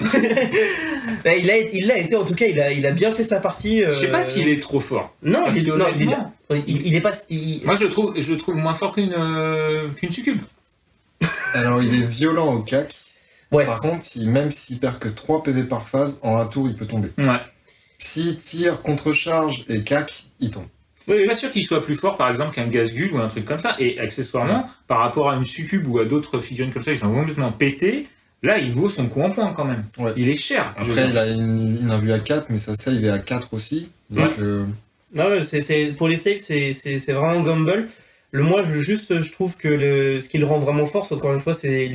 Il l'a été, en tout cas, il a bien fait sa partie. Je sais pas s'il est trop fort. Non, il est pas. Moi, je le trouve moins fort qu'une succube. Alors, il est violent au CAC. Ouais. Par contre, même s'il perd que 3 PV par phase, en un tour, il peut tomber. Ouais. S'il tire contre-charge et CAC, il tombe. Je suis pas sûr qu'il soit plus fort, par exemple, qu'un Gazgul ou un truc comme ça. Et accessoirement, par rapport à une succube ou à d'autres figurines comme ça, ils sont complètement pétés. Là, il vaut son coup en point quand même. Ouais. Il est cher. Après, il a une invue à 4, mais sa save est à 4 aussi. Donc, non, pour les saves, c'est vraiment un gamble. Je trouve que ce qui le rend vraiment fort, encore une fois, c'est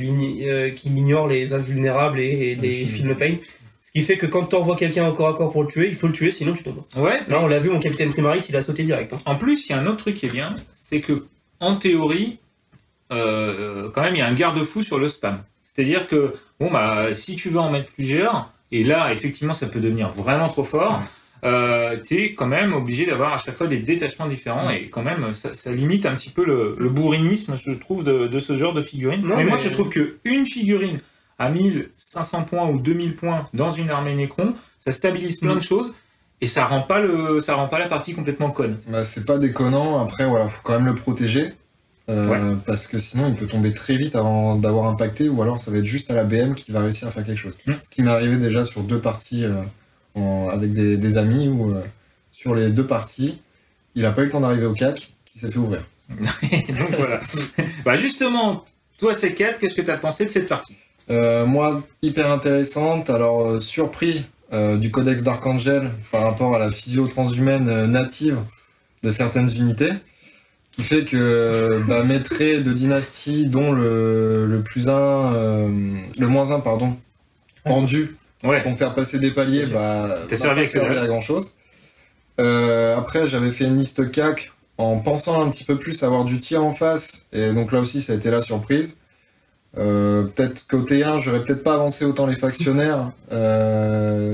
qu'il ignore les invulnérables et les films pain. Ce qui fait que quand tu envoies quelqu'un au corps à corps pour le tuer, il faut le tuer, sinon tu tombes. Ouais. Là, on l'a vu, mon capitaine Primaris, il a sauté direct. Hein. En plus, il y a un autre truc qui est bien, c'est que, en théorie, quand même, il y a un garde-fou sur le spam. C'est-à-dire que, si tu veux en mettre plusieurs, et là, effectivement, ça peut devenir vraiment trop fort, t'es quand même obligé d'avoir à chaque fois des détachements différents, et quand même, ça limite un petit peu le bourrinisme, je trouve, de ce genre de figurine. Mais moi, je trouve qu'une figurine à 1500 points ou 2000 points dans une armée Necron, ça stabilise plein de choses, et ça rend pas la partie complètement conne. C'est pas déconnant, après, voilà, faut quand même le protéger, parce que sinon, il peut tomber très vite avant d'avoir impacté, ou alors ça va être juste à la BM qui va réussir à faire quelque chose. Ce qui m'est arrivé déjà sur 2 parties avec des amis, où sur les 2 parties, il a pas eu le temps d'arriver au CAC, qui s'est fait ouvrir. Donc voilà. Justement, toi, C4, qu'est-ce que tu as pensé de cette partie? Moi, hyper intéressante. Alors, surpris du Codex Dark Angel par rapport à la physio transhumaine native de certaines unités, qui fait que mes traits de dynastie, dont le moins 1, pendu, pour me faire passer des paliers, t'as servi à grand chose. Après, j'avais fait une liste CAC en pensant un petit peu plus avoir du tir en face, et donc là aussi, ça a été la surprise. Peut-être qu'au T1, j'aurais peut-être pas avancé autant les factionnaires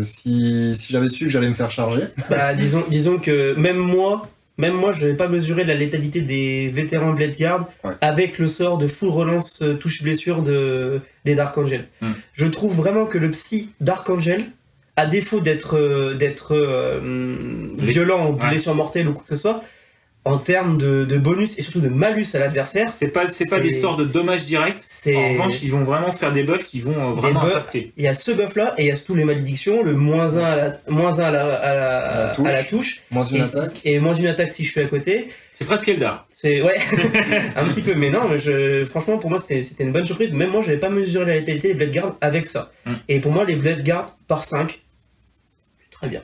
si j'avais su que j'allais me faire charger. Disons que même moi, je n'avais pas mesuré la létalité des vétérans Bladeguard avec le sort de full relance touche blessure des Dark Angel. Je trouve vraiment que le psy Dark Angel, à défaut d'être violent, blessure mortelle ou quoi que ce soit, en termes de bonus et surtout de malus à l'adversaire, C'est pas des sorts de dommages directs. En revanche, ils vont vraiment faire des buffs qui vont vraiment impacter. Il y a ce buff là et il y a surtout les malédictions, le -1 à la touche, Moins une attaque. et moins une attaque si je suis à côté. C'est presque Eldar. C'est ouais, un petit peu, mais non, franchement pour moi c'était une bonne surprise. Même moi j'avais pas mesuré la létalité des Blade Guard avec ça. Et pour moi les Blade Guard par 5, très bien.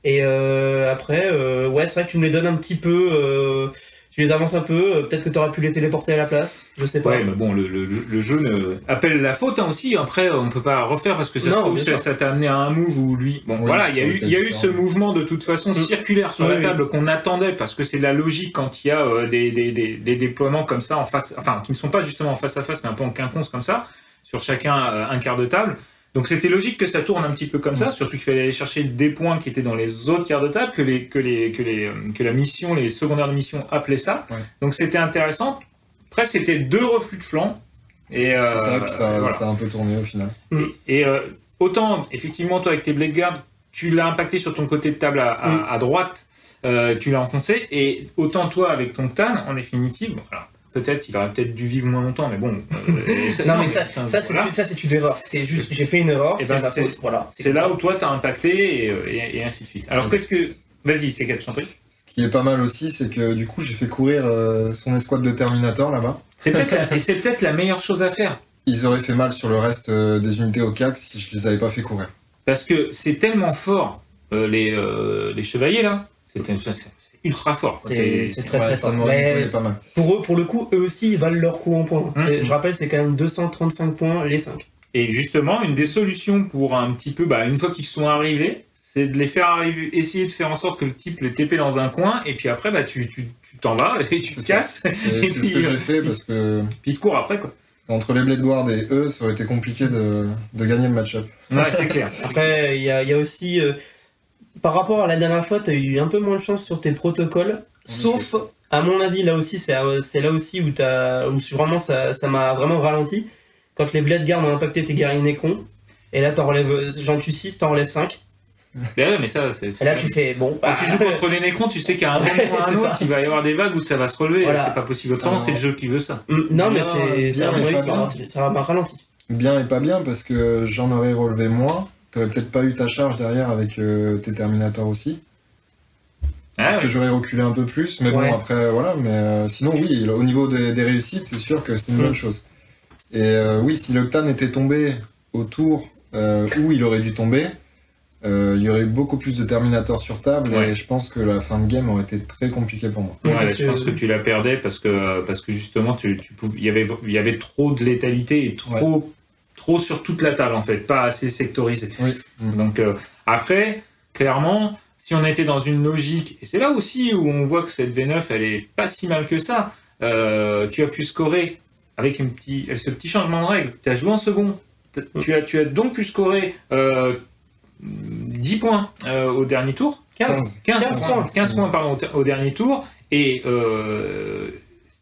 Et après, ouais, c'est vrai que tu me les donnes un petit peu, tu les avances un peu, peut-être que tu aurais pu les téléporter à la place, je sais pas. Ouais, mais bon, le jeu appelle la faute aussi. Après, on peut pas refaire parce que ça se trouve, ça t'a amené à un move où lui. Bon, Oui, voilà, il y a eu ce mouvement de toute façon circulaire sur la table qu'on attendait parce que c'est la logique quand il y a des déploiements comme ça en face, enfin, qui ne sont pas justement en face à face, mais un peu en quinconce comme ça, sur chacun un quart de table. Donc c'était logique que ça tourne un petit peu comme ça, surtout qu'il fallait aller chercher des points qui étaient dans les autres quarts de table, que la mission, les secondaires de mission appelaient ça. Ouais. Donc c'était intéressant. Après c'était 2 reflux de flanc. Et, c'est ça, puis ça a un peu tourné au final. Et autant, effectivement, toi avec tes Blade Guard, tu l'as impacté sur ton côté de table à droite, tu l'as enfoncé, et autant toi avec ton Ctan, en définitive, voilà. Peut-être, il aurait peut-être dû vivre moins longtemps, mais bon. Ça c'est une erreur. C'est juste, j'ai fait une erreur, c'est ma faute. Voilà. C'est là où toi t'as impacté et ainsi de suite. Alors qu'est-ce que. Vas-y, c'est quel chantier. Ce qui est pas mal aussi, c'est que du coup, j'ai fait courir son escouade de Terminator là-bas. C'est peut-être la meilleure chose à faire. Ils auraient fait mal sur le reste des unités au CAC si je les avais pas fait courir. Parce que c'est tellement fort, les chevaliers là. C'est ultra fort. C'est très fort. Mais pas mal. Pour le coup, eux aussi, ils valent leur coup en points. Je rappelle, c'est quand même 235 points les 5. Et justement, une des solutions pour un petit peu, une fois qu'ils sont arrivés, c'est de les faire arriver, essayer de faire en sorte que le type les TP dans un coin, et puis après, tu t'en vas et tu te casses. C'est ce que j'ai fait parce que. Puis ils te courent après, quoi. Entre les Blade Guard et eux, ça aurait été compliqué de gagner le match-up. Ouais, c'est clair. Après, il y a aussi. Par rapport à la dernière fois, tu as eu un peu moins de chance sur tes protocoles, sauf, à mon avis, là aussi, c'est là aussi où vraiment ça m'a vraiment ralenti. Quand les Blade Guard ont impacté tes guerriers Necron, et là j'en tue 6, t'en relèves 5. Mais ça, c'est. Et là, tu fais bon. Quand tu joues contre les Necrons, tu sais qu'à un moment ou à un autre, il va y avoir des vagues où ça va se relever. Voilà. C'est pas possible autrement, c'est le jeu qui veut ça. Non, mais ça m'a ralenti. Bien et pas bien, parce que j'en aurais relevé moins. T'aurais peut-être pas eu ta charge derrière avec tes Terminators aussi. Parce que j'aurais reculé un peu plus, mais bon, après, voilà. Mais sinon, oui, au niveau des réussites, c'est sûr que c'est une bonne chose. Et oui, si le Ctan était tombé au tour où il aurait dû tomber, il y aurait eu beaucoup plus de Terminators sur table, et je pense que la fin de game aurait été très compliquée pour moi. Ouais, je pense que tu la perdais parce que justement, il y avait trop de létalité et trop sur toute la table en fait, pas assez sectorisé. Oui. Donc après, clairement, si on était dans une logique, et c'est là aussi où on voit que cette V9 elle est pas si mal que ça, tu as pu scorer avec ce petit changement de règle, tu as joué en second, tu as donc pu scorer 10 points au dernier tour, 15 points pardon, au dernier tour, et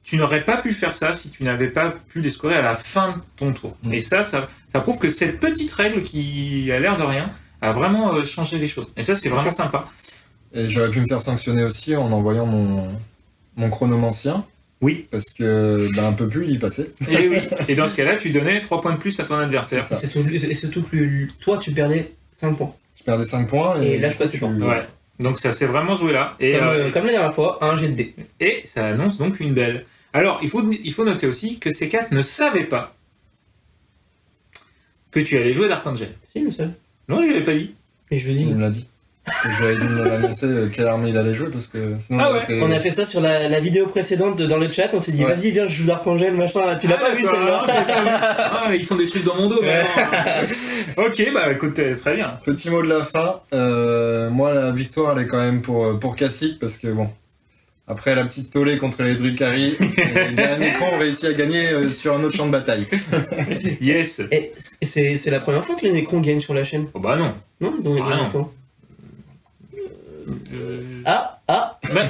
tu n'aurais pas pu faire ça si tu n'avais pas pu les scorer à la fin de ton tour. Et ça prouve que cette petite règle qui a l'air de rien a vraiment changé les choses. Et ça, c'est vraiment sympa. Et j'aurais pu me faire sanctionner aussi en envoyant mon chronomancien. Oui. Parce que un peu plus, il y passait. Et oui. Et dans ce cas-là, tu donnais 3 poins de plus à ton adversaire. Et surtout que toi, tu perdais 5 points. Je perdais 5 points. Et là, je passais pas. Ouais. Donc ça s'est vraiment joué là. Et comme la dernière fois, un jet de dés. Et ça annonce donc une belle. Alors, il faut noter aussi que ces 4 ne savaient pas que tu allais jouer Dark Angel. Si, le seul. Non, je lui avais pas dit. Mais je lui ai dit. Il me l'a dit. J'avais dû me l'annoncer quelle armée il allait jouer parce que sinon on a fait ça sur la vidéo précédente dans le chat, on s'est dit vas-y viens je joue Dark Angel machin, tu l'as pas vu celle-là. Ils font des trucs dans mon dos. Ok, écoute, très bien. Petit mot de la fin, moi la victoire elle est quand même pour Cacique parce que bon, après la petite tollée contre les Drukhari, les gars Necron ont réussi à gagner sur un autre champ de bataille. Yes. Et c'est la première fois que les Necrons gagnent sur la chaîne. Oh bah non. Non, ils ont gagné quand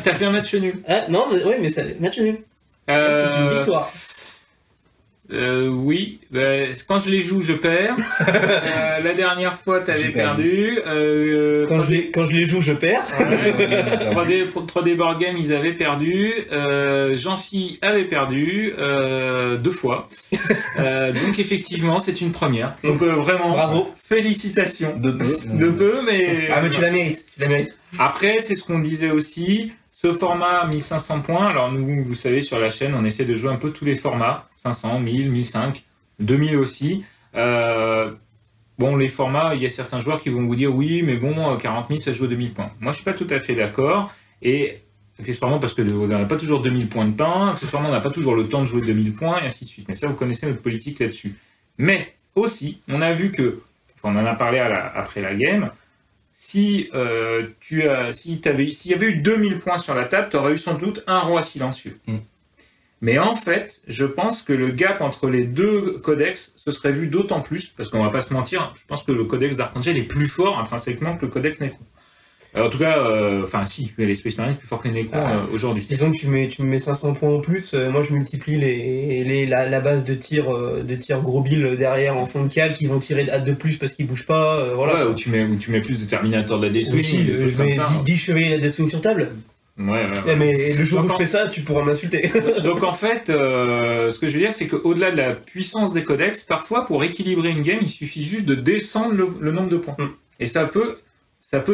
t'as fait un match nul. Non, mais c'est match nul. C'est une victoire. Oui, quand je les joue, je perds. La dernière fois, t'avais perdu. Quand je les joue, je perds. 3D Board Game, ils avaient perdu. Jean-Phi avait perdu 2 fois. Donc effectivement, c'est une première. Donc vraiment, bravo. Félicitations. De peu. De peu, mais... Ah mais tu la mérites, tu la mérites. Après, c'est ce qu'on disait aussi. Ce format 1500 points, alors nous, vous savez, sur la chaîne, on essaie de jouer un peu tous les formats. 500, 1000, 1005, 2000 aussi. Bon, les formats, il y a certains joueurs qui vont vous dire oui, mais bon, 40 000, ça se joue à 2000 points. Moi, je suis pas tout à fait d'accord. Et accessoirement, parce qu'on n'a pas toujours 2000 points de pain, accessoirement, on n'a pas toujours le temps de jouer 2000 points, et ainsi de suite. Mais ça, vous connaissez notre politique là-dessus. Mais aussi, on a vu que, enfin, on en a parlé après la game, s'il y avait eu 2000 points sur la table, tu aurais eu sans doute un roi silencieux. Mais en fait, je pense que le gap entre les deux codex se serait vu d'autant plus, parce qu'on va pas se mentir, je pense que le codex d'Archangel est plus fort intrinsèquement que le codex Necron. En tout cas, enfin si, les Space Marines plus fort que les Necrons aujourd'hui. Disons que tu me mets 500 points en plus, moi je multiplie la base de tir gros bill derrière en fond de cale qui vont tirer de plus parce qu'ils bougent pas, voilà. Ouais, ou tu mets plus de Terminator de la Deathwing. Aussi, je mets 10 chevaliers de la Deathwing sur table. Ouais. Mais le jour où je fais ça, tu pourras m'insulter. Donc en fait, ce que je veux dire, c'est qu'au-delà de la puissance des codex, parfois pour équilibrer une game, il suffit juste de descendre le nombre de points. Et ça peut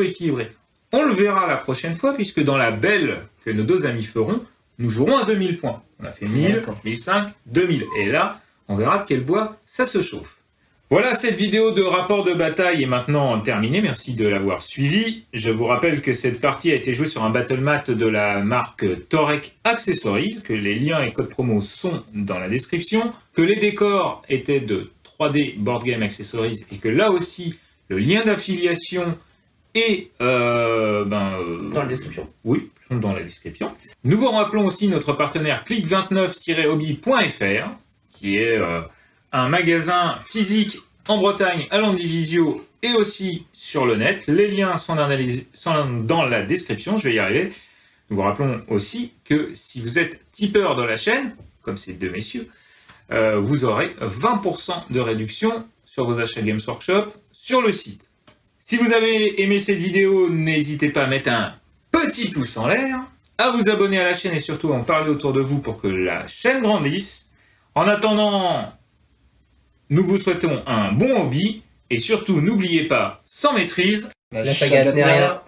équilibrer. On le verra la prochaine fois, puisque dans la belle que nos deux amis feront, nous jouerons à 2000 points. On a fait 1000, 1005, 2000. Et là, on verra de quel bois ça se chauffe. Voilà, cette vidéo de rapport de bataille est maintenant terminée. Merci de l'avoir suivi. Je vous rappelle que cette partie a été jouée sur un battle mat de la marque Torek Accessories, que les liens et codes promo sont dans la description, que les décors étaient de 3D Board Game Accessories et que là aussi, le lien d'affiliation est dans la description. Oui, sont dans la description. Nous vous rappelons aussi notre partenaire click29-hobby.fr, qui est un magasin physique en Bretagne à Landivisio et aussi sur le net. Les liens sont dans la description, je vais y arriver. Nous vous rappelons aussi que si vous êtes tipeur de la chaîne, comme ces deux messieurs, vous aurez 20% de réduction sur vos achats Games Workshop sur le site. Si vous avez aimé cette vidéo, n'hésitez pas à mettre un petit pouce en l'air, à vous abonner à la chaîne et surtout à en parler autour de vous pour que la chaîne grandisse. En attendant, nous vous souhaitons un bon hobby et surtout n'oubliez pas, sans maîtrise, la chagade n'est rien.